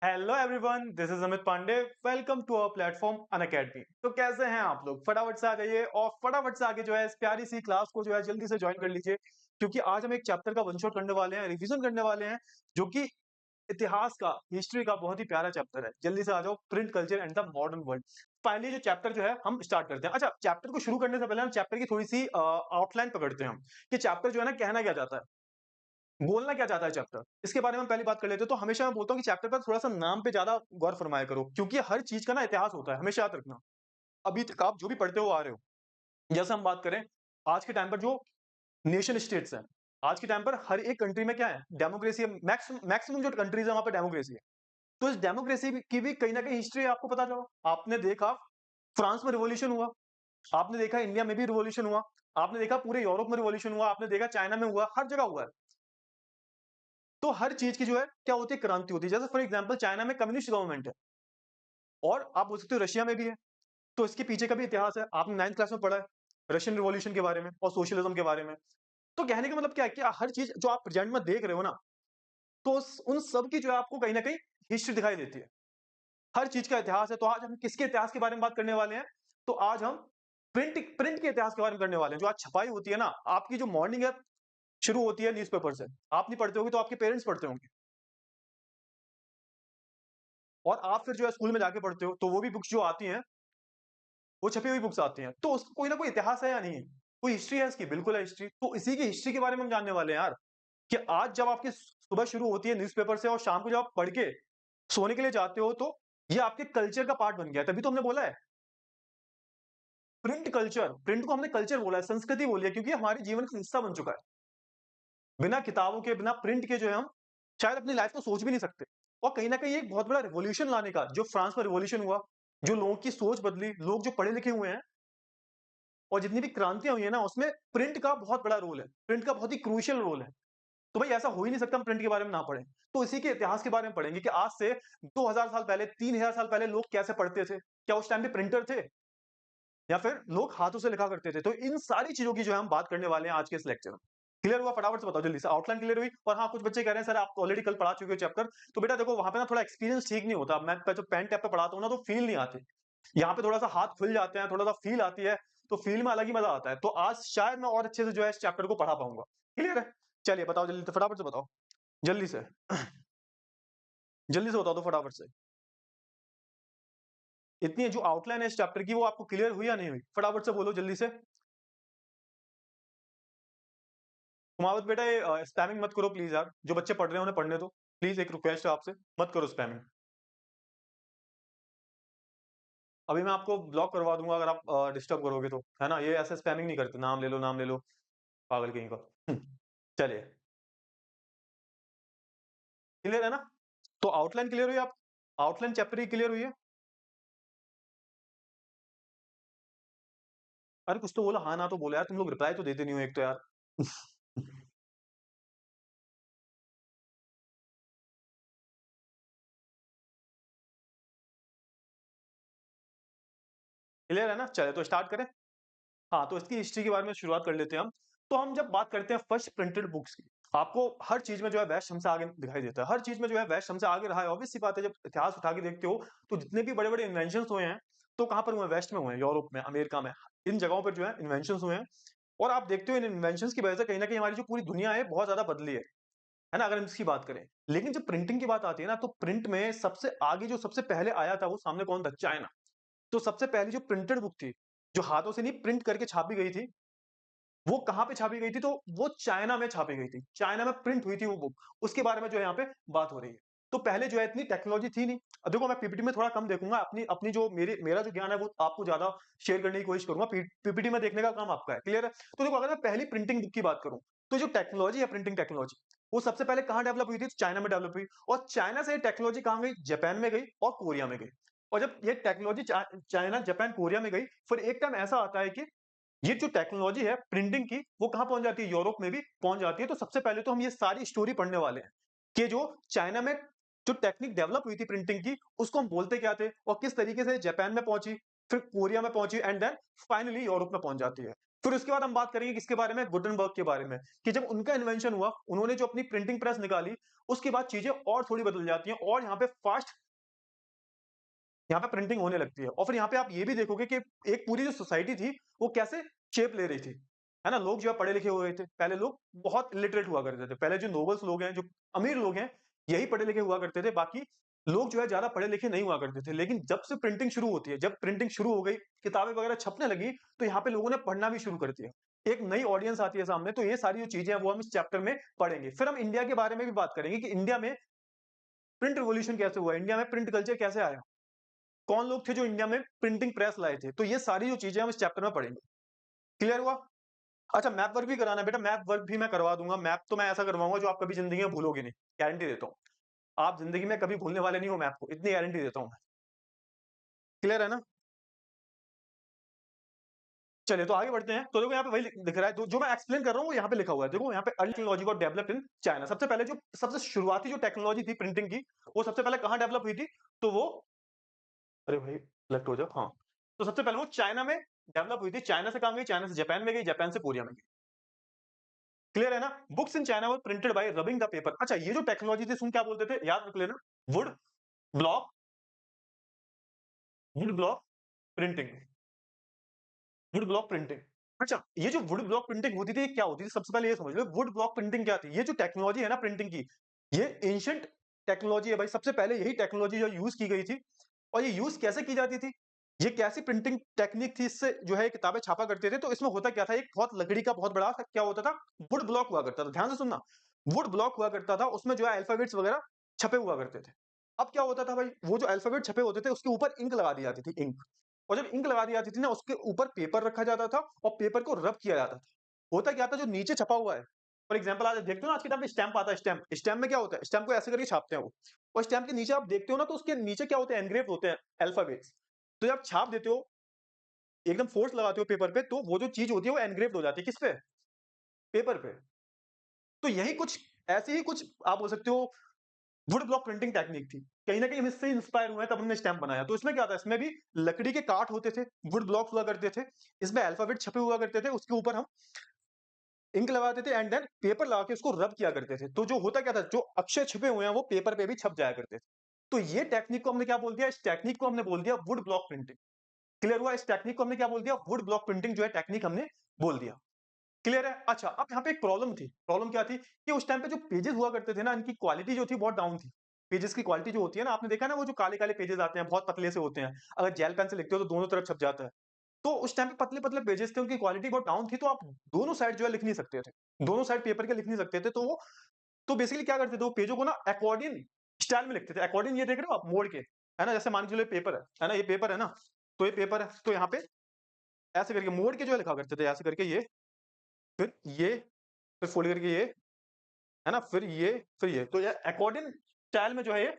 Hello everyone, this is Amit Pandey. Welcome to our platform Unacademy. तो कैसे हैं आप लोग? फटाफट से आ जाइए और फटाफट से आगे जो है इस प्यारी सी क्लास को जो है जल्दी से ज्वाइन कर लीजिए, क्योंकि आज हम एक चैप्टर का वन शॉट करने वाले हैं, रिवीजन करने वाले हैं, जो कि इतिहास का, हिस्ट्री का बहुत ही प्यारा चैप्टर है। जल्दी से आ जाओ, print culture and the modern world. Finally जो चैप्टर जो है हम स्टार्ट करते हैं। अच्छा, चैप्टर को शुरू करने से पहले हम चैप्टर की थोड़ी सी आउटलाइन पकड़ते हैं हम, कि चैप्टर जो है ना कहना क्या चाहता है, बोलना क्या चाहता है चैप्टर, इसके बारे में हम पहली बात कर लेते हैं। तो हमेशा मैं बोलता हूँ कि चैप्टर पर थोड़ा-सा नाम पे ज़्यादा गौर फरमाया करो, क्योंकि हर चीज़ का ना इतिहास होता है, हमेशा याद रखना। अभी तक आप जो भी पढ़ते हुए आ रहे हो, जैसे हम बात करें, आज के टाइम पर जो नेशन स्टेट्स हैं, आज के टाइम पर हर एक कंट्री में क्या है? डेमोक्रेसी है। मैक्सिमम जो कंट्रीज़ है, वहाँ पे डेमोक्रेसी है। तो इस डेमोक्रेसी की भी कहीं न कहीं हिस्ट्री आपको पता चला। आपने देखा फ्रांस में रिवॉल्यूशन हुआ, आपने देखा इंडिया में भी रिवॉल्यूशन हुआ, आपने देखा पूरे यूरोप में रिवॉल्यूशन हुआ, आपने देखा चाइना में हुआ, हर जगह हुआ है। तो हर चीज़ की जो है क्या होती है? क्रांति होती है। जैसे फॉर एग्जांपल चाइना में कम्युनिस्ट गवर्नमेंट है, और आप बोल सकते हो रशिया में भी है। तो इसके पीछे का भी इतिहास है। आपने 9th क्लास में पढ़ा है, रशियन रिवॉल्यूशन के बारे में और सोशलिज्म के बारे में। तो कहने का मतलब क्या है कि हर चीज़ जो आप प्रेजेंट में देख रहे हो ना, तो उन सब की जो है आपको कहीं न कहीं हिस्ट्री दिखाई देती है। हर चीज़ का इतिहास है। तो आज हम किसके इतिहास के बारे में बात करने वाले हैं? तो आज हम प्रिंट प्रिंट के इतिहास के बारे में करने वाले हैं। जो आज छपाई होती है ना, आपकी जो मॉर्निंग है शुरू होती है न्यूज़पेपर से। आप नहीं पढ़ते होंगे तो आपके पेरेंट्स पढ़ते होंगे, और आप फिर जो है स्कूल में जाके पढ़ते हो, तो वो भी बुक्स जो आती हैं, वो छपी हुई बुक्स आती हैं। तो उसका कोई ना कोई इतिहास है या नहीं है? कोई हिस्ट्री है इसकी? बिल्कुल है हिस्ट्री। तो इसी की हिस्ट्री के बारे में हम जानने वाले हैं यार, कि आज जब आपकी सुबह शुरू होती है न्यूज़पेपर से, और शाम को जब आप पढ़ के सोने के लिए जाते हो, तो ये आपके कल्चर का पार्ट बन गया है। तभी तो हमने बोला है प्रिंट कल्चर। प्रिंट को हमने कल्चर बोला है, संस्कृति बोली है, क्योंकि हमारे जीवन का हिस्सा बन चुका है। बिना किताबों के, बिना प्रिंट के जो है हम शायद अपनी लाइफ को सोच भी नहीं सकते। और कहीं न कहीं एक बहुत बड़ा रिवॉल्यूशन लाने का, जो फ्रांस में रिवॉल्यूशन हुआ, जो लोगों की सोच बदली, लोग जो पढ़े लिखे हुए हैं, और जितनी भी क्रांतियाँ हुई है ना, उसमें प्रिंट का बहुत बड़ा रोल है। प्रिंट का बहुत ही क्रूशियल रोल है। तो भाई ऐसा हो ही नहीं सकता हम प्रिंट के बारे में ना पढ़ें। तो इसी के इतिहास के बारे में पढ़ेंगे कि आज से 2000 साल पहले, 3000 साल पहले लोग कैसे पढ़ते थे? क्या उस टाइम पे प्रिंटर थे? या फिर लोग हाथों से लिखा करते थे? तो इन सारी चीज़ों की जो है हम बात करने वाले हैं आज के इस लेक्चर में। क्लियर हुआ? फटाफट से बताओ जल्दी से। आउटलाइन क्लियर हुई? और हाँ, कुछ बच्चे कह रहे हैं सर आप ऑलरेडी कल पढ़ा चुके हो चैप्टर। तो बेटा देखो, वहाँ पे ना थोड़ा एक्सपीरियंस ठीक नहीं होता। मैं जो पेन टैब पे पढ़ाता हूँ ना, तो फील नहीं आती। यहाँ पे थोड़ा-सा हाथ खुल जाते हैं, थोड़ा-सा फ़ील आती है, तो फ़ील में अलग ही मज़ा आता है। तो आज शायद मैं और अच्छे से जो है इस चैप्टर को पढ़ा पाऊँगा। क्लियर है? चलिए बताओ जल्दी से, फटाफट से बताओ। जल्दी से। जल्दी से बता दो फटाफट से। इतनी जो आउटलाइन है इस चैप्टर की, वो आपको क्लियर हुई या नहीं हुई? फटाफट से बोलो जल्दी से। कुमावत बेटा, ये स्पैमिंग मत करो प्लीज़ यार। जो बच्चे पढ़ रहे हैं उन्हें पढ़ने दो। प्लीज़ एक रिक्वेस्ट है आपसे, मत करो स्पैमिंग। अभी मैं आपको ब्लॉक करवा दूँगा अगर आप डिस्टर्ब करोगे तो, है ना? ये ऐसे स्पैमिंग नहीं करते, नाम ले लो, पागल कहीं का। चलिए, क्लियर है ना? तो आउटलाइन क्लियर हुई आप? आउटलाइन चैप्टर की क्लियर हुई है? अरे कुछ तो बोलो, हाँ, ना तो बोलो यार, तुम लोग रिप्लाई तो देते नहीं हो एक तो यार। क्लियर है ना? चलिए तो स्टार्ट करें? हाँ, तो इसकी हिस्ट्री के बारे में शुरुआत कर लेते हैं हम। तो हम जब बात करते हैं फर्स्ट प्रिंटेड बुक्स की, आपको हर चीज़ में जो है वेस्ट हमसे आगे दिखाई देता है। हर चीज़ में जो है वेस्ट हमसे आगे रहा है। ऑब्वियस सी बात है, जब इतिहास उठा के देखते हो, तो जितने भी बड़े-बड़े इन्वेंशन्स हुए हैं, तो कहाँ पर हुए हैं? वेस्ट में हुए हैं, यूरोप में, अमेरिका में। इन जगहों पर जो है इन्वेंशन्स हुए हैं, और आप देखते हो इन इन्वेंशन्स की वजह से कहीं न कहीं हमारी जो पूरी दुनिया है, बहुत ज़्यादा बदली है ना? अगर हम इसकी बात करें। लेकिन जब प्रिंटिंग की बात आती है ना, तो प्रिंट में सबसे आगे जो सबसे पहले आया था, वो सामने कौन था? चाइना। तो सबसे पहली जो प्रिंटेड बुक थी, जो हाथों से नहीं प्रिंट करके छापी गई थी, वो कहाँ पे छापी गई थी? तो वो चाइना में छापी गई थी। चाइना में प्रिंट हुई थी वो बुक। उसके बारे में जो है यहाँ पे बात हो रही है। तो पहले जो है इतनी टेक्नोलॉजी थी नहीं। अब देखो, मैं पीपीटी में थोड़ा कम देखूँगा, अपनी अपनी जो मेरा जो ज्ञान है वो आपको ज़्यादा शेयर करने की कोशिश करूँगा। पीपीटी में देखने का काम आपका है, क्लियर है? तो देखो, अगर मैं पहली प्रिंटिंग बुक की बात करूँ, तो जो टेक्नोलॉजी है प्रिंटिंग टेक्नोलॉजी, वो सबसे पहले कहाँ डेवलप हुई थी? तो चाइना में डेवलप हुई, और चाइना से ये टेक्नोलॉजी कहाँ गई? जापान में गई और कोरिया में गई। और जब ये टेक्नोलॉजी चाइना, जापान, कोरिया में गई, फिर एक टाइम ऐसा आता है कि ये जो टेक्नोलॉजी है प्रिंटिंग की, वो कहाँ पहुँच जाती है? यूरोप में भी पहुँच जाती है। तो सबसे पहले तो हम ये सारी स्टोरी पढ़ने वाले हैं, कि जो चाइना में जो टेक्निक डेवलप हुई थी प्रिंटिंग की, उसको हम बोलते क्या थे, और किस तरीके से जापान में पहुँची, फिर कोरिया में पहुँची, एंड देन फाइनली यूरोप में पहुँच जाती है। फिर उसके बाद हम बात करेंगे किसके बारे में, गुटेनबर्ग के बारे में, कि जब उनका इन्वेंशन हुआ, उन्होंने जो अपनी प्रिंटिंग प्रेस निकाली, उसके बाद चीजें और थोड़ी बदल जाती हैं और यहाँ पे फास्ट यहाँ पे प्रिंटिंग होने लगती है। और फिर यहाँ पे आप ये भी देखोगे कि एक पूरी जो सोसाइटी थी, वो कैसे शेप ले रही थी, है ना? लोग जो है पढ़े लिखे हुए थे, पहले लोग बहुत इलिटरेट हुआ करते थे, पहले जो नोबल्स लोग हैं, जो अमीर लोग हैं, यही पढ़े लिखे हुआ करते थे, बाकी लोग जो है ज्यादा पढ़े लिखे नहीं हुआ करते थे। लेकिन जब से प्रिंटिंग शुरू होती है, जब प्रिंटिंग शुरू हो गई, किताबें वगैरह छपने लगी, तो यहाँ पे लोगों ने पढ़ना भी शुरू कर दिया। एक नई ऑडियंस आती है सामने, तो ये सारी जो चीजें हैं वो हम इस चैप्टर में पढ़ेंगे। फिर हम इंडिया के बारे में भी बात करेंगे कि इंडिया में प्रिंट रिवॉल्यूशन कैसे हुआ, इंडिया में प्रिंट कल्चर कैसे आया, कौन लोग थे जो इंडिया में प्रिंटिंग प्रेस लाए थे। तो ये सारी जो चीजें हम इस चैप्टर में पढ़ेंगे। क्लियर हुआ? अच्छा, मैप वर्क भी कराना है बेटा, मैप वर्क भी मैं करवा दूंगा। मैप तो मैं ऐसा करवाऊंगा जो आप कभी जिंदगी में भूलोगे नहीं, गारंटी देता हूँ। आप जिंदगी में कभी भूलने वाले नहीं हो मैप को, इतनी गारंटी देता हूँ मैं। क्लियर है ना? चलिए तो आगे बढ़ते हैं। तो देखो यहाँ पे वही दिख रहा है, जो मैं एक्सप्लेन कर रहा हूँ वो यहाँ पे लिखा हुआ है। देखो यहाँ पे early technology got developed in China. सबसे पहले जो सबसे शुरुआती जो टेक्नोलॉजी थी प्रिंटिंग की, वो सबसे पहले कहाँ डेवलप हुई थी? तो वो, अरे भाई लेफ्ट हो जाओ, हाँ। तो सबसे पहले वो चाइना में डेवलप हुई थी। चाइना से कहाँ गई? चाइना से जापान में गई, जापान से कोरिया में गई। क्लियर है ना? Books in China were printed by rubbing the paper. अच्छा, ये जो टेक्नोलॉजी थी इसको क्या बोलते थे, याद रख लेना। Would block, would block printing, would block printing. अच्छा, ये जो वुड ब्लॉक प्रिंटिंग होती थी, ये क्या होती थी? सबसे पहले ये समझ लो, वुड ब्लॉक प्रिंटिंग क्या थी? ये जो टेक्नोलॉजी है ना प्रिंटिंग की, ये एंशिएंट टेक्नोलॉजी है भाई। सबसे पहले यही टेक्नोलॉजी जो यूज की गई थी। और ये यूज कैसे की जाती थी? ये कैसी प्रिंटिंग टेक्निक थी? इससे जो है किताबें छापा करते थे। तो इसमें होता क्या था, एक बहुत लकड़ी का बहुत बड़ा क्या होता था, वुड ब्लॉक हुआ करता था। ध्यान से सुनना, वुड ब्लॉक हुआ करता था, उसमें जो है अल्फाबेट्स वगैरह छपे हुआ करते थे। अब क्या होता था भाई, वो जो अल्फाबेट छपे होते थे उसके ऊपर इंक लगा दी जाती थी, इंक। और जब इंक लगा दी जाती थी ना, उसके ऊपर पेपर रखा जाता था और पेपर को रब किया जाता था। होता क्या था, जो नीचे छपा हुआ है, फॉर एग्जाम्पल आज देखते हो ना, आज के टाइम पे स्टैंप आता है, स्टैंप, स्टैंप में क्या होता है, स्टैंप को ऐसे करके छापते हैं वो। और स्टैंप के नीचे आप देखते हो ना, तो उसके नीचे क्या होते हैं, एनग्रेव होते हैं अल्फाबेट्स। तो जब छाप देते हो, एकदम फोर्स लगाते हो पेपर पे, तो वो जो चीज होती है वो एनग्रेव्ड हो जाती है, किस पे? पेपर पे। तो यही कुछ, ऐसे ही कुछ आप बोल सकते हो, वुड ब्लॉक प्रिंटिंग टेक्निक थी। कहीं ना कहीं हम इससे इंस्पायर हुए हैं, तब हमने स्टैम्प बनाया। तो इसमें क्या था, इसमें भी लकड़ी के काट होते थे, वुड ब्लॉक हुआ करते थे, इसमें अल्फाबेट छपे हुआ करते थे, उसके ऊपर हम इंक लगाते थे एंड देन पेपर लगा के उसको रब किया करते थे। तो जो होता क्या था, जो अक्षर छिपे हुए हैं वो पेपर पे भी छप जाया करते थे। तो ये टेक्निक को हमने क्या बोल दिया, इस टेक्निक को हमने बोल दिया वुड ब्लॉक प्रिंटिंग। क्लियर हुआ? इस टेक्निक को हमने क्या बोल दिया, वुड ब्लॉक प्रिंटिंग जो है टेक्निक हमने बोल दिया। क्लियर है? अच्छा, अब यहाँ पे एक प्रॉब्लम थी। प्रॉब्लम क्या थी कि उस टाइम पे जो पेजेस हुआ करते थे ना, इनकी क्वालिटी जो थी बहुत डाउन थी। पेजेस की क्वालिटी जो होती है ना, आपने देखा ना, वो जो काले-काले पेजेस आते हैं, बहुत पतले से होते हैं। अगर जेल पेन से लिखते हो तो दोनों तरफ छप जाता है। तो उस टाइम पे पतले-पतले पेजेस थे, उनकी क्वालिटी बहुत डाउन थी, तो आप दोनों साइड जो है लिख नहीं सकते थे। दोनों साइड पेपर के लिख नहीं सकते थे, तो वो तो बेसिकली क्या करते थे, वो पेजों को ना अकॉर्डियन स्टाइल में लिखते थे। अकॉर्डियन ये देख रहे हो आप, मोड़ के, है ना? जैसे मान के चलो ये पेपर है ना? ये पेपर है ना? तो ये पेपर है, तो यहाँ पे ऐसे करके मोड़ के जो है लिखा करते थे, ऐसे करके ये, फिर ये, फिर फोल्ड करके ये, है ना? फिर ये, फिर ये। तो ये अकॉर्डिंग स्टाइल में जो है ये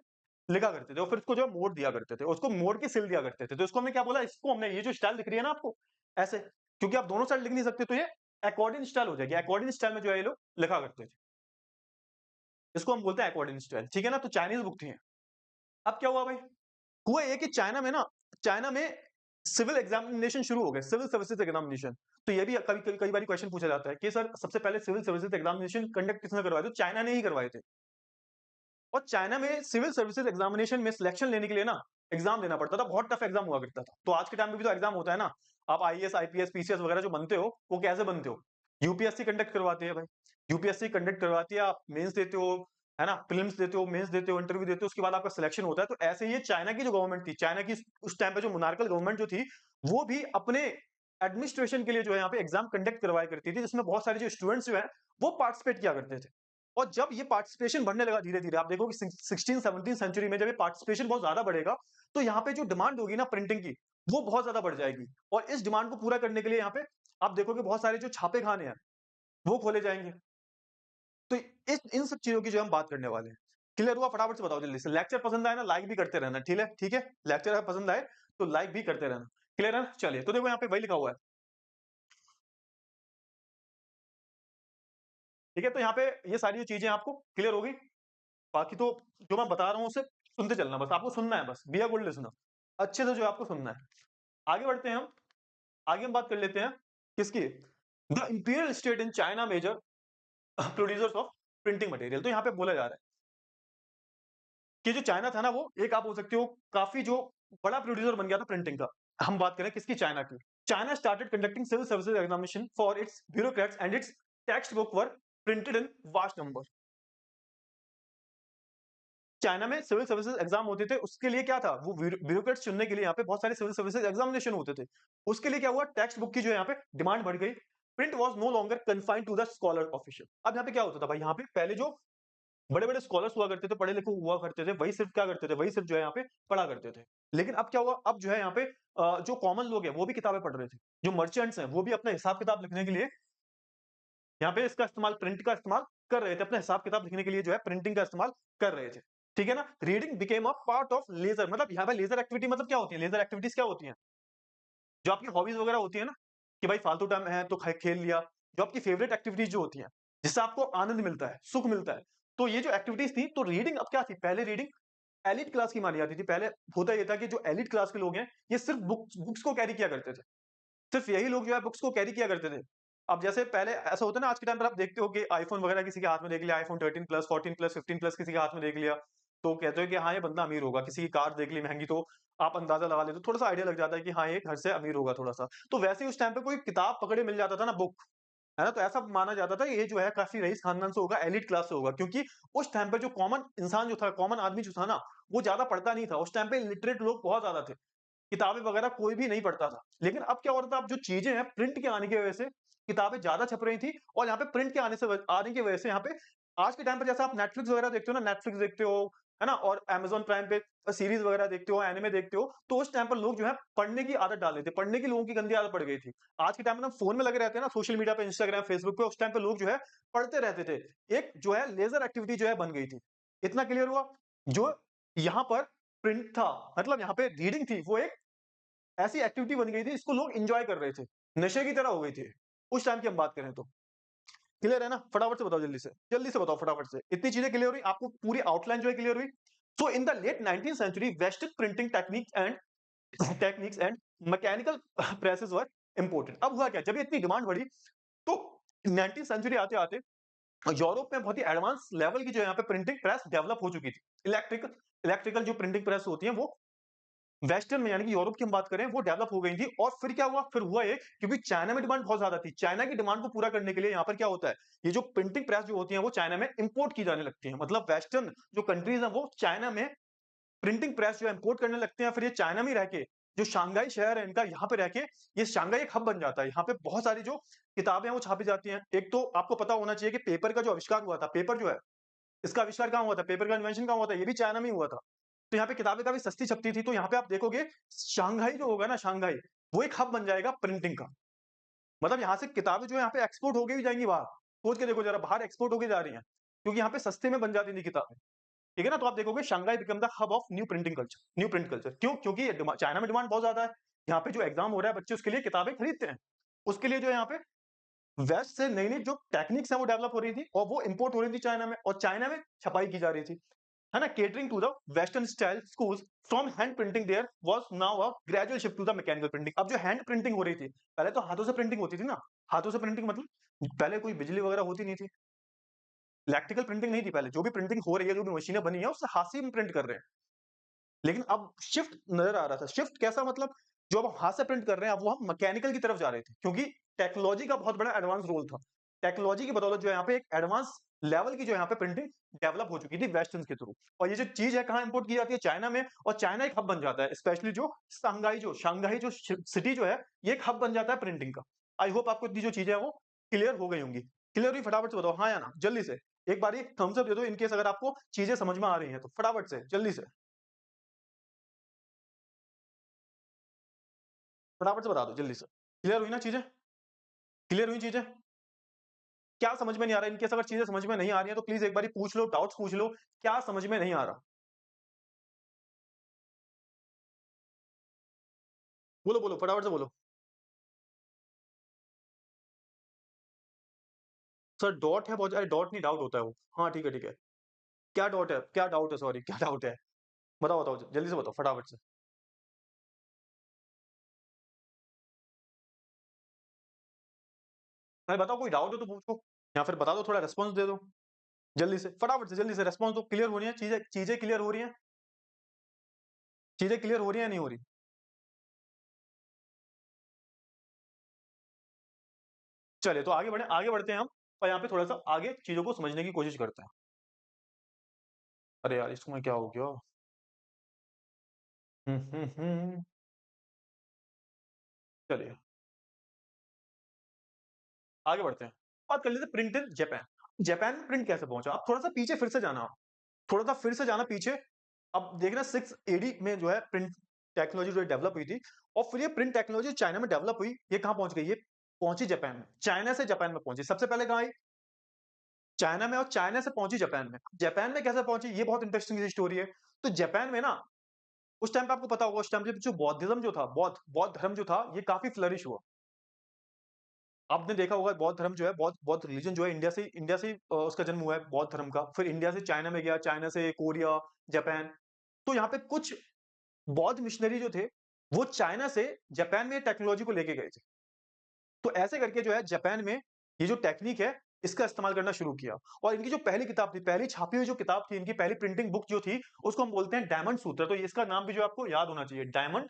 लिखा करते थे और फिर इसको जो है मोड़ दिया करते थे, उसको मोड़ के सिल दिया करते थे। तो इसको हमने क्या बोला, इसको हमने, ये जो स्टाइल दिख रही है ना आपको ऐसे, क्योंकि आप दोनों साइड लिख नहीं सकते, तो ये अकॉर्डिंग स्टाइल हो जाएगी। अकॉर्डिंग स्टाइल में जो है ये लोग लिखा करते थे, इसको हम बोलते हैं अकॉर्डिंग स्टाइल। ठीक है ना? तो चाइनीज बुक थी। अब क्या हुआ भाई, हुआ ये कि चाइना में ना, चाइना में सिविल एग्जामिनेशन शुरू हो गए, सिविल सर्विसेज एग्जामिनेशन। तो ये भी कभी कई बार क्वेश्चन पूछा जाता है कि सर सबसे पहले सिविल सर्विसेज एग्जामिनेशन कंडक्ट किसने करवाए? तो चाइना ने ही करवाए थे। और चाइना में सिविल सर्विसेज एग्जामिनेशन में सिलेक्शन लेने के लिए ना एग्जाम देना पड़ता था, बहुत टफ एग्जाम हुआ करता था। तो आज के टाइम में भी तो एग्जाम होता है ना, आप आईएएस आईपीएस पीसीएस वगैरह जो बनते हो, वो कैसे बनते हो? यूपीएससी कंडक्ट करवाती है भाई, यूपीएससी कंडक्ट करवाती है, आप मेंस देते हो, है ना? प्रीलिम्स देते हो, मेंस देते हो, इंटरव्यू देते हो, उसके बाद आपका सिलेक्शन होता है। तो ऐसे ही ये चाइना की जो गवर्नमेंट थी, चाइना की उस टाइम पे जो मोनार्कल गवर्नमेंट जो थी, वो भी अपने एडमिनिस्ट्रेशन के लिए जो है यहाँ पे एग्जाम कंडक्ट करवाया करती थी, जिसमें बहुत सारे जो स्टूडेंट्स जो है वो पार्टिसिपेट किया करते थे। और जब ये पार्टिसिपेशन बढ़ने लगा धीरे-धीरे, आप देखोगे 16-17 सेंचुरी में जब ये पार्टिसिपेशन बहुत ज़्यादा बढ़ेगा, तो यहाँ पे जो डिमांड होगी ना प्रिंटिंग की, वो बहुत ज़्यादा बढ़ जाएगी। और इस डिमांड को पूरा करने के लिए यहाँ पे आप देखोगे बहुत सारे जो छापेखाने हैं, वो खोले जाएँगे। तो इस इन सब चीज़ों की जो हम बात करने वाले हैं। क्लियर हुआ? फटाफट से बताओ जल्दी से। लेक्चर पसंद आए ना, लाइक भी करते रहना, ठीक है? ठीक है? लेक्चर अगर पसंद आए, तो लाइक भी करते रहना। क्लियर है ना? चलिए, तो देखो यहाँ पे वही लिखा हुआ है। ठीक है? तो यहाँ पे ये सारी जो चीज़ें आपको क्लियर हो गई। बाकी तो जो मैं बता रहा हूँ उसे सुनते चलना, बस आपको सुनना है, बस बी अ गुड लिसनर। अच्छे से जो है आपको सुनना है। आगे बढ़ते हैं हम। आगे हम बात कर लेते हैं किसकी? The imperial state in China major producers of printing material. तो यहाँ पे बोला जा रहा है कि जो चाइना था ना, वो एक आप बोल सकते हो काफी जो बड़ा प्रोड्यूसर बन गया था प्रिंटिंग का। हम बात करें किसकी? चाइना की। China started conducting civil services examination for its bureaucrats and its textbook were printed in vast number. China में सिविल सर्विसेज एग्जाम होते थे, उसके लिए क्या था, वो ब्यूरोक्रेट्स चुनने के लिए यहाँ पे बहुत सारे सिविल सर्विसेज एग्जामिनेशन होते थे। उसके लिए क्या हुआ, टेक्स्ट बुक की जो यहाँ पे डिमांड बढ़ गई। Print was no longer confined to the scholar official. अब यहाँ पे क्या होता था भाई, यहाँ पे पहले जो बड़े बड़े स्कॉलर्स हुआ करते थे, पढ़े लिखे हुआ करते थे, वही सिर्फ क्या करते थे, वही सिर्फ जो है यहाँ पे पढ़ा करते थे। लेकिन अब क्या हुआ, अब जो है यहाँ पे जो कॉमन लोग हैं वो भी किताबें पढ़ रहे थे। जो मर्चेंट्स हैं वो भी अपना हिसाब किताब लिखने के लिए यहाँ पे इसका इस्तेमाल, प्रिंट का इस्तेमाल कर रहे थे। अपना हिसाब किताब लिखने के लिए जो है प्रिंटिंग का इस्तेमाल कर रहे थे। ठीक है ना। Reading became a part of leisure. मतलब यहाँ पे लेजर एक्टिविटी मतलब क्या होती है, लेजर एक्टिविटीज क्या होती है, जो आपकी हॉबीज वगैरह होती है ना, कि भाई फालतू टाइम है तो खेल लिया। जो आपकी फेवरेट एक्टिविटीज जो होती है, जिससे आपको आनंद मिलता है, सुख मिलता है, तो ये जो एक्टिविटीज थी, तो रीडिंग अब क्या थी, पहले रीडिंग एलिट क्लास की मानी जाती थी। पहले होता ये था कि जो एलिट क्लास के लोग हैं, ये सिर्फ बुक्स को कैरी किया करते थे। सिर्फ यही लोग जो है बुक्स को कैरी किया करते थे। अब जैसे पहले ऐसा होता है ना, आज के टाइम पर आप देखते हो कि आईफोन वगैरह किसी के हाथ में देख लिया, आईफोन 13 प्लस, 14 प्लस, 15 प्लस किसी के हाथ में देख लिया, तो कहते हो कि हाँ ये बंदा अमीर होगा। किसी की कार देख ली महंगी, तो आप अंदाजा लगा लेते हो, थोड़ा सा आइडिया लग जाता है कि हाँ ये घर से अमीर होगा थोड़ा सा। तो वैसे ही उस टाइम पे कोई किताब पकड़े मिल जाता था ना, बुक, है ना, तो ऐसा माना जाता था ये जो है काफी रईस खानदान से होगा, एलिट क्लास से होगा। क्योंकि उस टाइम पे जो कॉमन इंसान जो था, कॉमन आदमी जो था ना, वो ज्यादा पढ़ता नहीं था। उस टाइम पे लिटरेट लोग बहुत ज्यादा थे, किताबें वगैरह कोई भी नहीं पढ़ता था। लेकिन अब क्या हो रहा था, अब जो चीजें हैं प्रिंट के आने की वजह से किताबें ज्यादा छप रही थी, और यहाँ पे प्रिंट के आने की वजह से यहाँ पे आज के टाइम पे जैसा आप नेटफ्लिक्स वगैरह देखते हो ना, नेटफ्लिक्स देखते हो, है ना, और अमेज़न प्राइम पे सीरीज वगैरह देखते हो, एनिमे देखते हो, तो उस टाइम पर लोग जो है पढ़ने की आदत डाल रहे थे, पढ़ने की लोगों की गंदी आदत पड़ गई थी। आज के टाइम में ना फोन में लगे रहते हैं ना, सोशल मीडिया पे, इंस्टाग्राम, फेसबुक पे, उस टाइम पे लोग जो है पढ़ते रहते थे। एक जो है लेजर एक्टिविटी जो है बन गई थी। इतना क्लियर हुआ। जो यहाँ पर प्रिंट था, मतलब यहाँ पे रीडिंग थी, वो एक ऐसी एक्टिविटी बन गई थी, इसको लोग एंजॉय कर रहे थे, नशे की तरह हो गई थी। उस टाइम की हम बात करें तो। क्लियर है ना? फटाफट से बताओ, जल्दी से बताओ फटाफट से। इतनी चीजें क्लियर हुई आपको, पूरी आउटलाइन जो है क्लियर हुई। So in the late 19th century western printing techniques and mechanical presses were imported. अब हुआ क्या, जब ये इतनी डिमांड बढ़ी, तो 19th सेंचुरी आते आते यूरोप में बहुत ही एडवांस लेवल की जो यहाँ पे प्रिंटिंग प्रेस डेवलप हो चुकी थी। इलेक्ट्रिकल जो प्रिंटिंग प्रेस होती है, वो वेस्टर्न में यानी कि यूरोप की हम बात करें, वो डेवलप हो गई थी। और फिर क्या हुआ, फिर हुआ ये, क्योंकि चाइना में डिमांड बहुत ज्यादा थी, चाइना की डिमांड को पूरा करने के लिए यहाँ पर क्या होता है, ये जो प्रिंटिंग प्रेस जो होती है वो चाइना में इंपोर्ट की जाने लगती है। मतलब वेस्टर्न जो कंट्रीज है वो चाइना में प्रिंटिंग प्रेस जो इंपोर्ट करने लगते हैं। फिर ये चाइना में रह के, जो शांघाई शहर है इनका, यहाँ पे रह के ये शांघाई एक हब बन जाता है। यहाँ पे बहुत सारी जो किताबें हैं वो छापी जाती हैं। एक तो आपको पता होना चाहिए कि पेपर का जो आविष्कार हुआ था, पेपर जो है, इसका आविष्कार कहाँ हुआ था, पेपर का इन्वेंशन कहाँ हुआ था, ये भी चाइना में ही हुआ था। तो यहाँ पे किताबें काफी सस्ती छपती थी। तो यहाँ पे आप देखोगे शांघाई जो होगा ना, शांघाई, वो एक हब बन जाएगा प्रिंटिंग का। मतलब यहाँ से किताबें जो है यहाँ पे एक्सपोर्ट होके भी जाएंगी बाहर। सोच के देखो जरा, बाहर एक्सपोर्ट होके जा रही हैं, क्योंकि यहाँ पे सस्ते में बन जाती थी किताबें। ठीक है ना। तो आप देखोगे Shanghai become the hub of new printing culture, new print culture. क्यों? क्योंकि चाइना में डिमांड बहुत ज्यादा है। यहाँ पे जो एग्जाम हो रहा है, बच्चे उसके लिए किताबें खरीदते हैं। उसके लिए जो यहाँ पे वेस्ट से नई नई जो टेक्निक्स है वो डेवलप हो रही थी, और वो इंपोर्ट हो रही थी चाइना में, और चाइना में छपाई की जा रही थी, है ना। Catering to the western style schools from hand printing there was now a gradual shift to the mechanical printing. अब जो हैंड प्रिंटिंग हो रही थी, पहले तो हाथों से प्रिंटिंग होती थी ना। हाथों से प्रिंटिंग मतलब पहले कोई बिजली वगैरह होती नहीं थी, इलेक्ट्रिकल प्रिंटिंग नहीं थी पहले। जो भी प्रिंटिंग हो रही है, जो भी मशीनें बनी है, उससे हाथ से प्रिंट कर रहे हैं। लेकिन अब शिफ्ट नजर आ रहा था। शिफ्ट कैसा, मतलब जो अब हम हाथ से प्रिंट कर रहे हैं, अब वो हम मैकेनिकल की तरफ जा रहे थे, क्योंकि टेक्नोलॉजी का बहुत बड़ा एडवांस रोल था। टेक्नोलॉजी की बदौलत जो है यहाँ पे एक एडवांस लेवल की जो यहाँ पे प्रिंटिंग डेवलप हो चुकी थी वेस्टर्न के थ्रू। और ये जो चीज है कहाँ इंपोर्ट की जाती है, चाइना में। और चाइना एक हब बन जाता है, स्पेशली जो शांघाई जो सिटी जो है, ये एक हब बन जाता है प्रिंटिंग का। आई होप आपको इतनी जो चीजें हैं वो क्लियर हो गई होंगी। क्लियर हुई? फटाफट से बताओ हाँ या ना, जल्दी से। एक बार थम्स अप दे दो इनकेस अगर आपको चीजें समझ में आ रही हैं, तो फटाफट से, जल्दी से, फटाफट से बता दो जल्दी से। क्लियर हुई ना चीजें? क्लियर हुई चीजें? क्या समझ में नहीं आ रहा? इनकेस अगर चीजें समझ में नहीं आ रही है, तो प्लीज एक बार पूछ लो, डाउट्स पूछ लो, क्या समझ में नहीं आ रहा। बोलो बोलो, फटाफट से बोलो। सर डॉट है बहुत, अरे डॉट नहीं, डाउट होता है वो। हाँ ठीक है ठीक है। क्या डॉट है, क्या डाउट है, सॉरी क्या डाउट है? बताओ बताओ जल्दी से बताओ फटाफट से। अरे बताओ, कोई डाउट हो तो पूछो या फिर बता दो, थोड़ा रिस्पॉन्स दे दो जल्दी से, फटाफट से जल्दी से रिस्पॉन्स दो। क्लियर हो रही है चीजें? चीजें क्लियर हो रही हैं? चीजें क्लियर हो रही है या नहीं हो रही? चलिए तो आगे बढ़ते हैं हम, और यहाँ पे थोड़ा सा आगे चीजों को समझने की कोशिश करते हैं। अरे यार, इसमें क्या हो गया? हम्म। चलिए आगे बढ़ते हैं। बात कर लेते हैं प्रिंट इन जापान। जापान में प्रिंट कैसे पहुंचा? अब थोड़ा सा पीछे फिर से जाना, थोड़ा सा फिर से जाना पीछे। अब देखना 6 एडी में जो है प्रिंट टेक्नोलॉजी जो डेवलप हुई थी, और फिर ये प्रिंट टेक्नोलॉजी चाइना में डेवलप हुई। ये कहाँ पहुंच गई? ये पहुंची जापान में। चाइना से जापान में पहुंची। सबसे पहले कहाँ आई? चाइना में, और चाइना से पहुंची जापान में। जापान में कैसे पहुंची, ये बहुत इंटरेस्टिंग सी स्टोरी है। तो जापान में ना, उस टाइम पे आपको पता होगा, उस टाइम पे जो बौद्धिज्म जो था, बौद्ध बौद्ध धर्म जो था, ये काफी फ्लरिश हुआ। आपने देखा होगा बौद्ध धर्म जो है, बौद्ध बौद्ध रिलीजन जो है, इंडिया से ही उसका जन्म हुआ है बौद्ध धर्म का। फिर इंडिया से चाइना में गया, चाइना से कोरिया, जापान। तो यहाँ पे कुछ बौद्ध मिशनरी जो थे, वो चाइना से जापान में टेक्नोलॉजी को लेके गए थे। तो ऐसे करके जो है जापान में ये जो टेक्निक है, इसका इस्तेमाल करना शुरू किया। और इनकी जो पहली किताब थी, पहली छापी हुई जो किताब थी, इनकी पहली प्रिंटिंग बुक जो थी, उसको हम बोलते हैं डायमंड सूत्र। तो इसका नाम भी जो आपको याद होना चाहिए, डायमंड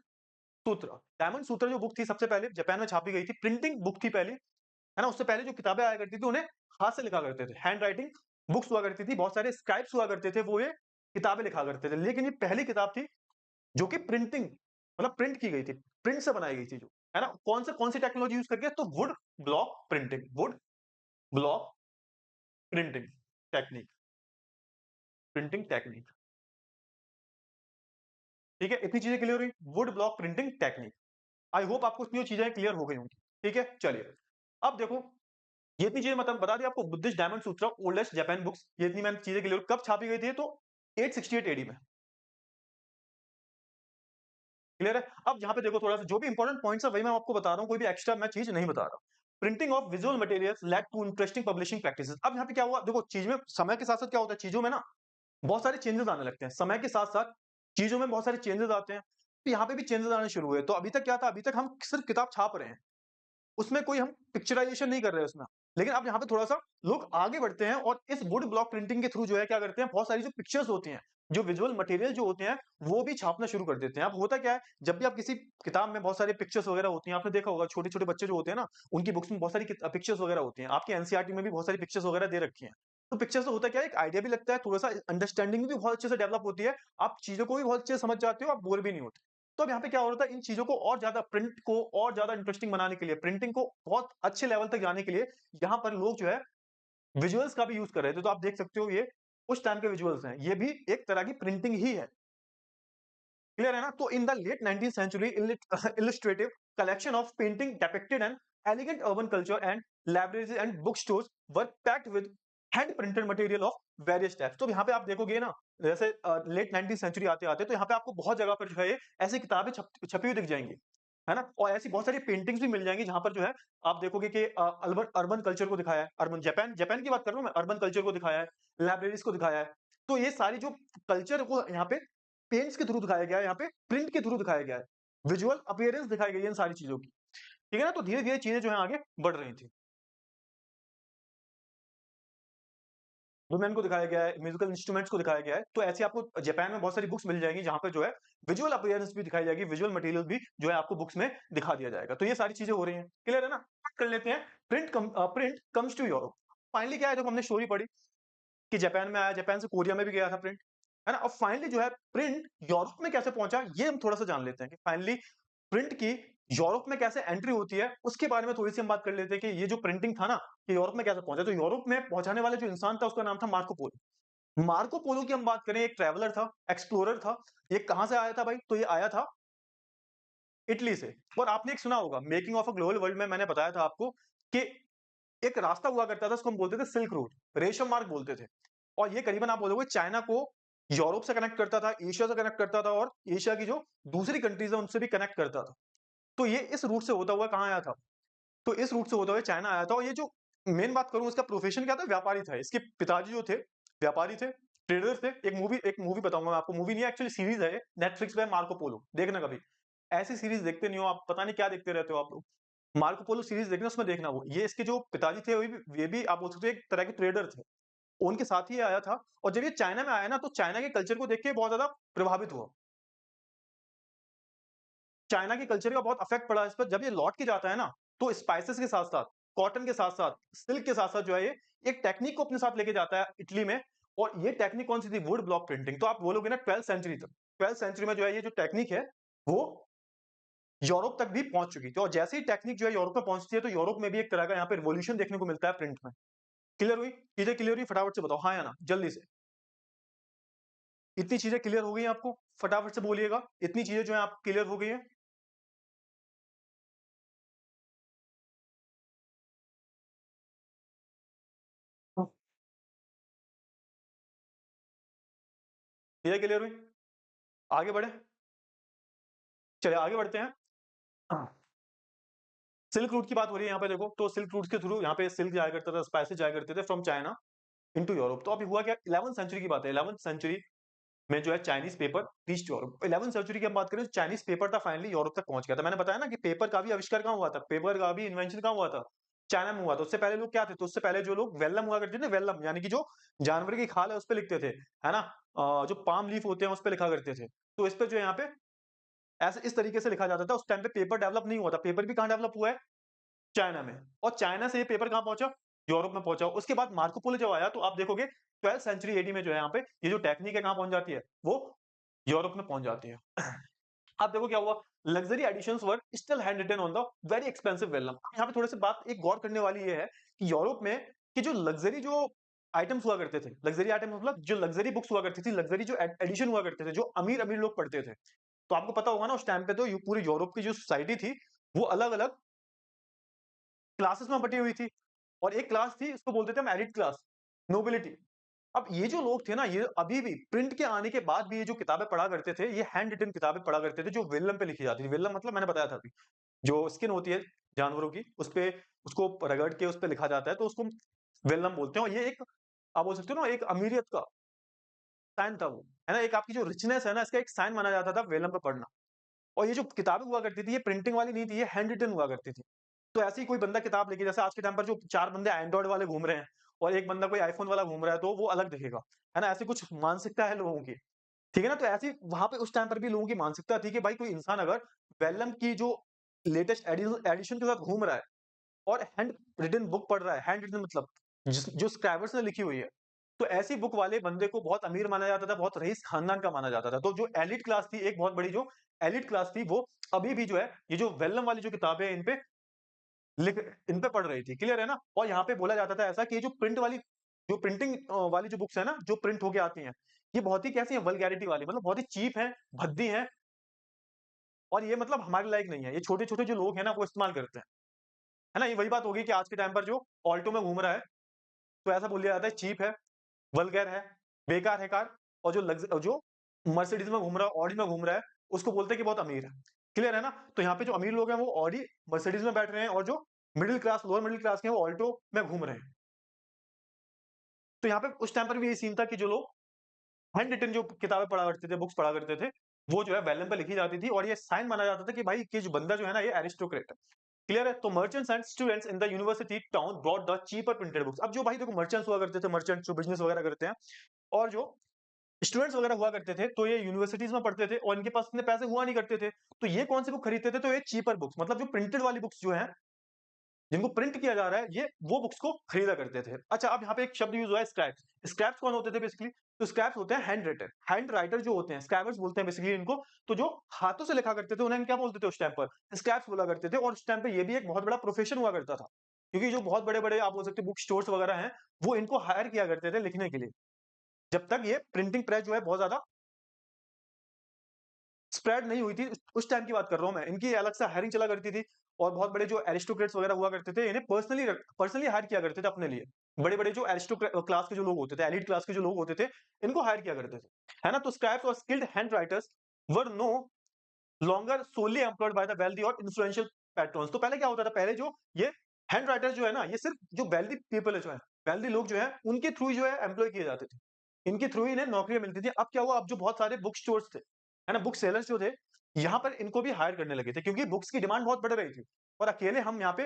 सूत्र। डायमंड सूत्र जो बुक थी, सबसे पहले जापान में छापी गई थी, प्रिंटिंग बुक थी पहली, है ना? उससे पहले जो किताबें आया करती थी, उन्हें हाथ से लिखा करते थे, हैंड राइटिंग बुक्स हुआ करती थी, बहुत सारे स्क्राइब्स हुआ करते थे, वो ये किताबें लिखा करते थे। लेकिन ये पहली किताब थी जो कि प्रिंटिंग, मतलब प्रिंट की गई थी, प्रिंट से बनाई गई थी जो, है ना? कौन सी टेक्नोलॉजी यूज करके? तो would block printing, would block printing technique, printing technique. ठीक है, इतनी चीजें क्लियर हुई, would block printing technique. I hope आपको इतनी चीजें क्लियर हो गई होंगी। ठीक है, चलिए अब देखो, ये इतनी चीजें मतलब बता दी आपको, बुद्धिस्ट डायमंड सूत्र, ओल्डेस्ट जापान बुक्स, ये इतनी मैंने चीजें क्लियर। कब छापी गई थी? तो 868 एडी में। क्लियर है? अब यहाँ पे देखो, थोड़ा सा जो भी इंपॉर्टेंट पॉइंट्स है वही मैं आपको बता रहा हूँ, कोई भी एक्स्ट्रा मैं चीज नहीं बता रहा। Printing of visual materials led to interesting publishing practices. अब यहाँ पे क्या हुआ? देखो, चीज में समय के साथ साथ क्या होता है, चीजों में ना बहुत सारे चेंजेस आने लगते हैं। समय के साथ साथ चीजों में बहुत सारे चेंजेस आते हैं। तो यहाँ पे भी चेंजेस आने शुरू हुए। तो अभी तक क्या था? अभी तक हम सिर्फ किताब छाप रहे हैं, उसमें कोई हम पिक्चराइजेशन नहीं कर रहे हैं उसमें। लेकिन अब यहाँ पे थोड़ा सा लोग आगे बढ़ते हैं, और इस वुड ब्लॉक प्रिंटिंग के थ्रू जो है क्या करते हैं, बहुत सारी जो पिक्चर्स होती हैं, जो विजुअल मटेरियल जो होते हैं, वो भी छापना शुरू कर देते हैं। अब होता क्या है, जब भी आप किसी किताब में बहुत सारी पिक्चर्स वगैरह होती हैं, आपने देखा होगा छोटे छोटे बच्चे जो होते हैं ना, उनकी बुक्स में बहुत सारी पिक्चर्स वगैरह होती हैं। आपकी एनसीईआरटी में भी बहुत सारी पिक्चर्स वगैरह दे रखी हैं। तो पिक्चर से होता क्या है, एक आइडिया भी लगता है, थोड़ा सा अंडरस्टैंडिंग भी बहुत अच्छे से डेवलप होती है, आप चीजों को भी बहुत अच्छे से समझ जाते हो, आप बोर भी नहीं होते। तो अब यहाँ पे क्या हो रहा था, इन चीजों को और ज्यादा, प्रिंट को और ज्यादा इंटरेस्टिंग बनाने के लिए, प्रिंटिंग को बहुत अच्छे लेवल तक जाने के लिए, यहाँ पर लोग जो है विजुअल्स का भी यूज कर रहे थे। तो आप देख सकते हो, ये उस टाइम के विजुअल्स हैं, ये भी एक तरह की प्रिंटिंग ही है। क्लियर है ना? तो in the late 19th century, illustrative collection of painting depicted an elegant urban culture, and libraries and bookstores were packed with hand printed material of various types। तो यहाँ पे आप देखोगे ना, जैसे लेट 19th सेंचुरी आते आते, तो यहाँ पे आपको बहुत जगह पर जो है ऐसी किताबें छपी हुई दिख जाएंगी, है ना? और ऐसी बहुत सारी पेंटिंग्स भी मिल जाएंगी, जहां पर जो है आप देखोगे कि अर्बन अर्बन कल्चर को दिखाया है, अर्बन जापान जापान की बात कर रहा हूं मैं, अर्बन कल्चर को दिखाया है, लाइब्रेरीज को दिखाया है। तो ये सारी जो कल्चर को यहाँ पे पेंट्स के थ्रू दिखाया गया है, यहाँ पे प्रिंट के थ्रू दिखाया गया है, विजुअल अपीयरेंस दिखाई गई है इन सारी चीजों की। ठीक है ना? तो धीरे धीरे चीजें जो है आगे बढ़ रही थी। वुमेन को दिखाया गया है, म्यूजिकल इंस्ट्रूमेंट्स को दिखाया गया है। तो ऐसी आपको जापान में बहुत सारी बुक्स मिल जाएंगी, जहां पर जो है विजुअल अपीयरेंस भी दिखाई जाएगी, विजुअल मटेरियल भी जो है आपको बुक्स में दिखा दिया जाएगा। तो ये सारी चीजें हो रही हैं। क्लियर है ना? बात कर लेते हैं, print comes to Europe. Finally क्या है, जब हमने स्टोरी पढ़ी कि जापान में आया, जापान से कोरिया में भी गया था प्रिंट, है ना? अब फाइनली जो है प्रिंट यूरोप में कैसे पहुंचा, ये हम थोड़ा सा जान लेते हैं कि फाइनली प्रिंट की यूरोप में कैसे एंट्री होती है, उसके बारे में थोड़ी सी हम बात कर लेते हैं कि ये जो प्रिंटिंग था ना, ये यूरोप में कैसे पहुंचा। तो यूरोप में पहुंचाने वाला जो इंसान था, उसका नाम था मार्को पोलो। मार्को पोलो की हम बात करें, एक ट्रैवलर था, एक्सप्लोरर था। ये कहां से आया था भाई? तो ये आया था इटली से। और आपने एक सुना होगा, making of a global world में मैंने बताया था आपको कि एक रास्ता हुआ करता था, उसको हम बोलते थे सिल्क रूट, रेशम मार्ग बोलते थे। और ये करीबन आप बोलोगे चाइना को यूरोप से कनेक्ट करता था, एशिया से कनेक्ट करता था, और एशिया की जो दूसरी कंट्रीज है उनसे भी कनेक्ट करता था। तो ये इस रूट से होता हुआ कहाँ आया था? तो इस रूट से होते हुए चाइना आया था। और ये जो मेन बात करूं, इसका प्रोफेशन क्या था? व्यापारी था। इसके पिताजी जो थे, व्यापारी थे, ट्रेडर थे। एक मूवी बताऊंगा मैं आपको, मूवी नहीं एक्चुअली सीरीज है, नेटफ्लिक्स पे, मार्को पोलो, देखना कभी। ऐसी सीरीज देखते नहीं हो आप, पता नहीं क्या देखते रहते हो आप लोग। मार्को पोलो सीरीज़ देखना, उसमें देखना वो। ये इसके जो पिताजी थे, ये भी आप बोल सकते हो एक तरह के ट्रेडर थे। उनके साथ ही ये आया था और जब ये चाइना में आया ना, तो चाइना के कल्चर को देख के बहुत ज़्यादा प्रभावित हुआ। चाइना के कल्चर का बहुत इफ़ेक्ट पड़ा इस पर। जब ये लौट के जाता है ना, तो स्पाइसेस के साथ-साथ, कॉटन के साथ-साथ, सिल्क के साथ-साथ जो है ये एक टेक्निक को अपने साथ लेके जाता है इटली में। और ये टेक्निक कौन-सी थी? Would block printing. तो आप बोलोगे ना 12th सेंचुरी तक। 12th सेंचुरी में जो है ये जो टेक्निक है, वो यूरोप तक भी पहुँच चुकी थी और जैसे ही टेक्निक जो है यूरोप में पहुँचती है, तो यूरोप में भी एक तरह का यहाँ पे रिवॉल्यूशन देखने को मिलता है प्रिंट में। क्लियर हुई? चीज़ें क्लियर हुई? फटाफट से बताओ हाँ या ना? जल्दी से। इतनी चीज़ें क्लियर हो गई हैं आपको? फटाफट से बोलिएगा। इतनी चीज़ें जो हैं आप क्लियर हो गई हैं? चीज़ें क्लियर हुई? आगे बढ़ें? चलिए आगे बढ़ते हैं। हाँ। सिल्क रूट की बात हो रही है यहाँ पे देखो, तो सिल्क रूट के थ्रू यहाँ पे सिल्क जाया करता था, स्पाइसेस जाया करते थे फ्रॉम चाइना इंटू यूरोप। तो अभी हुआ क्या? 11th सेंचुरी की बात है। 11th सेंचुरी में जो है Chinese paper reached Europe. 11th century की हम बात करें, तो चाइनीज़ पेपर था फाइनली यूरोप तक पहुँच गया था। मैंने बताया ना कि पेपर का भी आविष्कार कहाँ हुआ था? पेपर का भी इन्वेंशन कहाँ हुआ था? चाइना में हुआ था। उससे पहले लोग क्या थे? तो उससे पहले जो लोग वेलम हुआ करते थे, वेलम यानी कि जो जानवर की खाल है उस पे लिखते थे, है ना? जो पाम लीफ होते हैं उस पे लिखा करते थे। तो इस पे जो है यहाँ पे ऐसे इस तरीके से लिखा जाता था। उस टाइम पे पेपर डेवलप नहीं हुआ था। पेपर भी कहाँ डेवलप हुआ है? चाइना में। और चाइना से ये पेपर कहाँ पहुँचा? यूरोप में पहुँचा। उसके बाद मार्को पोलो जब आया, तो आप देखोगे 12th सेंचुरी एडी में जो है यहाँ पे ये जो टेक्निक है कहाँ पहुँच जाती है? वो यूरोप में पहुँच जाती है। अब देखो क्या हुआ? Luxury editions were still hand written on the very expensive vellum. यहाँ पे थोड़ी-सी बात एक गौर करने वाली ये है कि यूरोप में कि जो लग्ज़री जो आइटम्स हुआ करते थे, लग्ज़री आइटम मतलब जो लग्ज़री बुक्स हुआ करती थी, लग्ज़री जो एडिशन हुआ करते थे, जो अमीर-अमीर लोग पढ़ते थे। तो आपको पता होगा ना उस टाइम पे तो पूरे यूरोप की जो सोसाइटी थी, वो अलग-अलग क्लासेस में बटी हुई थी और एक क्लास थी इसको बोलते थे हम एलीट क्लास, नोबिलिटी। अब ये जो लोग थे ना, ये अभी भी प्रिंट के आने के बाद भी ये जो किताबें पढ़ा करते थे, ये हैंड रिटन किताबें पढ़ा करते थे जो वेलम पे लिखी जाती थी। वेलम मतलब मैंने बताया था अभी, जो स्किन होती है जानवरों की, उसपे उसको रगड़ के उसपे लिखा जाता है, तो उसको वेलम बोलते हैं और ये एक आप बोल सकते हो ना एक अमीरियत का साइन था वो, है ना? एक आपकी जो रिचनेस है ना, इसका एक साइन माना जाता था वेलम पे पढ़ना। और ये जो किताबें हुआ करती थी, ये प्रिंटिंग वाली नहीं थी, ये हैंड रिटन हुआ करती थी। तो ऐसे ही कोई बंदा किताब लेके जैसे आज के टाइम पर जो 4 बंदे एंड्रॉइड वाले घूम रहे हैं और एक बंदा कोई आईफ़ोन वाला घूम रहा है, तो वो अलग दिखेगा, है ना? ऐसी कुछ मानसिकता है लोगों की, ठीक है ना? तो ऐसी वहाँ पे उस टाइम पर भी लोगों की मानसिकता थी कि भाई कोई इंसान अगर वेलम की जो लेटेस्ट एडिशन के साथ घूम रहा है और हैंड रिटन बुक पढ़ रहा है, हैंड रिटन मतलब जो स्क्राइबर्स ने लिखी हुई है, तो ऐसी बुक वाले बंदे को बहुत अमीर माना जाता था, बहुत रईस खानदान का माना जाता था। तो जो एलीट क्लास थी, एक बहुत बड़ी जो एलीट क्लास थी, वो अभी भी जो है, ये जो वेलम वाली जो किताबें हैं, लिख इन पे पड़ रही थी, क्लियर है ना? और यहाँ पे बोला जाता था ऐसा कि ये जो प्रिंट वाली जो प्रिंटिंग वाली जो बुक्स है ना, जो प्रिंट होके आती हैं, ये बहुत ही कैसी है वल्गैरिटी वाली मतलब बहुत ही चीप है, भद्दी है और ये मतलब हमारे लायक नहीं है। ये छोटे-छोटे जो लोग हैं ना, वो इस्तेमाल करते हैं। है ना? ये वही बात होगी कि आज के टाइम पर जो ऑल्टो में घूम रहा है, तो ऐसा बोल दिया जाता है चीप है, वल्गर है, बेकार है कार और जो मर्सिडीज़ में घूम रहा है, ऑडी में घूम रहा है, उसको बोलते हैं कि बहुत अमीर है। क्लियर है ना? तो यहाँ पे जो अमीर लोग हैं, वो ऑडी, मर्सिडीज़ में बैठ रहे हैं और जो middle class, lower middle class के हैं, वो ऑल्टो में घूम रहे हैं। तो यहाँ पे उस टाइम पर भी यही सीन था कि जो लोग हैंड रिटन जो किताबें पढ़ा करते थे, बुक्स पढ़ा करते थे, वो जो है वेलम पे लिखी जाती थी और ये साइन माना जाता था कि भाई ये जो बंदा जो है ना, ये एरिस्टोक्रेट है। क्लियर है? तो merchants and students in the university town brought the cheaper printed books. अब जो भाई देखो मर्चेंट्स हुआ करते थे, मर्चेंट्स जो बिज़नेस वगैरह करते हैं और जो स्टूडेंट्स वगैरह हुआ करते थे, तो ये यूनिवर्सिटीज़ में पढ़ते थे और इनके पास इतने पैसे हुआ नहीं करते थे। तो ये कौन सी बुक खरीदते थे? तो ये चीपर बुक्स मतलब जो प्रिंटेड वाली बुक्स जो हैं, जिनको प्रिंट किया जा रहा है, ये वो बुक्स को खरीदा करते थे। अच्छा, अब यहाँ पे एक शब्द यूज़ हुआ है स्क्रैप्स। स्क्रैप्स कौन होते थे बेसिकली? तो स्क्रैप्स होते हैं हैंड राइटर। हैंड राइटर जो होते हैं, स्क्राइबर्स बोलते हैं बेसिकली इनको। तो जो हाथों से लिखा करते थे, उन्हें हम क्या बोलते थे उस टाइम पर? स्क्रैप्स बोला करते थे और उस टाइम पे ये भी एक बहुत बड़ा प्रोफेशन हुआ करता था। क्योंकि जो बहुत बड़े-बड़े आप बोल सकते हैं बुक स्टोर्स वगैरह हैं, वो इनको हायर किया करते थे लिखने के लिए। जब तक ये प्रिंटिंग प्रेस जो है बहुत ज़्यादा स्प्रेड नहीं हुई थी, उस टाइम की बात कर रहा हूँ मैं। इनकी अलग से हायरिंग चला करती थी और बहुत बड़े जो एरिस्टोक्रेट्स वगैरह हुआ करते थे, इन्हें पर्सनली हायर किया करते थे अपने लिए। बड़े-बड़े जो क्लास के जो लोग होते थे, एलीट क्लास के जो लोग होते थे, इनको हायर किया करते थे। है ना? तो स्क्राइब्स और skilled hand writers were no longer solely employed by the wealthy और इन्फ्लुएंशियल पैट्रॉन्स। तो पहले क्या होता था? पहले जो ये हैंड राइटर्स जो है ना, ये सिर्फ जो वेल्दी पीपल है जो है, वेल्दी लोग जो है, उनके थ्रू ही जो है एम्प्लॉय किए जाते थे। इनके थ्रू ही इन्हें नौकरियाँ मिलती थी। अब क्या हुआ? अब जो बहुत सारे बुक स्टोर्स थे, है ना? बुक सेलर्स जो थे, यहाँ पर इनको भी हायर करने लगे थे क्योंकि बुक्स की डिमांड बहुत बढ़ रही थी। और अकेले हम यहाँ पे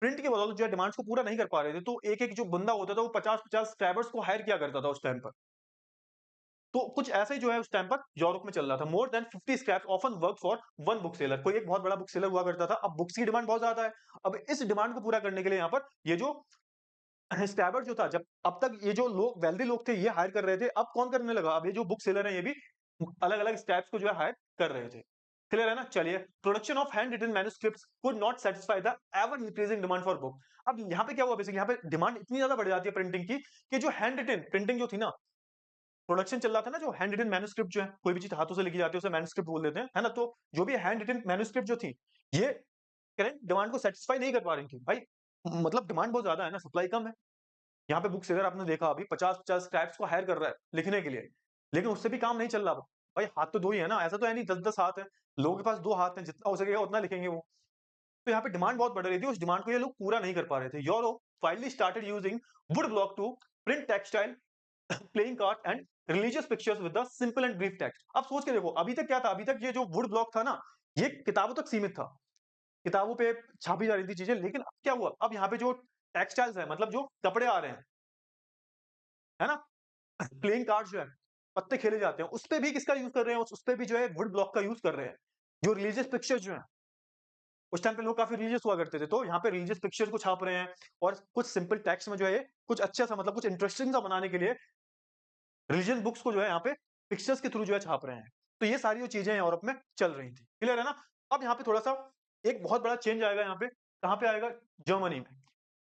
प्रिंट की बदौलत जो है डिमांड्स को पूरा नहीं कर पा रहे थे। तो एक-एक जो बंदा होता था वो 50-50 स्क्रैपर्स को हायर किया करता था उस टाइम पर। तो कुछ ऐसा ही जो है उस टाइम पर यूरोप में चल रहा था। More than 50 scraps often work for one book seller. कोई एक बहुत बड़ा बुक सेलर हुआ करता था। अब बुक्स की डिमांड बहुत ज़्यादा है। अब इस डिमांड को पूरा करने के लिए यहाँ पर ये जो स्क्रैपर जो था, जब अब तक ये जो लोग वेल्दी लोग थे ये हायर कर रहे थे, अब कौन करने लगा? अब ये जो बुक सेलर है ये भी अलग-अलग स्क्रैप्स को जो है हायर कर रहे थे। क्लियर है ना? चलिए, production of hand written manuscripts could not satisfy the ever increasing demand for book. अब यहाँ पे क्या हुआ बेसिकली, यहाँ पे डिमांड इतनी ज़्यादा बढ़ जाती है प्रिंटिंग की कि जो हैंड रिटन प्रिंटिंग जो थी ना, प्रोडक्शन चल रहा था ना, जो हैंड रिटन मैन्युस्क्रिप्ट जो है, कोई भी चीज़ हाथों से लिखी जाती है उसे मैन्युस्क्रिप्ट बोल देते हैं, है ना? तो जो भी हैंड रिटन मैन्युस्क्रिप्ट जो थी, ये करेंट डिमांड को सैटिस्फाई नहीं कर पा रही थी। भाई मतलब डिमांड बहुत ज़्यादा है ना, सप्लाई कम है। यहाँ पे बुक सेलर आपने देखा अभी 50-50 स्क्रैप्स को हायर कर रहा है लिखने के लिए, लेकिन उससे भी काम नहीं चल रहा। भाई हाथ तो 2 ही है ना, ऐसा तो है नहीं 10-10 हाथ हैं। लोगों के पास 2 हाथ हैं, जितना हो सकेगा उतना लिखेंगे वो। तो यहाँ पे डिमांड बहुत बढ़ रही थी, उस डिमांड को ये लोग पूरा नहीं कर पा रहे थे। Europe finally started using wood block to print textile, playing card and religious pictures with the simple and brief text. अब सोच के देखो, अभी तक क्या था? अभी तक ये जो वुड ब्लॉक था ना, ये किताबों तक सीमित था। किताबों पे छापी जा रही थी चीज़ें, लेकिन अब क्या हुआ? अब यहाँ पे जो टेक्सटाइल्स है, मतलब जो कपड़े आ रहे हैं, है ना? प्लेइंग कार्ड्स जो है, पत्ते खेले जाते हैं, उसपे भी किसका यूज़ कर रहे हैं? उसपे भी जो है वुड ब्लॉक का यूज़ कर रहे हैं। जो रिलीजियस पिक्चर्स जो हैं, उस टाइम पे लोग काफ़ी रिलीजियस हुआ करते थे, तो यहाँ पे रिलीजियस पिक्चर्स को छाप रहे हैं और कुछ सिंपल टेक्स्ट में जो है ये कुछ अच्छा सा, मतलब कुछ इंटरेस्टिंग सा बनाने के लिए रिलीजियस बुक्स को जो है यहाँ पे पिक्चर्स के थ्रू जो है छाप रहे हैं। तो ये सारी जो चीज़ें यूरोप में चल रही थी। क्लियर है ना? अब यहाँ पे थोड़ा-सा एक बहुत बड़ा चेंज आएगा यहाँ पे, कहाँ पे आएगा? जर्मनी में।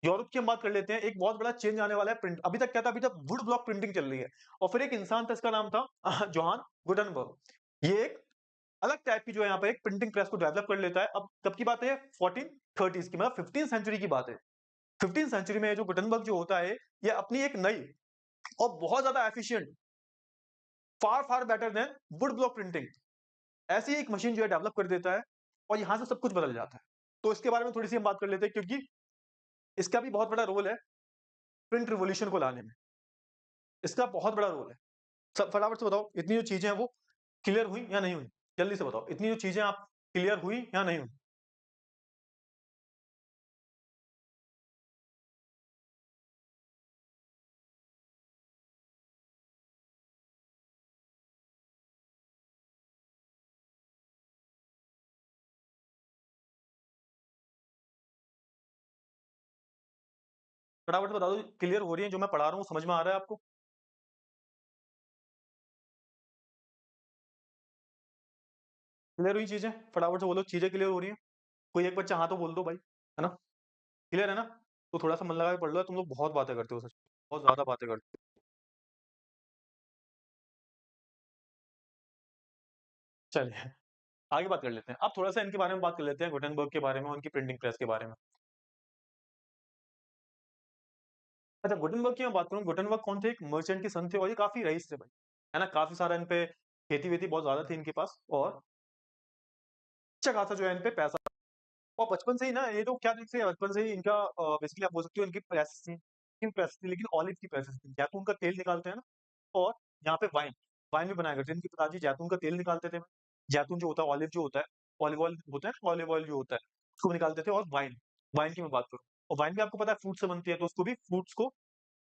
यूरोप की हम बात कर लेते हैं, एक बहुत बड़ा चेंज आने वाला है प्रिंट। अभी तक क्या था? अभी तक वुड ब्लॉक प्रिंटिंग चल रही है और फिर एक इंसान था, इसका नाम था जोहान गुटेनबर्ग। ये एक अलग टाइप की जो है यहाँ पे एक प्रिंटिंग प्रेस को डेवलप कर लेता है। अब कब की बात है? 1430s की, मतलब 15th सेंचुरी की बात है। 15th सेंचुरी में जो गुटेनबर्ग जो होता है, ये अपनी एक नई और बहुत ज़्यादा efficient, far far better than would block printing, ऐसी एक मशीन जो है डेवलप कर देता है और यहाँ से सब कुछ बदल जाता है। तो इसके बारे में थोड़ी-सी हम बात कर लेते हैं, क्योंकि इसका भी बहुत बड़ा रोल है प्रिंट रिवॉल्यूशन को लाने में। इसका बहुत बड़ा रोल है। सब फटाफट से बताओ, इतनी जो चीज़ें हैं वो क्लियर हुई या नहीं हुई? जल्दी से बताओ, इतनी जो चीज़ें आप क्लियर हुई या नहीं हुई? फटाफट से बता दो, क्लियर हो रही है? जो मैं पढ़ा रहा हूँ समझ में आ रहा है आपको? क्लियर हुई चीज़ें? फटाफट से बोलो, चीज़ें क्लियर हो रही हैं? कोई एक बच्चा हाँ तो बोल दो भाई, है ना? क्लियर है ना? तो थोड़ा-सा मन लगा के पढ़ लो, तुम लोग बहुत बातें करते हो सच में, बहुत ज़्यादा बातें करते हो। चलिए, आगे बात कर लेते हैं। अब थोड़ा-सा इनके बारे में बात कर लेते हैं, गुटेनबर्ग के बारे में, उनकी प्रिंटिंग प्रेस के बारे में। अच्छा, गुटेनबर्ग की मैं बात करूँ, गुटेनबर्ग कौन थे? एक मर्चेंट के सन थे और ये काफ़ी रईस थे भाई, है ना? काफ़ी सारा इन पे खेती-वेती बहुत ज़्यादा थी इनके पास और अच्छा खासा जो है इन पे पैसा। और बचपन से ही ना ये तो क्या देखते, बचपन से ही इनका बेसिकली आप बोल सकते हो इनकी प्रेस थी, किन प्रेस थी, लेकिन ऑलिव की प्रेसेस थी। जैतून का तेल निकालते हैं ना, और यहाँ पे वाइन, वाइन भी बनाया करते हैं। इनके पिताजी जैतून का तेल निकालते थे। जैतून जो होता है, ऑलिव जो होता है, ऑलिव ऑयल होता है ना, ऑलिव ऑयल जो होता है, उसको निकालते थे। और वाइन, वाइन की मैं बात करूँ, और वाइन भी आपको पता है फ्रूट से बनती है, तो उसको भी फ्रूट्स को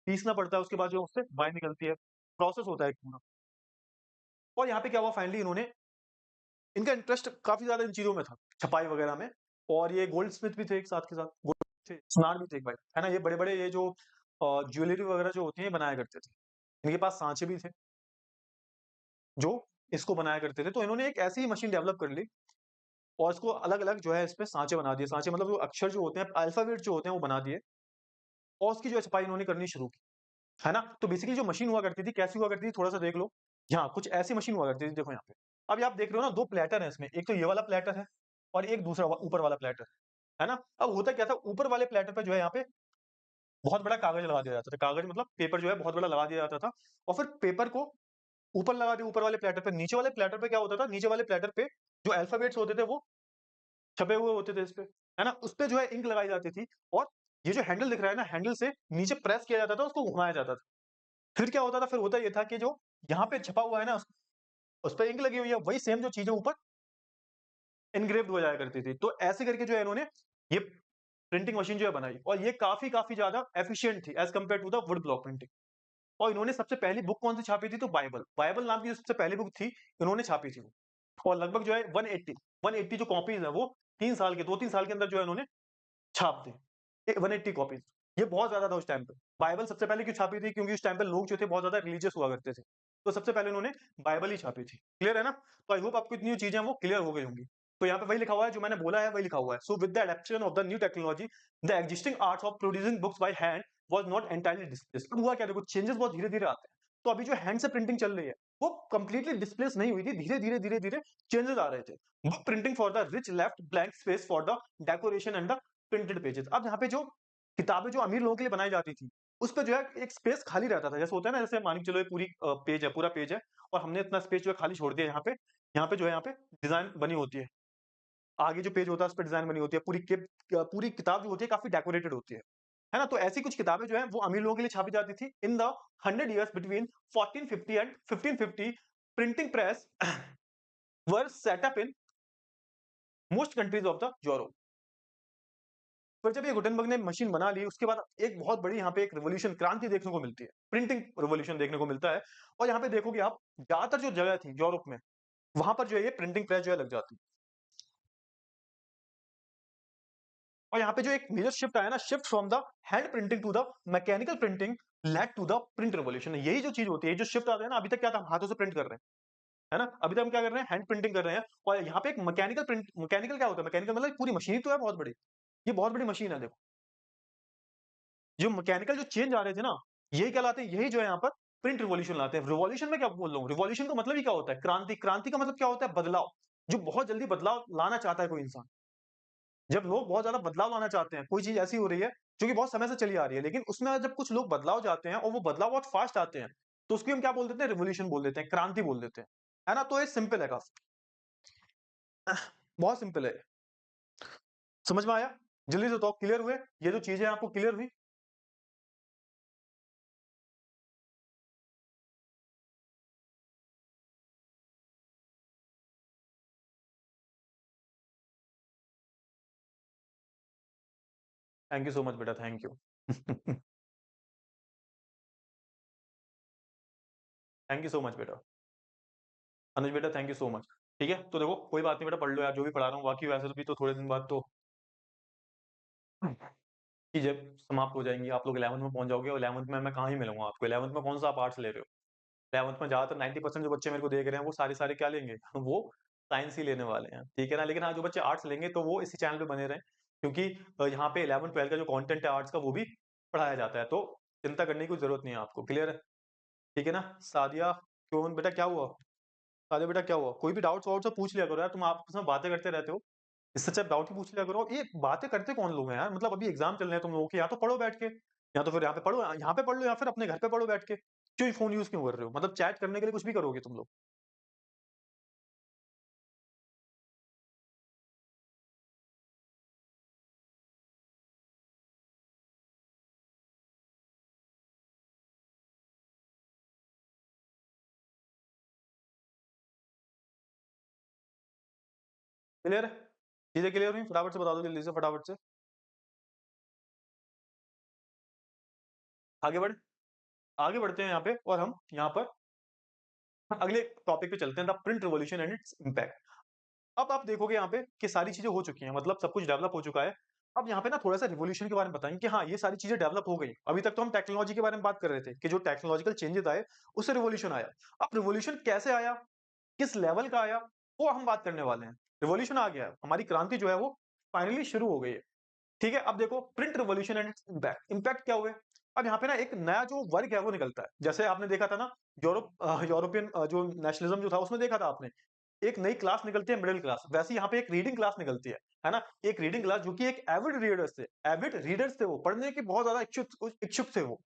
पीसना पड़ता है, उसके बाद जो उससे वाइन निकलती है। प्रोसेस होता है एक पूरा। और यहाँ पे क्या हुआ, फाइनली इन्होंने, इनका इंटरेस्ट काफ़ी ज़्यादा इन चीज़ों में था, छपाई वगैरह में। और ये गोल्डस्मिथ भी थे एक साथ के साथ, गोल्ड थे, सुनार भी थे एक भाई, है ना? ये बड़े-बड़े ये जो ज्वेलरी वगैरह जो होती है, ये बनाया करते थे। इनके पास साँचे भी थे, जो इसको बनाया करते थे। तो इन्होंने एक ऐसी मशीन डेवलप कर ली और इसको अलग-अलग जो है इस पे साँचे बना दिए। साँचे मतलब जो अक्षर जो होते हैं, अल्फ़ाबेट जो होते हैं, वो बना दिए और उसकी जो है छपाई इन्होंने करनी शुरू की, है ना? तो बेसिकली जो मशीन हुआ करती थी, कैसी हुआ करती थी, थोड़ा-सा देख लो। यहाँ कुछ ऐसी मशीन हुआ करती थी, देखो यहाँ पे। अभी आप देख रहे हो ना, 2 प्लैटर हैं इसमें, एक तो ये वाला प्लैटर है और एक दूसरा ऊपर वाला प्लैटर, है ना? अब होता क्या था, ऊपर वाले प्लैटर पे जो है यहाँ पे बहुत बड़ा कागज़ लगा दिया जाता था। कागज़ मतलब पेपर जो है बहुत बड़ा लगा दिया जाता था और फिर पेपर को ऊपर लगा दिया, ऊपर वाले प्लैटर पे। नीचे वाले प्लैटर पे क्या होता था, नीचे वाले प्लैटर पे जो अल्फ़ाबेट्स होते थे वो छपे हुए होते थे इसपे, है ना? उसपे जो है इंक लगाई जाती थी और ये जो हैंडल दिख रहा है ना, हैंडल से नीचे प्रेस किया जाता था, उसको घुमाया जाता था। फिर क्या होता था, फिर होता ये था कि जो यहाँ पे छपा हुआ है ना, उसपे इंक लगी हुई है, वही सेम जो चीज़ है ऊपर एनग्रेव्ड हो जाया करती थी। तो ऐसे करके जो है इन्होंने ये प्रिंटिंग मशीन जो है बनाई और ये काफ़ी ज़्यादा एफिशिएंट थी as compare to the wood block printing. और इन्होंने सबसे पहली बुक कौन-सी छापी थी? तो बाइबल। बाइबल नाम की जो सबसे पहली बुक थी, इन्होंने छापी थी वो। और लगभग जो है 180 जो कॉपीज़ हैं वो 3 साल के 2-3 साल के अंदर जो है इन्होंने छाप दी। 180 कॉपीज़। ये बहुत ज़्यादा था उस टाइम पे। बाइबल सबसे पहले क्यों छापी थी? क्योंकि उस टाइम पे लोग जो थे बहुत ज़्यादा रिलीजियस हुआ करते थे। तो सबसे पहले उन्होंने बाइबल ही छापी थी। क्लियर है ना? तो आई होप आपको इतनी जो चीज़ें हैं वो क्लियर हो गई होंगी। तो यहाँ पे वही लिखा हुआ है जो मैंने बोला है वही लिखा हुआ है। So with the adoption of the new technology, the existing arts of producing books by hand was not entirely displaced. अब हुआ क्या देखो चेंजेस बहुत धीरे-धीरे आते हैं। तो अभी जो हैंड से प्रिंटिंग चल रही है, वो कंप्लीटली डिस्प्लेस नहीं हुई थी। धीरे-धीरे चेंजेस आ रहे थे। Book printing for the rich left blank space for the decoration and the printed pages. अब यहाँ पे जो किताबें जो अमीर लोगों के लिए बनाई जाती थी, उस पे जो है एक स्पेस खाली रहता था। जैसे होता है ना, जैसे मान के चलो ये पूरी पेज है, पूरा पेज है और हमने इतना स्पेस जो है खाली छोड़ दिया यहाँ पे जो है यहाँ पे डिज़ाइन बनी होती है। आगे जो पेज होता है उस पे डिज़ाइन बनी होती है। पूरी किताब जो होती है काफ़ी डेकोरेटेड होती है ना? तो ऐसी कुछ किताबें जो हैं वो अमीर लोगों के लिए छापी जाती थी। In the 100 years between 1450 and 1550 printing press were set up in most countries of the Europe. पर जब ये गुटेनबर्ग ने मशीन बना ली, उसके बाद एक बहुत बड़ी यहाँ पे एक रिवॉल्यूशन क्रांति देखने को मिलती है। प्रिंटिंग रिवॉल्यूशन देखने को मिलता है और यहाँ पे देखोगे आप ज़्यादातर जो जगह थी यूरोप में, वहाँ पर जो है ये प्रिंटिंग प्रेस जो है लग जाती है। और यहाँ पे जो एक मेजर शिफ्ट आया ना, shift from the hand printing to the mechanical printing led to the print revolution. यही जो चीज़ होती है, जो शिफ्ट आता है ना, अभी तक क्या था, हम हाथों से प्रिंट कर रहे हैं, है ना? अभी तक हम क्या कर रहे हैं, हैंड प्रिंटिंग कर रहे हैं और यहाँ पे एक मैकेनिकल क्या होता है? मैकेनिकल मतलब पूरी मशीन ही तो है बहुत बड़ी। ये बहुत बड़ी मशीन है देखो। जो मैकेनिकल जो चेंज आ रहे थे ना, यही कहलाते हैं, यही जो है यहाँ पर प्रिंट रिवॉल्यूशन लाते हैं। रिवॉल्यूशन में क्या बोल रहा हूँ, रिवॉल्यूशन का मतलब ही क्या होता है? क्रांति। क्रांति का मतलब क्या होता है? बदलाव। जो बहुत जल्दी बदलाव लाना चाहता है कोई इंसान। जब लोग बहुत ज़्यादा बदलाव लाना चाहते हैं, कोई चीज़ ऐसी हो रही है जो कि बहुत समय से चली आ रही है, लेकिन उसमें जब कुछ लोग बदलाव चाहते हैं और वो बदलाव बहुत फास्ट आते हैं, तो उसको हम क्या बोल देते हैं? रिवॉल्यूशन बोल देते हैं, क्रांति बोल देते हैं। है ना? तो ये सिंपल है काफ़ी। बहुत सिंपल है। समझ में आया? जल्दी से बताओ, क्लियर हुए? ये जो चीज़ें आपको क्लियर हुई? थैंक यू सो मच बेटा, thank you. Thank you so much बेटा। अनुज बेटा थैंक यू सो मच। ठीक है? तो देखो कोई बात नहीं बेटा, पढ़ लो यार जो भी पढ़ा रहा हूँ, बाकी वैसे भी तो थोड़े दिन बाद तो चीज़ें समाप्त हो जाएँगी। आप लोग 11th में पहुँच जाओगे और 11th में मैं कहाँ ही मिलूँगा आपको। 11th में कौन-सा आप आर्ट्स ले रहे हो? 11th में ज़्यादातर 90% जो बच्चे मेरे को देख रहे हैं, वो सारे-सारे क्या लेंगे? वो साइंस ही लेने वाले हैं, ठीक है ना? लेकिन हाँ, जो बच्चे आर्ट्स लेंगे तो वो इसी चैनल पे बने रहें, क्योंकि यहाँ पे 11th-12th का जो कंटेंट है आर्ट्स का वो भी पढ़ाया जाता है, तो चिंता करने की कोई ज़रूरत नहीं है आपको, क्लियर है? ठीक है ना? सादिया, क्यों बेटा क्या हुआ? सादिया बेटा क्या हुआ? कोई भी डाउट्स-वाउट्स हो पूछ लिया करो यार, तुम आपस में बातें करते रहते हो। इससे अच्छा डाउट ही पूछ लिया करो। ये बातें करते कौन लोग हैं यार? मतलब अभी एग्ज़ाम चल रहे हैं तुम लोगों के, या तो पढ़ो बैठ के, या तो फिर यहाँ पे पढ़ो, यहाँ पे पढ़ लो या फिर अपने घर पे पढ़ो बैठ के। क्यों ये फ़ोन यूज़ क्यों कर रहे हो? मतलब चैट करने के लिए कुछ भी करोगे तुम लोग। क्लियर है? चीज़ें क्लियर हुई? फटाफट से बता दो जल्दी से, फटाफट से। आगे बढ़ आगे बढ़ते हैं यहाँ पे और हम यहाँ पर अगले टॉपिक पे चलते हैं, the print revolution and its impact. अब आप देखोगे यहाँ पे कि सारी चीज़ें हो चुकी हैं, मतलब सब कुछ डेवलप हो चुका है। अब यहाँ पे ना थोड़ा-सा रिवॉल्यूशन के बारे में बताएँगे कि हाँ, ये सारी चीज़ें डेवलप हो गई। अभी तक तो हम टेक्नोलॉजी के बारे में बात कर रहे थे कि जो टेक्नोलॉजिकल चेंजेज़ आए, उससे रिवॉल्यूशन आया। अब रिवॉल्यूशन कैसे आया? किस लेवल का आया? वो हम बात करने वाले हैं। रिवॉल्यूशन आ गया है, हमारी क्रांति जो है वो फाइनली शुरू हो गई है। ठीक है? अब देखो print revolution and its impact. Impact क्या हुए? अब यहाँ पे ना एक नया जो वर्ग है वो निकलता है। जैसे आपने देखा था ना, यूरोपियन जो नेशनलिज्म जो था उसमें देखा था आपने। एक नई क्लास निकलती है, मिडल क्लास। वैसे ही यहाँ पे एक रीडिंग क्लास निकलती है ना? एक रीडिंग क्लास जो कि एक एविड रीडर्स थे वो, पढ़ने के बहुत ज़्यादा इच्छुक थे वो।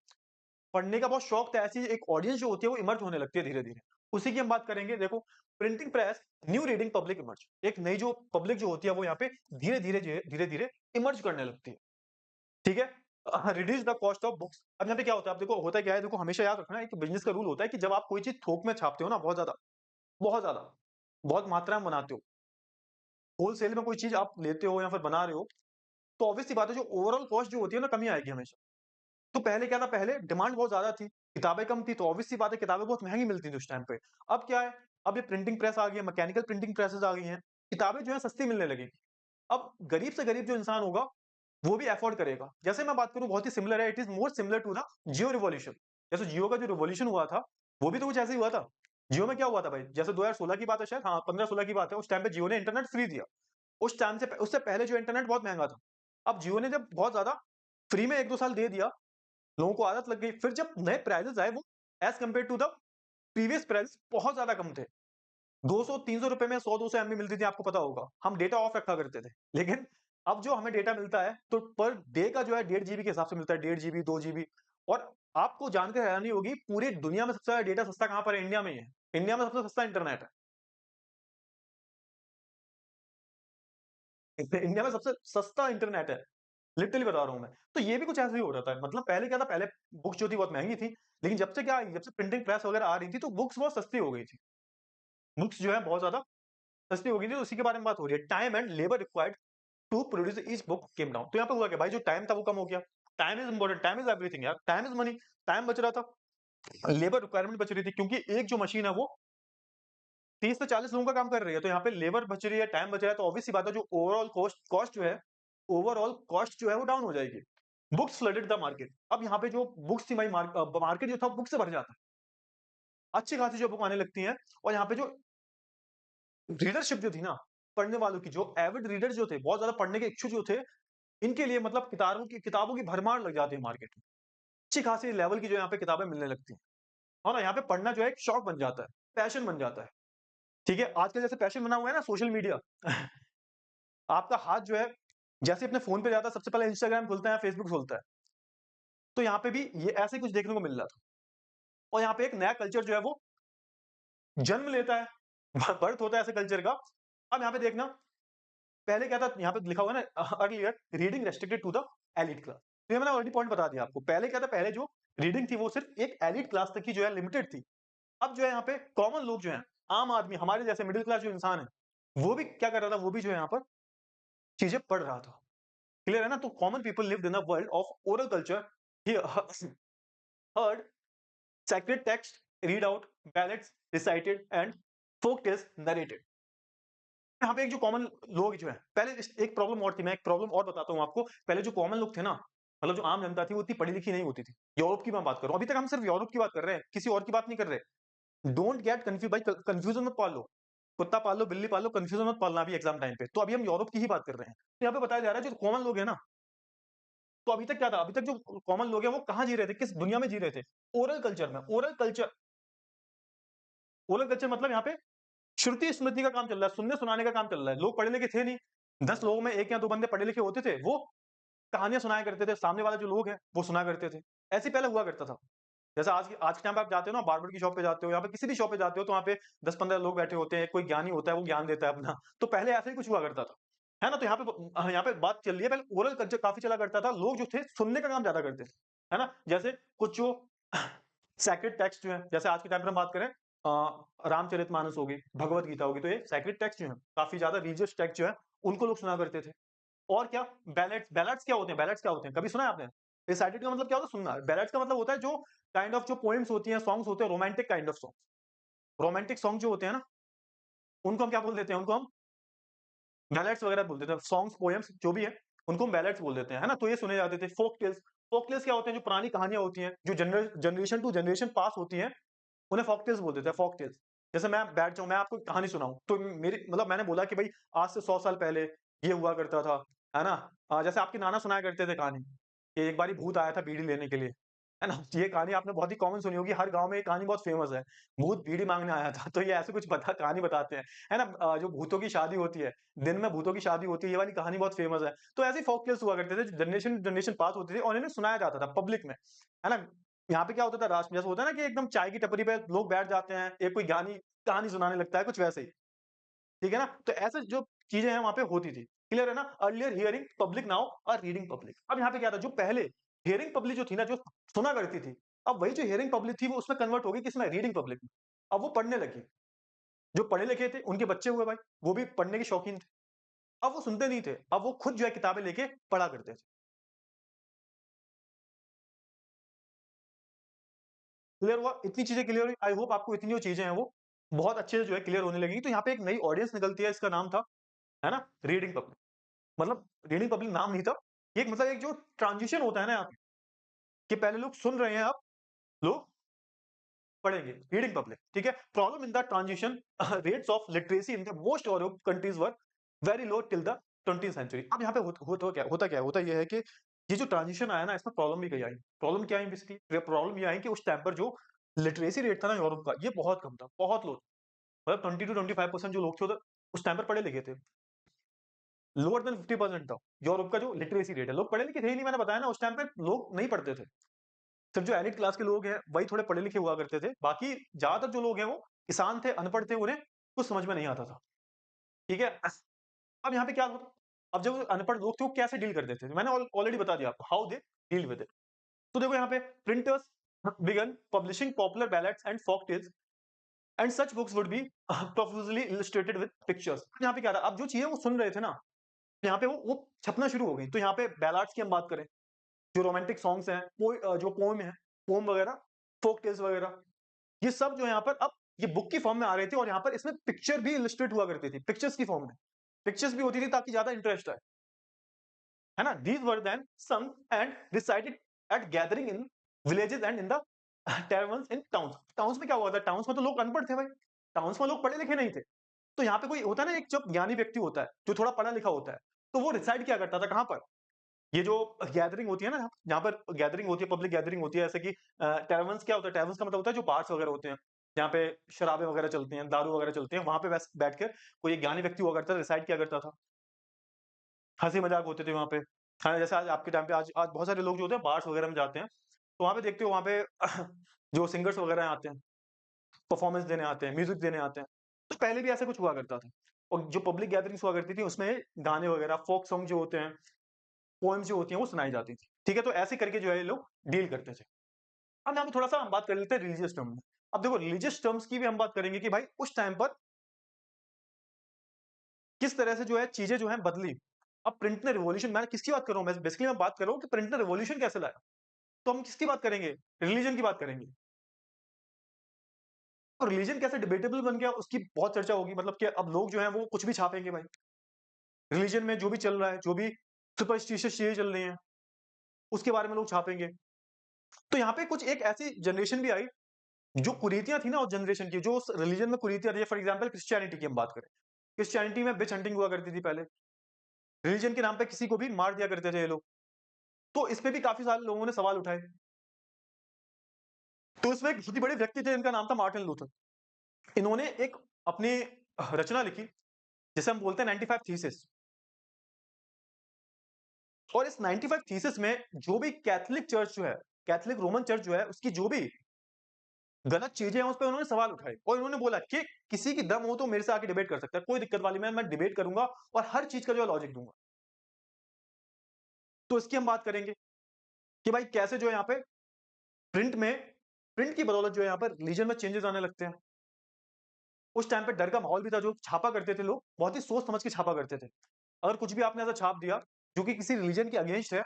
पढ़ने का बहुत शौक था, ऐसी एक ऑडियंस जो होती है वो इमर्ज होने लगती है धीरे-धीरे। उसी की हम बात करेंगे। देखो printing press, new reading public emerge. एक नई जो पब्लिक जो होती है वो यहाँ पे धीरे-धीरे इमर्ज करने लगती है। ठीक है? Reduce the cost of books. अब यहाँ पे क्या होता है, अब देखो होता क्या है, देखो हमेशा याद रखना, एक बिज़नेस का रूल होता है कि जब आप कोई चीज़ थोक में छापते हो ना बहुत ज़्यादा, बहुत मात्रा में बनाते हो, होलसेल में कोई चीज़ आप लेते हो या फिर बना रहे हो, तो ऑब्वियस सी बात है जो ओवरऑल कॉस्ट जो होती है ना कमी आएगी हमेशा। तो पहले क्या था, पहले डिमांड बहुत ज़्यादा थी, किताबें कम थी, तो ऑब्वियस सी बात है किताबें बहुत महँगी मिलती थी उस टाइम पे। अब क्या है, अब ये प्रिंटिंग प्रेस आ गई है, मैकेनिकल प्रिंटिंग प्रेसेज़ आ गई हैं, किताबें जो है सस्ती मिलने लगी। अब गरीब से गरीब जो इंसान होगा, वो भी अफोर्ड करेगा। जैसे मैं बात करूँ बहुत ही सिमिलर है, it is more similar to the Jio revolution. जैसे जियो का जो रिवॉल्यूशन हुआ था, वो भी तो कुछ ऐसे ही हुआ था। जियो में क्या हुआ था भाई, जैसे 2016 की बात है शायद, हाँ 15-16 की बात है, उस टाइम पे जियो ने इंटरनेट फ्री दिया। उस टाइम से उससे पहले जो इंटरनेट बहुत महँगा था। अब जियो ने जब बहुत ज़्यादा फ्री में 1-2 साल दे दिया, लोगों को आदत लग गई, फिर जब नए प्राइसेज़ आए वो as compare to the previous price बहुत ज़्यादा कम थे। 200-300 रुपए में 100-200 एमबी मिलती थी, आपको पता होगा। हम डेटा ऑफ रखा करते थे। लेकिन अब जो हमें डेटा मिलता है, तो पर डे का जो है 1.5 जीबी के हिसाब से मिलता है, 1.5 जीबी, 2 जीबी। और आपको जानकर हैरानी होगी, पूरी दुनिया में सबसे ज़्यादा डेटा सस्ता कहाँ पर है? इंडिया में ही है। इंडिया में सबसे सस्ता इंटरनेट है। इंडिया में सबसे सस्ता इंटरनेट है। लिटरली बता रहा हूँ मैं। तो ये भी कुछ ऐसे ही हो रहा था। मतलब पहले क्या था, पहले बुक्स जो थी बहुत महँगी थी, लेकिन जब से क्या आई, जब से प्रिंटिंग प्रेस वगैरह आ रही थी, तो बुक्स बहुत सस्ती हो गई थी। बुक्स जो है बहुत ज़्यादा सस्ती हो गई थी, तो उसी के बारे में बात हो रही है। Time and labour required to produce each book came down. तो यहाँ पे हुआ क्या भाई, जो टाइम था वो कम हो गया। Time is important, time is everything यार, टाइम इज़ मनी। टाइम बच रहा था, लेबर रिक्वायरमेंट बच रही थी, क्योंकि एक जो मशीन है वो 30 से 40 लोगों का काम कर रही है, तो यहाँ पे लेबर बच रही है, टाइम बच रहा है, तो ऑब्वियस सी बात है जो ओवरऑल कॉस्ट कॉस्ट जो है ओवरऑल कॉस्ट जो है वो डाउन हो जाएगी। Books flooded the market. अब यहाँ पे जो बुक्स थी भाई, मार्केट जो था बुक से भर जाता है। अच्छी खासी जो बुक आने लगती हैं, और यहाँ पे जो रीडरशिप जो थी ना, पढ़ने वालों की, जो एविड रीडर्स जो थे, बहुत ज़्यादा पढ़ने के इच्छुक जो थे, इनके लिए मतलब किताबों की भरमार लग जाती है मार्केट में। अच्छी खासी लेवल की जो यहाँ पे किताबें मिलने लगती हैं। और ना यहाँ पे पढ़ना जो है एक शौक बन जाता है, पैशन बन जाता है। ठीक है? आजकल जैसे पैशन बना हुआ है ना सोशल मीडिया। आपका हाथ जो है, जैसे अपने फ़ोन पे जाता है, सबसे पहले इंस्टाग्राम खुलता है, फेसबुक खुलता है। तो यहाँ पे भी ये ऐसे ही कुछ देखने को मिल रहा था। और यहाँ पे एक नया कल्चर जो है वो जन्म लेता है, बर्थ होता है ऐसे कल्चर का। अब यहाँ पे देखना, पहले क्या था, यहाँ पे लिखा हुआ है ना earlier reading restricted to the elite class. तो ये मैंने ऑलरेडी पॉइंट बता दिया आपको। पहले क्या था, पहले जो रीडिंग थी वो सिर्फ एक एलीट क्लास तक की जो है लिमिटेड थी। अब जो है यहाँ पे कॉमन लोग जो हैं, आम आदमी, हमारे जैसे मिडिल क्लास जो इंसान है, वो भी क्या कर रहा था, वो भी जो है यहाँ पर चीज़ें पढ़ रहा था। क्लियर है ना? तो common people lived in a world of oral culture, he heard sacred text read out, ballads recited and folk tales narrated। यहाँ पे एक जो कॉमन लोग जो हैं, पहले एक प्रॉब्लम और थी, मैं एक प्रॉब्लम और बताता हूँ आपको। पहले जो कॉमन लोग थे ना, मतलब जो आम जनता थी, वो इतनी पढ़ी-लिखी नहीं होती थी। यूरोप की मैं बात कर रहा हूँ। अभी तक हम सिर्फ यूरोप की बात कर रहे हैं, किसी और की बात नहीं कर रहे। डोंट गेट कन्फ्यूज़ भाई, कन्फ्यूज़न मत पाल लो। कुत्ता पाल लो, बिल्ली पाल लो, कन्फ्यूज़न मत पालना अभी एग्ज़ाम टाइम पे। तो अभी हम यूरोप की ही बात कर रहे हैं। तो यहाँ पे बताया जा रहा है जो कॉमन लोग हैं ना, तो अभी तक क्या था, अभी तक जो कॉमन लोग हैं वो कहाँ जी रहे थे, किस दुनिया में जी रहे थे? ओरल कल्चर में। ओरल कल्चर मतलब यहाँ पे श्रुति-स्मृति का काम चल रहा है, सुनने-सुनाने का काम चल रहा है। लोग पढ़े-लिखे थे नहीं, 10 लोगों में 1 या 2 बंदे पढ़े-लिखे होते थे, वो कहानियाँ सुनाया करते थे, सामने वाले जो लोग हैं, वो सुना करते थे। ऐसे ही पहले हुआ करता था। जैसे आज के टाइम पे आप जाते हो ना, बार्बर की शॉप पे जाते हो, यहाँ पे किसी भी शॉप पे जाते हो, तो वहाँ पे 10-15 लोग बैठे होते हैं, कोई ज्ञानी होता है, वो ज्ञान देता है अपना। तो पहले ऐसे ही कुछ हुआ करता था। है ना? तो यहाँ पे बात चल रही है, पहले ओरल कल्चर काफ़ी चला करता था, लोग जो थे सुनने का काम ज़्यादा करते थे। है ना? जैसे कुछ जो सेक्रेड टेक्स्ट जो है, जैसे आज के टाइम पे हम बात करें, रामचरितमानस हो गई, भगवत गीता होगी, तो ये सेक्रेड टेक्स्ट जो है, काफ़ी ज़्यादा रिलिजियस टेक्स्ट जो है, उनको लोग सुना करते थे। और क्या, बैलेड्स। बैलेड्स क्या होते हैं? बैलेड्स क्या होते हैं? कभी सुना है आपने? रिसाइटेड का मतलब क्या होता है? सुनना। बैलेड्स का मतलब होता है जो काइंड ऑफ जो पोएम्स होती हैं, सॉन्ग्स होते हैं, romantic kind of song. Romantic song जो होते हैं ना, उनको हम क्या बोल देते हैं? उनको हम बैलेड्स वगैरह बोल देते हैं। सॉन्ग्स, पोएम्स जो भी है, उनको हम बैलेड्स बोल देते हैं, है ना? तो ये सुने जाते थे। फोक टेल्स क्या होते हैं? जो पुरानी कहानियाँ होती हैं, जो जनरेशन टू जनरेशन पास होती हैं, उन्हें फोक टेल्स बोल देते हैं, फोक टेल्स। जैसे मैं बैठ जाऊँ, मैं आपको कहानी सुनाऊँ, तो मेरी मतलब मैंने बोला कि भई आज से 100 साल पहले ये हुआ करता था, है ना? जैसे आपके नाना सुनाया करते थे कहानी, कि एक बारी भूत आया था बीड़ी लेने के लिए, है ना? ये कहानी आपने बहुत ही कॉमन सुनी होगी, हर गाँव में ये कहानी बहुत फेमस है। भूत बीड़ी माँगने आया था, तो ये ऐसे कुछ कहानी बताते हैं, है ना? जो भूतों की शादी होती है, दिन में भूतों की शादी होती है, ये वाली कहानी बहुत फेमस है। तो ऐसे ही फोक टेल्स हुआ करते थे, जो जनरेशन टू जनरेशन पास होते थे और इन्हें सुनाया जाता था पब्लिक में, है ना? यहाँ पे क्या होता था, राष्ट्र जैसे होता है ना कि एकदम चाय की टपरी पे लोग बैठ जाते हैं, एक कोई ज्ञानी कहानी सुनाने लगता है, कुछ वैसे ही, ठीक है ना? तो ऐसे जो चीज़ें हैं वहाँ पे होती थी। क्लियर है ना? Earlier hearing public, now reading public. अब यहाँ पे क्या था, जो पहले हियरिंग पब्लिक जो थी ना, जो सुना करती थी, अब वही जो हियरिंग पब्लिक थी वो उसमें कन्वर्ट हो गई किसमें? रीडिंग पब्लिक में। अब वो पढ़ने लगी। जो पढ़े लिखे थे उनके बच्चे हुए भाई, वो भी पढ़ने के शौकीन थे। अब वो सुनते नहीं थे, अब वो खुद जो है किताबें लेके पढ़ा करते थे। क्लियर हुआ? इतनी चीज़ें क्लियर हुई? आई होप आपको इतनी जो चीज़ें हैं वो बहुत अच्छे से जो है क्लियर होने लगेंगी। तो यहाँ पे एक नई ऑडियंस निकलती है, इसका नाम था, है ना? Reading public. मतलब रीडिंग पब्लिक नाम नहीं था, ये एक मतलब एक जो ट्रांज़िशन होता है ना यहाँ पे, कि पहले लोग सुन रहे हैं, अब लोग पढ़ेंगे, रीडिंग पब्लिक, ठीक है? Problem in the transition rates of literacy in the most Europe countries were very low till the 20th century. अब यहाँ पे होता क्या है? होता ये है कि ये जो ट्रांज़िशन आया ना, इसमें प्रॉब्लम भी कई आई। प्रॉब्लम क्या आई बेसिकली? प्रॉब्लम ये आई कि उस टाइम पर जो लिटरेसी रेट था ना यूरोप का, ये बहुत कम था, बहुत लो। मतलब 20 टू 25% जो लोग थे उधर, उस टाइम पर पढ़े लिखे थे। लोअर देन 50% था यूरोप का जो लिटरेसी रेट है। लोग पढ़े लिखे थे ही नहीं, मैंने बताया ना, उस टाइम पे लोग नहीं पढ़ते थे। सिर्फ जो एलिट क्लास के लोग हैं, वही थोड़े पढ़े लिखे हुआ करते थे। बाकी ज्यादातर जो लोग हैं वो किसान थे, अनपढ़ थे, उन्हें कुछ समझ में नहीं आता था। ठीक है? अब यहाँ पे क्या होता, अब जब अनपढ़ लोग थे वो कैसे डील करते थे, मैंने ऑलरेडी बता दिया आपको how they deal with it. तो देखो यहाँ पे printers began publishing popular ballads and folk tales and such books would be profusely illustrated with pictures. यहाँ पे क्या था, अब जो चीजें वो सुन रहे थे ना, यहाँ पे वो छपना शुरू हो गई। तो यहाँ पे बैलाड्स की हम बात करें, जो रोमांटिक सॉन्ग्स हैं, जो पोएम है, पोएम वगैरह, फोक टेल्स वगैरह, ये सब जो यहाँ पर अब ये बुक की फॉर्म में आ रहे थे, और यहाँ पर इसमें पिक्चर भी इलस्ट्रेट हुआ करती थी, पिक्चर्स की फॉर्म में। पिक्चर्स भी होती थी ताकि ज्यादा इंटरेस्ट आए, है ना? These were then sung and recited at gatherings in villages and in the taverns in towns. Towns में क्या हुआ था? टाउन्स में तो लोग अनपढ़ थे भाई, टाउन्स में लोग पढ़े लिखे नहीं थे। तो यहाँ पे कोई होता है ना, एक जब ज्ञानी व्यक्ति होता है, जो थोड़ा पढ़ा लिखा होता है, तो वो रिसाइड क्या करता था, कहाँ पर? ये जो गैदरिंग होती है ना, जहाँ पर गैदरिंग होती है, पब्लिक गैदरिंग होती है, जैसे कि टैवर्न्स क्या होता है? टैवर्न्स का मतलब होता है जो बार्स वगैरह होते हैं, जहाँ पे शराबें वगैरह चलती हैं, दारू वगैरह चलते हैं, वहाँ पे बैठकर कोई एक ज्ञानी व्यक्ति हुआ करता था, रिसाइड किया करता था। हँसी मजाक होते थे वहाँ पे। हाँ, जैसे आज आपके टाइम पे आज आज बहुत सारे लोग जो होते हैं बार्स वगैरह में जाते हैं, तो वहाँ पे देखते हो, वहाँ पे जो सिंगर्स वगैरह आते हैं, परफॉर्मेंस देने आते हैं, म्यूजिक देने आते हैं। तो पहले भी ऐसा कुछ हुआ करता था, और जो पब्लिक गैदरिंग्स हुआ करती थी उसमें गाने वगैरह, फोक सॉन्ग जो होते हैं, पोएम्स जो होती हैं वो सुनाई जाती थी। ठीक है? तो ऐसे करके जो है ये लोग डील करते थे। अब यहाँ पे थोड़ा-सा हम बात कर लेते हैं रिलीजियस टर्म में। अब देखो रिलीजियस टर्म्स की भी हम बात करेंगे कि भाई उस टाइम पर किस तरह से जो है चीज़ें जो हैं बदली। अब प्रिंट ने रिवॉल्यूशन, मैं किसकी बात कर रहा हूँ? मैं बेसिकली मैं बात कर रहा हूँ कि प्रिंट ने रिवॉल्यूशन कैसे लाया। तो हम किसकी बात करेंगे? रिलीजन की बात करेंगे। तो रिलीजन कैसे डिबेटेबल बन गया उसकी बहुत चर्चा होगी, मतलब कि अब लोग जो हैं वो कुछ भी छापेंगे भाई। रिलीजन में जो भी चल रहा है, जो भी सुपरस्टिशियस चीज़ें चल रही हैं, उसके बारे में लोग छापेंगे। तो यहाँ पे कुछ एक ऐसी जनरेशन भी आई, जो कुरीतियाँ थी ना उस जनरेशन की, जो उस रिलीजन में कुरीतियाँ थी, फॉर एग्जांपल क्रिश्चियनिटी की हम बात करें। क्रिश्चियनिटी में विच हंटिंग हुआ करती थी पहले। रिलीजन के नाम पे किसी को भी मार दिया करते थे ये लोग। तो इस पे भी काफ़ी सारे लोगों ने सवाल उठाए। तो इसमें एक बहुत ही बड़े व्यक्ति थे, इनका नाम था मार्टिन लूथर। इन्होंने एक अपनी रचना लिखी, जिसे हम बोलते हैं 95 थीसिस। और इस 95 थीसिस में जो भी कैथोलिक चर्च जो है, कैथोलिक रोमन चर्च जो है, उसकी जो भी गलत चीजें हैं, उस पे उन्होंने सवाल उठाए, और उन्होंने बोला कि किसी की दम हो तो मेरे से आके डिबेट कर सकता है, कोई दिक्कत वाली मैं डिबेट करूंगा और हर चीज का जो है लॉजिक दूंगा। तो इसकी हम बात करेंगे कि भाई कैसे जो है यहाँ पे प्रिंट में, प्रिंट की बदौलत जो है यहाँ पर रिलीजन में चेंजेस आने लगते हैं। उस टाइम पे डर का माहौल भी था, जो छापा करते थे लोग बहुत ही सोच समझ के छापा करते थे। अगर कुछ भी आपने ऐसा छाप दिया जो कि किसी रिलीजन के अगेंस्ट है,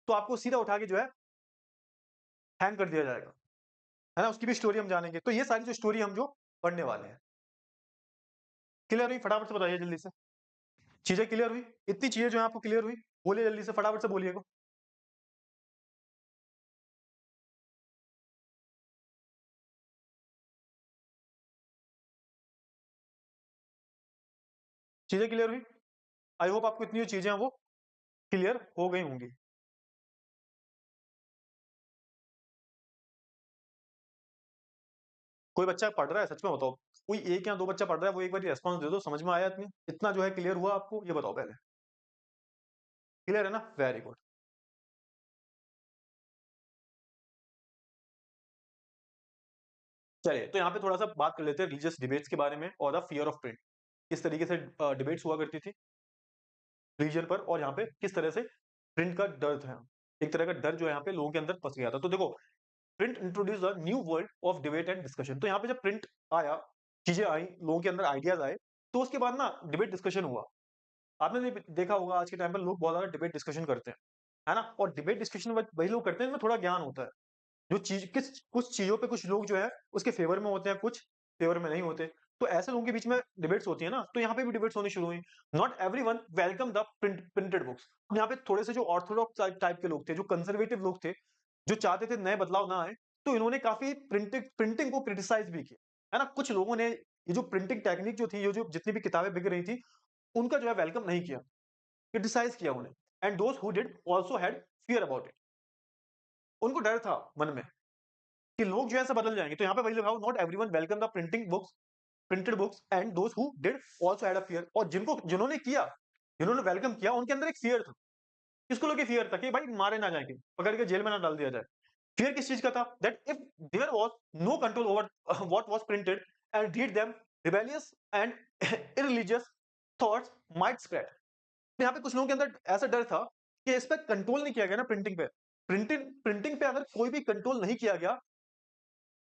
तो आपको सीधा उठा के जो है हैंग कर दिया जाएगा, है ना? उसकी भी स्टोरी हम जानेंगे। तो ये सारी जो स्टोरी हम जो पढ़ने वाले हैं, क्लियर हुई? फटाफट से बताइए जल्दी से। चीजें क्लियर हुई? इतनी चीजें जो है आपको क्लियर हुई? बोलिए जल्दी से, फटाफट से बोलिएगा। चीजें क्लियर हुई? आई होप आपको इतनी जो चीजें हैं वो क्लियर हो गई होंगी। कोई बच्चा पढ़ रहा है, सच में बताओ? कोई एक या दो बच्चा पढ़ रहा है, वो एक बार रेस्पॉन्स दे दो, समझ में आया इतनी, इतना जो है क्लियर हुआ आपको, ये बताओ पहले। क्लियर है ना? Very good. चलिए, तो यहाँ पे थोड़ा सा बात कर लेते हैं रिलीजियस डिबेट्स के बारे में और द फियर ऑफ प्रिंट। किस तरीके से डिबेट्स हुआ करती थी रिलीजन पर, और यहाँ पे किस तरह से प्रिंट का डर था, एक तरह का डर जो है यहाँ पे लोगों के अंदर फंस गया था। तो देखो, print introduce a new world of debate and discussion. तो यहाँ पे जब प्रिंट आया, चीजें आई, लोगों के अंदर आइडियाज आए, तो उसके बाद ना डिबेट डिस्कशन हुआ। आपने देखा होगा आज के टाइम पर लोग बहुत ज़्यादा डिबेट डिस्कशन करते हैं, है ना? और डिबेट डिस्कशन वही लोग करते हैं जिनमें थोड़ा ज्ञान होता है। जो चीज़ किस कुछ चीज़ों पे कुछ लोग जो है उसके फ़ेवर में होते हैं, कुछ फ़ेवर में नहीं होते। तो ऐसे लोगों के बीच में डिबेट्स होती है ना, तो यहाँ पे भी डिबेट्स होनी शुरू हुई। Not everyone welcome the printed books. यहाँ पे थोड़े से जो ऑर्थोडॉक्स टाइप के लोग थे, जो कंज़र्वेटिव लोग थे, जो चाहते थे नए बदलाव ना आए, तो इन्होंने काफ़ी प्रिंटिंग को क्रिटिसाइज़ भी किया, है ना? कुछ लोगों ने ये जो प्रिंटिंग टेक्निक जो थी, ये जो जितनी भी किताबें बिक रही थी, उनका जो है वेलकम नहीं किया, क्रिटिसाइज़ किया उन्हें। And those who did also had fear about it. उनको डर था मन में कि लोग जो है ऐसे बदल जाएँगे। तो यहाँ पे वही लिखा हो, not everyone welcome the printed books and those who did also had a fear. और जिन्होंने किया, जिन्होंने वेलकम किया, उनके अंदर एक फियर था। किसको लेके फियर था कि भाई मारे ना जाएँ, पकड़ के जेल में ना डाल दिया जाए। फियर किस चीज़ का था? That if there was no control over what was printed and read then, rebellious and irreligious thoughts might spread. तो यहाँ पे कुछ लोगों के अंदर ऐसा डर था कि इस पे कंट्रोल नहीं किया गया ना प्रिंटिंग पे। प्रिंटिंग पे अगर कोई भी कंट्रोल नहीं किया गया,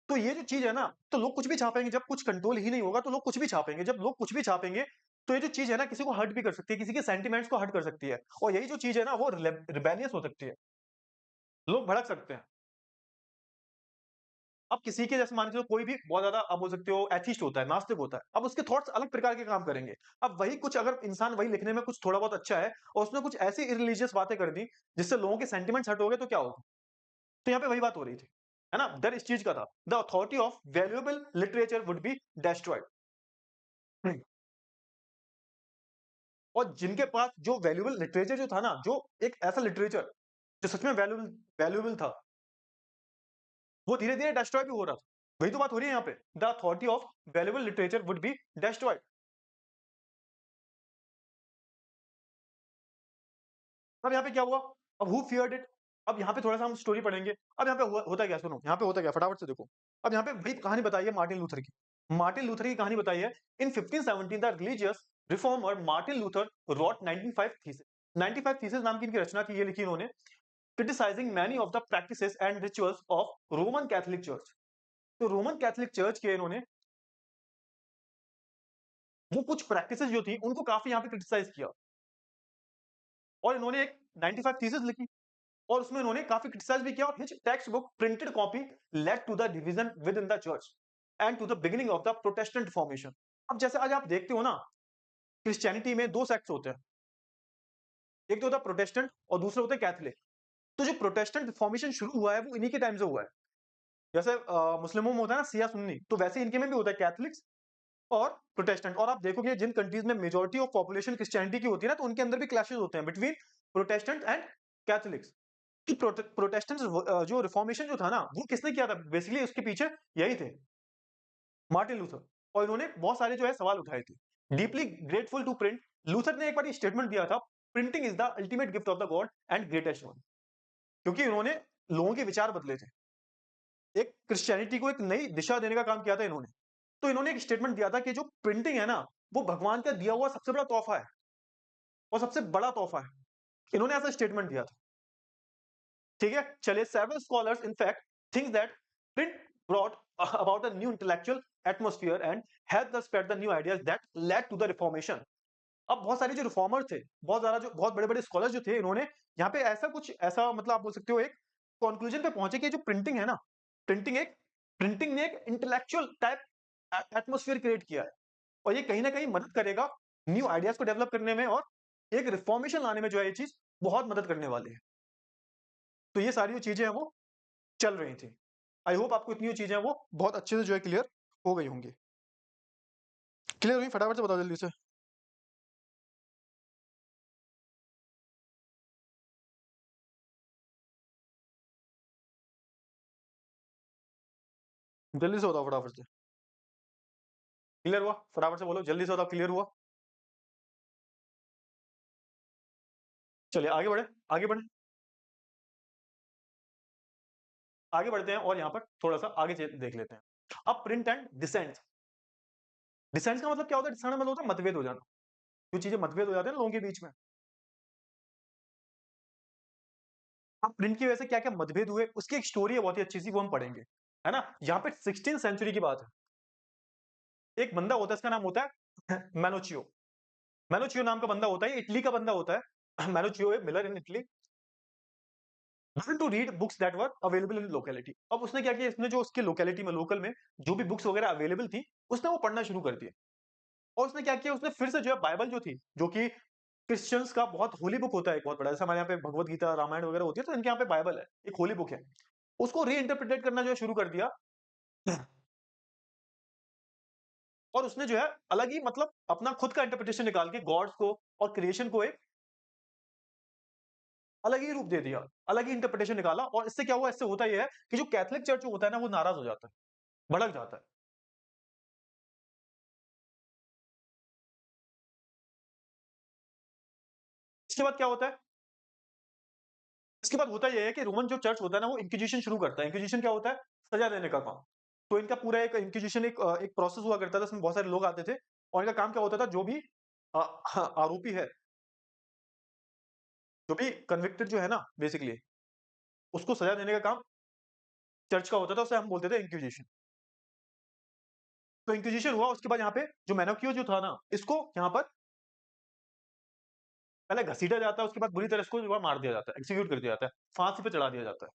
तो ये जो चीज़ है ना, तो लोग कुछ भी छापेंगे। जब कुछ कंट्रोल ही नहीं होगा, तो लोग कुछ भी छापेंगे। जब लोग कुछ भी छापेंगे, तो ये जो चीज़ है ना, किसी को हर्ट भी कर सकती है, किसी के सेंटिमेंट्स को हर्ट कर सकती है। और यही जो चीज़ है ना, वो रिबेलियस हो सकती है। लोग भड़क सकते हैं। अब किसी के जैसे मान के चलो, कोई भी बहुत ज़्यादा आप बोल सकते हो एथिस्ट होता है, नास्तिक होता है। अब उसके थॉट्स अलग प्रकार के काम करेंगे। अब वही कुछ अगर इंसान वही लिखने में कुछ थोड़ा बहुत अच्छा है और उसने कुछ ऐसी इररिलीजियस बातें कर दी, जिससे लोगों के सेंटिमेंट्स हर्ट हो गए, तो क्या होगा? तो यहाँ पे वही बात हो रही थी, है ना? डर इस चीज़ का था। The authority of valuable literature would be destroyed. हुँ। और जिनके पास जो वैल्यूएबल लिटरेचर जो था ना, जो एक ऐसा लिटरेचर जो सच में वैल्यूएबल वैल्यूएबल था, वो धीरे-धीरे डिस्ट्रॉय भी हो रहा था। वही तो बात हो रही है यहाँ पे। The authority of valuable literature would be destroyed. अब यहाँ पे क्या हुआ? अब हू फियर्ड इट? अब यहाँ पे थोड़ा-सा हम स्टोरी पढ़ेंगे। अब यहाँ पे होता क्या है, सुनो, यहाँ पे होता क्या है, फटाफट से देखो। अब यहाँ पे वही कहानी बताई है मार्टिन लूथर की। मार्टिन लूथर की कहानी बताई है। In 1517 the religious reformer Martin Luther wrote 95 thesis. 95 thesis नाम की इनकी रचना थी, ये लिखी इन्होंने, criticising many of the practices and rituals of Roman Catholic church. तो रोमन कैथोलिक चर्च के इन्होंने वो कुछ प्रैक्टिसेस जो थी, उनको काफ़ी यहाँ पे क्रिटिसाइज़ किया। और इन्होंने एक 95 थीसिस लिखी। और उसमें उन्होंने काफी क्रिटिसाइज भी किया। और his textbook printed copy led to the division within the church and to the beginning of the Protestant formation. अब जैसे आज आप देखते हो ना, क्रिश्चियनिटी में दो सेक्ट्स होते हैं। एक तो होता है प्रोटेस्टेंट और दूसरा होता है कैथोलिक। तो जो प्रोटेस्टेंट फॉर्मेशन शुरू हुआ है, वो इन्हीं के टाइम से हुआ है। जैसे मुस्लिमों में होता है ना सिया सुन्नी, तो वैसे इनके में भी होता है कैथलिक्स और प्रोटेस्टेंट। और आप देखोगे जिन कंट्रीज में मेजॉरिटी ऑफ पॉपुलेशन क्रिश्चियनिटी की होती है ना, तो उनके अंदर भी क्लैशेस होते हैं बिटवीन प्रोटेस्टेंट एंड कैथोलिक्स। कि प्रोटेस्टेंट जो रिफॉर्मेशन जो था ना, वो किसने किया था? बेसिकली उसके पीछे यही थे, मार्टिन लूथर। और इन्होंने बहुत सारे जो है सवाल उठाए थे। Deeply grateful to print, Luther ने एक बार ये स्टेटमेंट दिया था, printing is the ultimate gift of the god and greatest one. क्योंकि इन्होंने लोगों के विचार बदले थे, एक क्रिश्चियनिटी को एक नई दिशा देने का काम किया था इन्होंने। तो इन्होंने एक स्टेटमेंट दिया था कि जो प्रिंटिंग है ना, वो भगवान का दिया हुआ सबसे बड़ा तोहफा है और सबसे बड़ा तोहफा है। इन्होंने ऐसा स्टेटमेंट दिया था। ठीक है, चलिए, several scholars in fact think that print brought about a new intellectual atmosphere and help the spread the new ideas that led to the reformation. अब बहुत सारे जो रिफॉर्मर थे, बहुत बड़े-बड़े स्कॉलर्स जो थे, इन्होंने यहाँ पे ऐसा मतलब आप बोल सकते हो, एक कंक्लूजन पे पहुंचे कि जो प्रिंटिंग है ना, प्रिंटिंग एक प्रिंटिंग ने एक इंटेलेक्चुअल टाइप एटमॉस्फेयर क्रिएट किया है। और ये कहीं ना कहीं मदद करेगा न्यू आइडियाज को डेवलप करने में, और एक रिफॉर्मेशन लाने में जो है ये चीज बहुत मदद करने वाली है। तो ये सारी जो चीजें हैं वो चल रही थी। आई होप आपको इतनी जो चीजें हैं वो बहुत अच्छे से जो है क्लियर हो गई होंगी। क्लियर हुई? फटाफट से बताओ जल्दी से। जल्दी से बताओ फटाफट से। क्लियर हुआ? फटाफट से बोलो, जल्दी से बताओ, क्लियर हुआ? चलिए आगे बढ़े, आगे बढ़े, आगे बढ़ते हैं और यहाँ पर थोड़ा सा आगे देख लेते हैं। अब प्रिंट एंड डिसेंट। डिसेंट का मतलब क्या होता है? डिसेंट का मतलब होता है मतभेद हो जाना। जो चीजें मतभेद हो जाते हैं ना लोगों के बीच में। अब प्रिंट की वजह से क्या क्या मतभेद हुए, उसकी एक स्टोरी है बहुत ही अच्छी सी, वो हम पढ़ेंगे, है ना? यहाँ पे 16th सेंचुरी की बात है। एक बंदा होता है, इसका नाम होता है मैनोचियो। मैनुचियो नाम का बंदा होता है, इटली का बंदा होता है। Menocchio miller in Italy to read books that were available in locality. अब उसने क्या किया, इसने जो उसके लोकेलिटी में, लोकल में जो भी बुक्स वगैरह अवेलेबल थी, उसने वो पढ़ना शुरू कर दिया। और उसने क्या किया, उसने फिर से जो है बाइबल जो थी, जो कि क्रिश्चियंस का बहुत होली बुक होता है, एक बहुत बड़ा, जैसे हमारे यहाँ पे भगवत गीता, रामायण वगैरह होती है, तो इनके यहाँ पे बाइबल है, एक होली बुक है। उसको रीइंटरप्रेट करना जो है शुरू कर दिया। और उसने जो है अलग ही, मतलब अपना खुद का इंटरप्रिटेशन निकाल के गॉड्स को और क्रिएशन को एक अलग ही रूप दे दिया, अलग ही इंटरप्रिटेशन निकाला। और इससे क्या हुआ, इससे होता यह है कि जो कैथोलिक चर्च जो होता है ना, वो नाराज हो जाता है, भड़क जाता है। इसके बाद क्या होता है, इसके बाद होता यह है कि रोमन जो चर्च होता है ना, वो इंक्विजिशन शुरू करता है। इंक्विजिशन क्या होता है, सजा देने का काम। तो इनका पूरा एक इंक्विजिशन, एक प्रोसेस हुआ करता था, इसमें बहुत सारे लोग आते थे। और इनका काम क्या होता था, जो भी आरोपी है, जो भी कन्विक्टेड जो है ना, बेसिकली उसको सजा देने का काम चर्च का होता था, उसे हम बोलते थे इंक्विजिशन। तो इंक्विजिशन हुआ, उसके बाद यहाँ पे जो मैनोक्यू जो था ना, इसको यहाँ पर पहले घसीटा जाता है, उसके बाद बुरी तरह इसको जो है मार दिया जाता है, एक्जीक्यूट कर दिया जाता है, फांसी पे चढ़ा दिया जाता है।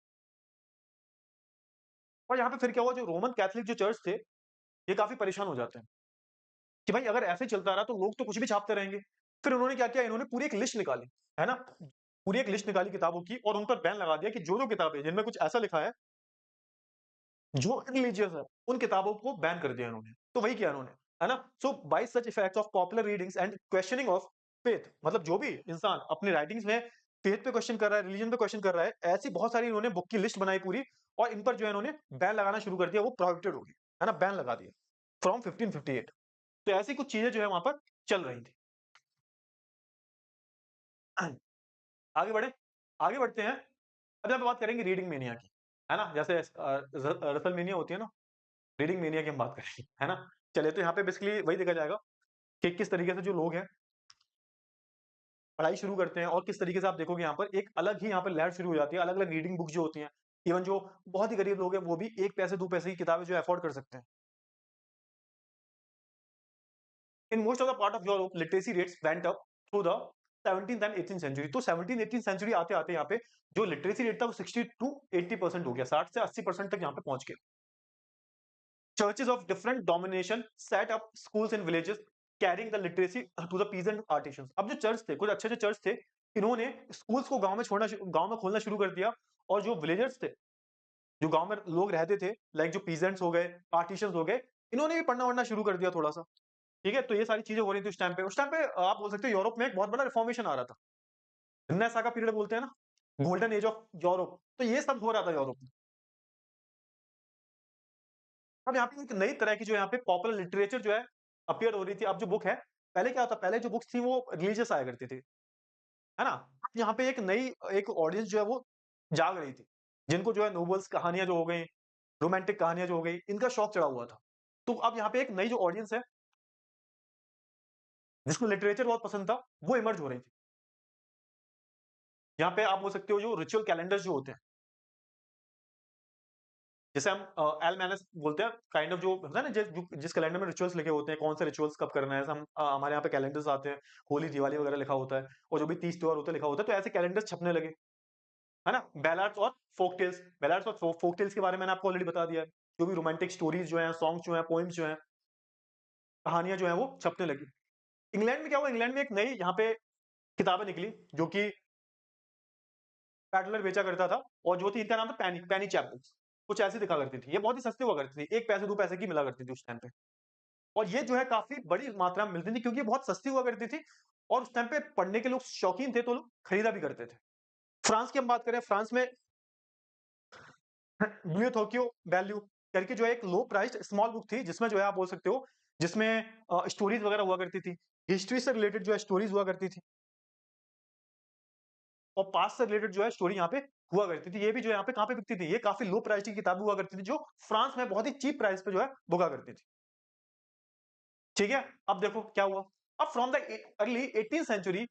और यहाँ पे फिर क्या हुआ, जो रोमन कैथोलिक जो चर्च थे, ये काफी परेशान हो जाते हैं कि भाई अगर ऐसे चलता रहा तो लोग तो कुछ भी छापते रहेंगे। फिर उन्होंने क्या किया, इन्होंने पूरी एक लिस्ट निकाली, है ना, पूरी एक लिस्ट निकाली किताबों की, और उन पर बैन लगा दिया कि जो जो किताबें जिनमें कुछ ऐसा लिखा है जो रिलीजियस है, उन किताबों को बैन कर दिया इन्होंने। तो वही किया इन्होंने, है ना। So by such effects of popular readings and questioning of faith, मतलब जो भी इंसान अपनी राइटिंग्स में फेथ पे क्वेश्चन कर रहा है, रिलीजन पे क्वेश्चन कर रहा है, ऐसी बहुत सारी इन्होंने बुक की लिस्ट बनाई पूरी, और इन पर जो है इन्होंने बैन लगाना शुरू कर दिया, वो प्रोहिबिटेड हो गई, है ना, बैन लगा दिया फ्रॉम 1558। तो ऐसी कुछ चीजें जो है वहां पर चल रही थी। आगे बढ़े, आगे बढ़ते हैं। अब यहाँ पे बात करेंगे रीडिंग मेनिया की, है ना, जैसे रसल मेनिया होती है ना, रीडिंग मेनिया की हम बात करेंगे, है ना। चलिए, तो यहाँ पे बेसिकली वही देखा जाएगा कि किस तरीके से जो लोग हैं पढ़ाई शुरू करते हैं, और किस तरीके से आप देखोगे यहाँ पर एक अलग ही यहाँ पर लहर शुरू हो जाती है, अलग अलग रीडिंग बुक जो होती हैं। इवन जो बहुत ही गरीब लोग हैं, वो भी 1 पैसे 2 पैसे की किताबें जो अफोर्ड कर सकते हैं। In most of the part of Europe literacy rates went up through the 17th and 18th century. तो 17 18 सेंचुरी आते आते यहाँ पे जो लिटरेसी रेट था, वो 60 टू 80% हो गया, 60 से 80% तक यहाँ पे पहुंच गया। Churches of different domination set up schools in villages carrying the literacy to the peasant artisans। अब जो चर्च थे, कुछ अच्छे चर्च थे, इन्होंने स्कूल्स को गांव में खोलना शुरू कर दिया। और जो विलेजर्स थे, जो गांव में लोग रहते थे, लाइक जो पीजेंट्स हो गए, आर्टिशंस हो गए, इन्होंने भी पढ़ना वढ़ना शुरू कर दिया थोड़ा सा। ठीक है, तो ये सारी चीजें हो रही थी उस टाइम पे। उस टाइम पे आप बोल सकते हो यूरोप में एक बहुत बड़ा रिफॉर्मेशन आ रहा था, रिनेसां का पीरियड बोलते हैं ना, गोल्डन एज ऑफ यूरोप। तो ये सब हो रहा था यूरोप में। अब यहाँ पे एक नई तरह की जो यहाँ पे पॉपुलर लिटरेचर जो है अपीयर हो रही थी। अब जो बुक है, पहले क्या होता, पहले जो बुक्स थी वो रिलीजियस आया करती थी, है ना। अब यहाँ पे एक नई, एक ऑडियंस जो है वो जाग रही थी, जिनको जो है नोवेल्स, कहानियां जो हो गई, रोमांटिक कहानियां जो हो गई, इनका शौक चढ़ा हुआ था। तो अब यहाँ पे एक नई जो ऑडियंस है, जिसको लिटरेचर बहुत पसंद था, वो इमर्ज हो रही थी। यहाँ पे आप बोल सकते हो जो रिचुअल कैलेंडर्स जो होते हैं, जैसे हम एलमेनस बोलते हैं, काइंड ऑफ जो होता है ना, जिस कैलेंडर में रिचुअल्स लिखे होते हैं, कौन से रिचुअल्स कब करना है। हम हमारे यहाँ पे कैलेंडर्स आते हैं, होली दिवाली वगैरह लिखा होता है, और जो भी तीज त्योहार होते हैं लिखा होता है, तो ऐसे कैलेंडर्स छपने लगे, है ना। बैलार्ड्स और फोक टेल्स के बारे में मैंने आपको ऑलरेडी बता दिया है। जो भी रोमांटिक स्टोरीज जो है, सॉन्ग्स जो है, पोइम्स जो है, कहानियां जो है, वो छपने लगी। इंग्लैंड में क्या हुआ, इंग्लैंड में एक नई यहाँ पे किताबें निकली, जो कि पैडलर बेचा करता था, और जो थी, इनका नाम था पैनी पैनी चैप बुक्स। कुछ ऐसी दिखा करती थी, ये बहुत ही सस्ती हुआ करती थी, 1 पैसे 2 पैसे की मिला करती थी उस टाइम पे। और ये जो है काफ़ी बड़ी मात्रा में मिलती थी, क्योंकि ये बहुत सस्ती हुआ करती थी, और उस टाइम पे पढ़ने के लोग शौकीन थे, तो लोग खरीदा भी करते थे। फ्रांस की हम बात करें, फ्रांस में ल्यूई थोक्यो वैल्यू करके जो है एक लो प्राइस्ड स्मॉल बुक थी, जिसमें जो है आप बोल सकते हो, जिसमें स्टोरीज वगैरह हुआ करती थी, हिस्ट्री से रिलेटेड जो है स्टोरीज हुआ करती थी, और पास्ट से रिलेटेड जो है स्टोरी यहाँ पे हुआ करती थी। ये भी जो है यहाँ पे कहाँ पे बिकती थी, ये काफ़ी लो प्राइस की किताबें हुआ करती थी, जो फ्रांस में बहुत ही चीप प्राइस पे जो है बिका करती थी। ठीक है, अब देखो क्या हुआ। अब from the early 18th century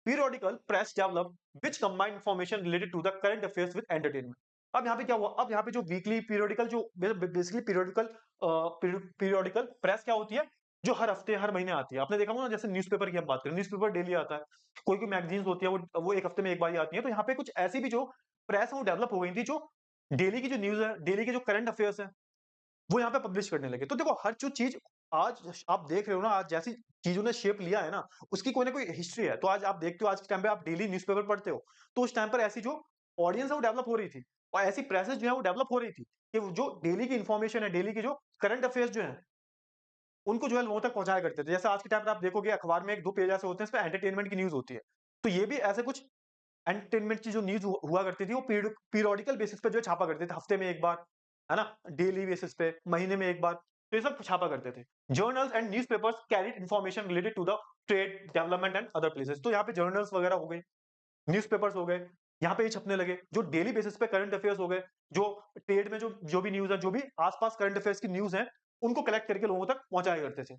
periodical press developed which combine information related to the current affairs with entertainment। अब यहाँ पे क्या हुआ, अब यहाँ पे जो वीकली पीरियोडिकल जो बेसिकली पीरियोडिकल प्रेस क्या होती है, जो हर हफ्ते, हर महीने आती है। आपने देखा होगा ना, जैसे न्यूज़पेपर की हम बात करें, न्यूज़पेपर डेली आता है। कोई-कोई मैगज़ीन्स होती है, वो 1 हफ्ते में 1 बार ही आती है। तो यहाँ पे कुछ ऐसी भी जो प्रेस है वो डेवलप हो गई थी, जो डेली की जो न्यूज़ है, डेली के जो करंट अफेयर्स हैं, वो यहाँ पे पब्लिश करने लगे। तो देखो, हर जो चीज़ आज आप देख रहे हो ना, आज जैसी चीज़ों ने शेप लिया है ना, उसकी कोई ना कोई हिस्ट्री है। तो आज आप देखते हो, आज के टाइम पे आप डेली न्यूज़पेपर पढ़ते हो, तो उस टाइम पर ऐसी जो ऑडियंस है वो डेवलप हो रही थी, और ऐसी प्रेसेस जो है वो डेवलप हो रही थी, कि वो जो डेली की इन्फॉर्मेशन है, डेली की जो करंट अफेयर्स जो हैं, उनको जो है लोगों तक पहुँचाया करते थे। जैसे आज के टाइम पे आप देखोगे, अखबार में 1-2 पेज ऐसे होते हैं, इसपे एंटरटेनमेंट की न्यूज़ होती है। तो ये भी ऐसे कुछ एंटरटेनमेंट की जो न्यूज़ हुआ करती थी, वो पीरियोडिकल बेसिस पे जो है छापा करते थे, हफ्ते में 1 बार, है ना? डेली बेसिस पे, महीने में 1 बार, तो ये सब छापा करते थे। Journals and newspapers carried information related to the trade, development and other places. तो यहाँ पे जर्नल्स वगैरह हो गई, न्यूज़पेपर्स हो गए, यहाँ पे ये छपने लगे, जो डेली बेसिस पे करंट अफेयर्स हो गए, जो ट्रेड में जो जो भी न्यूज़ है, जो भी आस-पास करंट अफेयर्स की न्यूज़ है, उनको कलेक्ट करके लोगों तक पहुँचाया करते थे।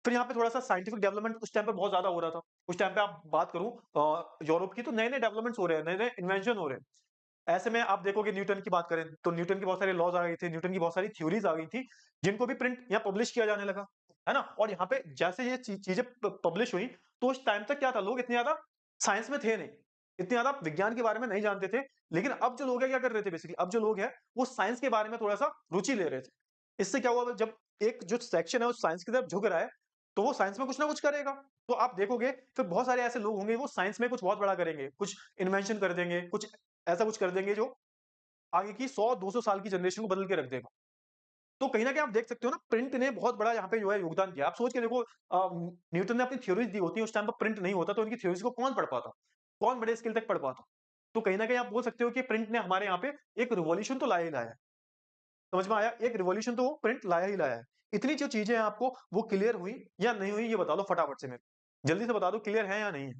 फिर यहाँ पे थोड़ा-सा साइंटिफिक डेवलपमेंट उस टाइम पे बहुत ज़्यादा हो रहा था। उस टाइम पे आप बात करूँ यूरोप की, तो नए-नए डेवलपमेंट्स हो रहे हैं, नए-नए इन्वेंशन हो रहे हैं। ऐसे में आप देखोगे, न्यूटन की बात करें, तो न्यूटन के बहुत सारे लॉज़ आ गए थे, न्यूटन की बहुत सारी थ्योरीज़ आ गई थी, जिनको भी प्रिंट या पब्लिश किया जाने लगा, है ना? और यहाँ पे जैसे ये चीज़ें पब्लिश हुई, तो उस टाइम तक क्या था, लोग इतने ज़्यादा साइंस में थे नहीं, इतने ज़्यादा विज्ञान के बारे में नहीं जानते थे। लेकिन अब जो लोग हैं, क्या कर रहे थे बेसिकली, अब जो लोग हैं, वो साइंस के बारे में थोड़ा-सा रुचि ले रहे थे। इससे क्या हुआ, जब एक जो सेक्शन है, वो साइंस की तरफ झुक रहा है, तो वो साइंस में कुछ ना कुछ करेगा। तो आप देखोगे, फिर बहुत सारे ऐसे लोग होंगे, वो साइंस में कुछ बहुत बड़ा करेंगे, कुछ इन्वेंशन कर देंगे, कुछ ऐसा कुछ कर देंगे जो आगे की 100-200 साल की जनरेशन को बदल के रख देगा। तो कहीं न कहीं आप देख सकते हो ना, प्रिंट ने बहुत बड़ा यहाँ पे जो है योगदान दिया। आप सोच के देखो, न्यूटन ने अपनी थ्योरीज़ दी होती, उस टाइम पर प्रिंट नहीं होता, तो उनकी थ्योरीज़ को कौन पढ़ पाता? कौन बड़े स्केल तक पढ़ पाता? तो कहीं न कहीं आप बोल सकते हो कि प्रिंट ने हमारे यहाँ पे एक रिवॉल्यूशन तो लाया ही लाया है। समझ में आया? एक रिवॉल्यूशन तो वो प्रिंट लाया ही लाया है। इतनी जो चीज़ें हैं आपको, वो क्लियर हुई या नहीं हुई, ये बता दो फटाफट से मेरे को। जल्दी से बता दो, क्लियर है या नहीं है?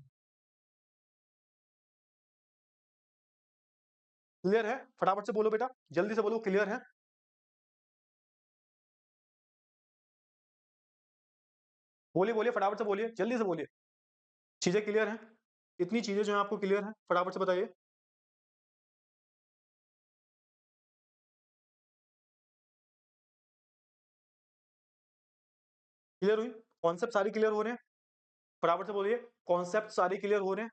क्लियर है? फटाफट से बोलो बेटा, जल्दी से बोलो, क्लियर है? बोलिए, बोलिए, फटाफट से बोलिए, जल्दी से बोलिए। चीज़ें क्लियर हैं? इतनी चीज़ें जो हैं आपको क्लियर हैं? फटाफट से बताइए। क्लियर हुई? कॉन्सेप्ट सारी क्लियर हो रहे हैं? फटाफट से बोलिए, कॉन्सेप्ट सारे क्लियर हो रहे हैं?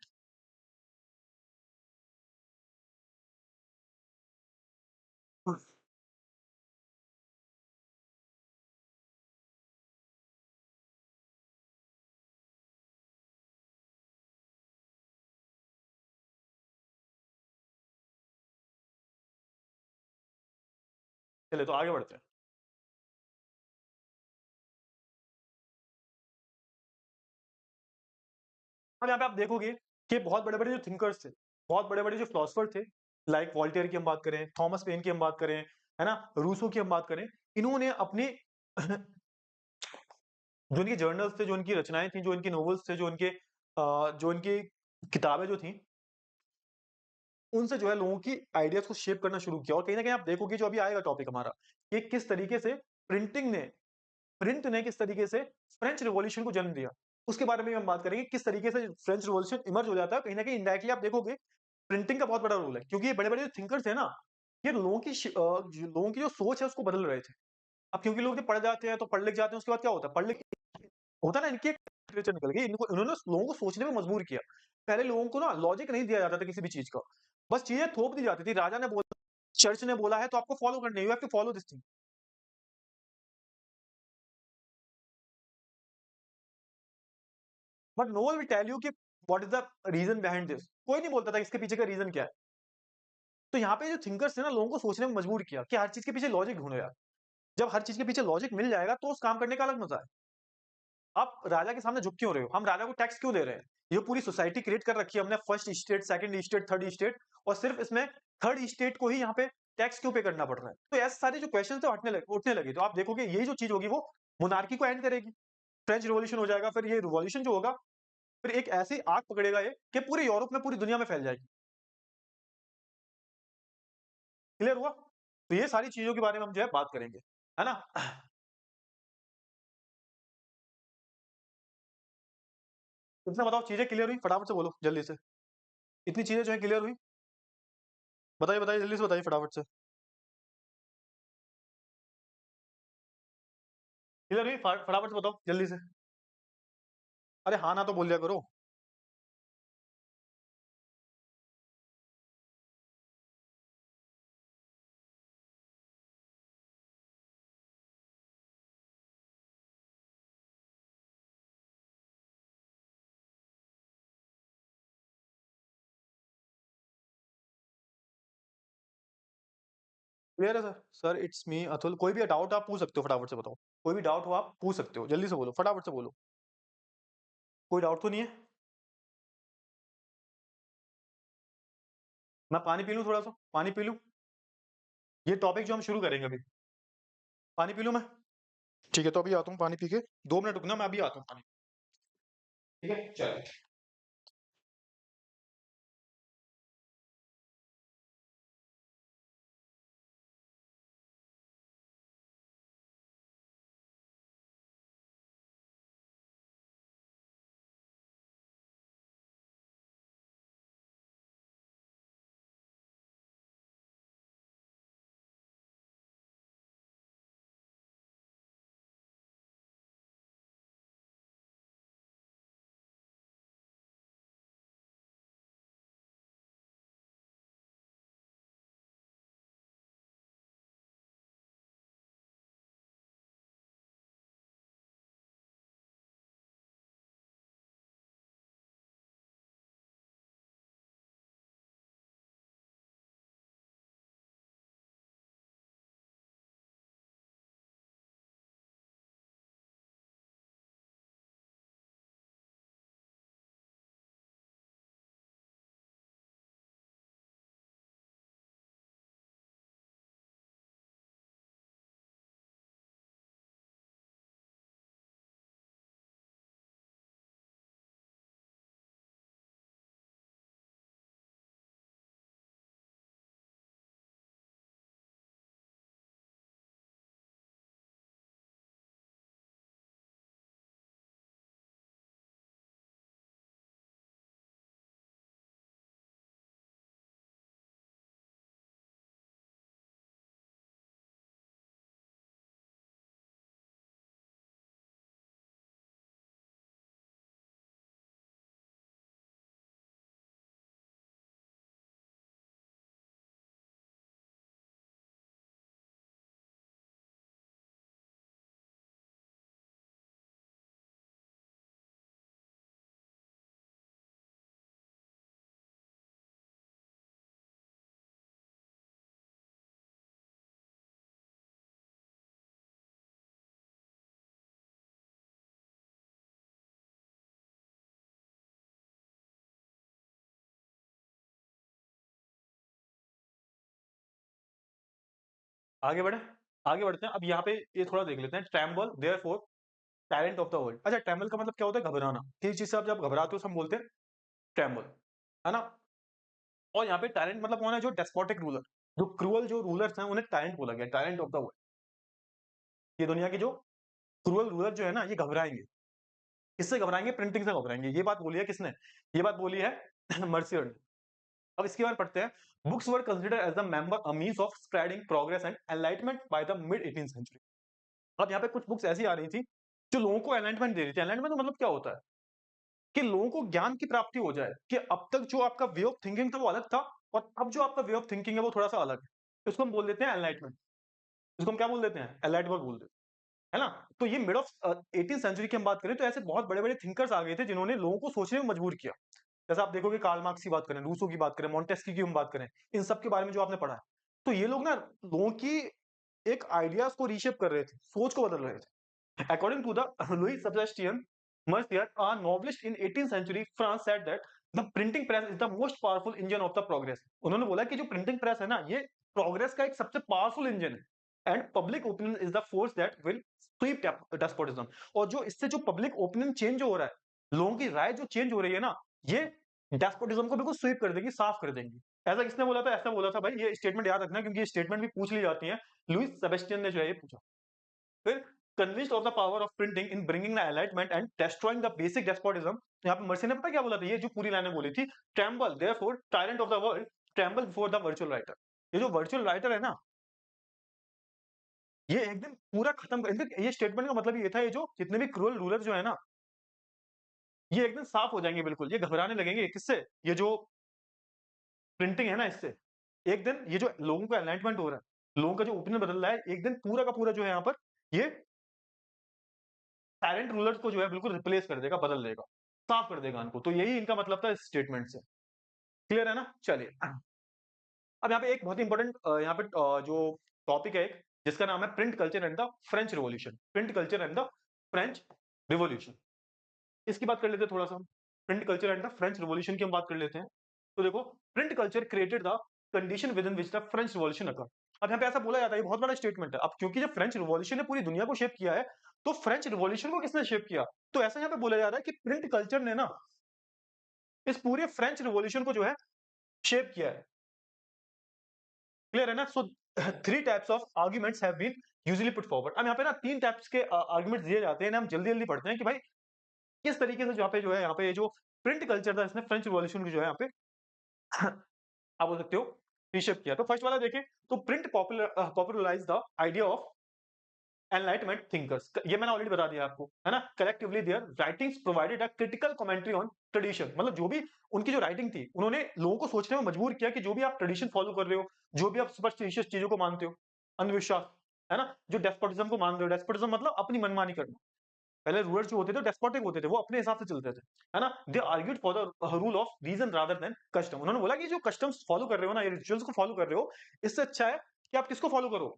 चलिए, तो आगे बढ़ते हैं। अब यहाँ पे आप देखोगे कि बहुत बड़े-बड़े जो थिंकर्स थे, बहुत बड़े-बड़े जो फिलॉसफर थे, लाइक वोल्टेयर की हम बात करें, थॉमस पेन की हम बात करें, है ना? रूसो की हम बात करें, इन्होंने अपनी जो इनके जर्नल्स थे, जो इनकी रचनाएँ थी, जो इनकी नॉवेल्स थे, जो इनकी किताबें जो थी, उनसे जो है लोगों की आइडियाज़ को शेप करना शुरू किया। और कहीं न कहीं आप देखोगे, जो अभी आएगा टॉपिक हमारा, कि किस तरीके से प्रिंट ने किस तरीके से फ्रेंच रिवॉल्यूशन को जन्म दिया। उसके बारे में भी हम बात करेंगे, किस तरीके से फ्रेंच रिवॉल्यूशन इमर्ज हो जाता है। कहीं न कहीं इनडायरेक्टली आप देखोगे, प्रिंटिंग का बहुत बड़ा रोल है, क्योंकि ये बड़े-बड़े जो थिंकर्स हैं ना, ये लोगों की जो सोच है, उसको बदल रहे थे। अब क्योंकि लोग जब पढ़ जाते हैं, तो पढ़ लिख जाते हैं, उसके बाद क्या होता है, पढ़ लिख होता है ना, इनकी एक लिटरेचर निकल गई, इनको इन्होंने लोगों को सोचने में मजबूर किया। पहले लोगों को ना लॉजिक नहीं दिया जाता था किसी भी चीज़ का, बस चीज़ें थोप दी जाती थी। राजा ने बोला, चर्च ने बोला है, तो आपको फॉलो करनी है, you have to follow this thing. But no one will tell you कि what is the reason behind this. कोई नहीं बोलता था इसके पीछे का रीज़न क्या है। तो यहाँ पे जो थिंकर्स थे ना, लोगों को सोचने में मजबूर किया कि हर चीज़ के पीछे लॉजिक ढूँढो यार। जब हर चीज़ के पीछे लॉजिक मिल जाएगा, तो उस काम करने का अलग मज़ा है। आप राजा के सामने झुक क्यों रहे हो? हम राजा को टैक्स क्यों दे रहे हैं? ये पूरी सोसाइटी क्रिएट कर रखी है हमने, first state, second state, third state, और सिर्फ इसमें थर्ड स्टेट को ही यहाँ पे टैक्स क्यों पे करना पड़ रहा है? तो ऐसे सारे जो क्वेश्चन थे, उठने लगे। तो आप देखोगे, यही जो चीज़ होगी, वो मोनार्की को एंड करेगी। फ्रेंच रिवॉल्यूशन हो जाएगा, फिर ये रिवॉल्यूशन जो होगा, फिर एक ऐसी आग पकड़ेगा ये, कि पूरे यूरोप में, पूरी दुनिया में फैल जाएगी। क्लियर हुआ? तो ये सारी चीज़ों के बारे में हम जो है बात करेंगे, है ना? इतना बताओ, चीज़ें क्लियर हुई? फटाफट से बोलो, जल्दी से। इतनी चीज़ें जो है क्लियर हुई? बताइए, बताइए, जल्दी से बताइए, फटाफट से। क्लियर हुई? फटाफट से बताओ जल्दी से। अरे हाँ ना तो बोल दिया करो। क्लियर है sir? Sir it's me Atul. कोई भी डाउट आप पूछ सकते हो, फटाफट से बताओ। कोई भी डाउट हो आप पूछ सकते हो, जल्दी से बोलो, फटाफट से बोलो। कोई डाउट तो नहीं है? मैं पानी पी लूँ थोड़ा सा, पानी पी लूँ? ये टॉपिक जो हम शुरू करेंगे अभी, पानी पी लूँ मैं? ठीक है, तो अभी आता हूँ पानी पी के। 2 मिनट रुकना, मैं अभी आता हूँ पानी। ठीक है चलो। आगे बढ़े, आगे बढ़ते हैं। अब यहाँ पे ये थोड़ा देख लेते हैं। Tremble therefore talent of the world. अच्छा, ट्रैम्बल का मतलब क्या होता है? घबराना। किसी चीज से आप जब घबराते हो तो हम बोलते हैं ट्रैम्बल, है ना? और यहाँ पे टैलेंट मतलब कौन है? जो डेस्पोटिक रूलर, जो क्रूअल जो रूलर्स हैं, उन्हें टैलेंट बोला गया, टैलेंट ऑफ द वर्ल्ड। ये दुनिया के जो क्रूअल रूलर जो है ना, ये घबराएंगे। किससे घबराएंगे? प्रिंटिंग से घबराएंगे। ये बात बोली है किसने? ये बात बोली है मर्सियर ने। अब इसके बाद पढ़ते हैं। Books were considered as the member a means of spreading progress and enlightenment by the mid 18th century. अब यहाँ पे कुछ बुक्स ऐसी आ रही थी जो लोगों को एनलाइटमेंट दे रही थी। एनलाइटमेंट मतलब क्या होता है? कि लोगों को ज्ञान की प्राप्ति हो जाए, कि अब तक जो आपका वे ऑफ थिंकिंग था वो अलग था, और अब जो आपका वे ऑफ थिंकिंग है वो थोड़ा सा अलग है। इसको हम बोल देते हैं एनलाइटमेंट। इसको हम क्या बोल देते हैं? एनलाइटमेंट बोल देते हैं, है ना? तो ये मिड ऑफ 18th सेंचुरी की हम बात करें तो ऐसे बहुत बड़े बड़े थिंकर्स आ गए थे जिन्होंने लोगों को सोचने में मजबूर किया। जैसे आप देखोगे, कार्ल मार्क्स की बात करें, रूसो की बात करें, मोंटेस्क्यू की हम बात करें, इन सब के बारे में जो आपने पढ़ा है, तो ये लोग ना लोगों की एक आइडियाज को रीशेप कर रहे थे, सोच को बदल रहे थे। According to the Louis Sebastian Mercier, a novelist in 18th century France, said that the printing press is the most powerful engine of the progress. उन्होंने बोला कि जो प्रिंटिंग प्रेस है ना, ये प्रोग्रेस का एक सबसे पावरफुल इंजन है। And public opinion is the force that will sweep despotism. और जो इससे जो पब्लिक ओपिनियन चेंज हो रहा है, लोगों की राय जो चेंज हो रही है ना, ये डेस्पोटिज्म को बिल्कुल स्वीप कर देंगी, साफ कर देंगी। ऐसा किसने बोला था? ऐसा बोला था भाई, ये स्टेटमेंट याद रखना क्योंकि ये स्टेटमेंट भी पूछ ली जाती है। लुइस सेबेस्टियन ने जो है ये पूछा। फिर convinced of the power of printing in bringing the enlightenment and destroying the basic despotism। यहाँ पे मर्सी ने पता क्या बोला था? ये जो पूरी लाइनें बोली थी, tremble therefore tyrant of the world, tremble before the virtual writer। ये जो वर्चुअल राइटर है ना, ये एक दिन पूरा खत्म कर इनफैक्ट ये स्टेटमेंट का मतलब ये था, ये जो जितने भी क्रूअल रूलर जो है ना, ये एक दिन साफ हो जाएँगे बिल्कुल, ये घबराने लगेंगे किससे? ये जो प्रिंटिंग है ना इससे। एक दिन ये जो लोगों का एनलाइटमेंट हो रहा है, लोगों का जो ओपिनियन बदल रहा है, एक दिन पूरा का पूरा जो है यहाँ पर ये साइलेंट रूलर्स को जो है बिल्कुल रिप्लेस कर देगा, बदल देगा, साफ कर देगा इनको। तो यही इनका मतलब था इस स्टेटमेंट से। क्लियर है ना? चलिए। अब यहाँ पे एक बहुत इंपॉर्टेंट यहाँ पे जो टॉपिक है एक, जिसका नाम है print culture and the French revolution. Print culture and the French revolution. इसकी बात कर लेते हैं थोड़ा-सा हम। Print culture and the French revolution की हम बात कर लेते हैं। तो देखो, print culture created the condition within which the French revolution occurred. अब यहाँ पे ऐसा बोला जाता है, ये बहुत बड़ा स्टेटमेंट है। अब क्योंकि जब फ्रेंच रिवॉल्यूशन ने पूरी दुनिया को शेप किया है, तो फ्रेंच रिवॉल्यूशन को किसने शेप किया? तो ऐसा यहाँ पे बोला जा रहा है कि प्रिंट कल्चर ने ना इस पूरे फ्रेंच रिवॉल्यूशन को जो है शेप किया है। क्लियर है ना? So 3 types of arguments have been usually put forward. अब यहाँ पे ना 3 टाइप्स के आर्गुमेंट्स दिए जाते हैं ना, हम जल्दी-जल्दी पढ़ते हैं कि भाई किस तरीके से यहाँ पे ये जो प्रिंट कल्चर था इसने फ्रेंच रिवॉल्यूशन को जो है यहाँ पे आप बोल सकते हो रीशेप किया। तो फर्स्ट वाला देखें, तो print popularized the idea of enlightenment thinkers. ये मैंने ऑलरेडी बता दिया आपको, है ना? Collectively their writings provided a critical commentary on tradition. मतलब जो भी उनकी जो राइटिंग थी, उन्होंने लोगों को सोचने में मजबूर किया कि जो भी आप ट्रेडिशन फॉलो कर रहे हो, जो भी आप सुपरस्टिशियस चीजों को मानते हो, अंधविश्वास, है ना? जो डेस्पोटिज्म को मान रहे हो, डेस्पोटिज्म मतलब अपनी मनमानी करना। पहले रूलर जो होते थे डेस्पोटिक होते थे, वो अपने हिसाब से चलते थे, है ना? They argued for the rule of reason rather than custom. उन्होंने बोला कि जो कस्टम्स फॉलो कर रहे हो ना, ये रिचुअल्स को फॉलो कर रहे हो, इससे अच्छा है कि आप किसको फॉलो करो,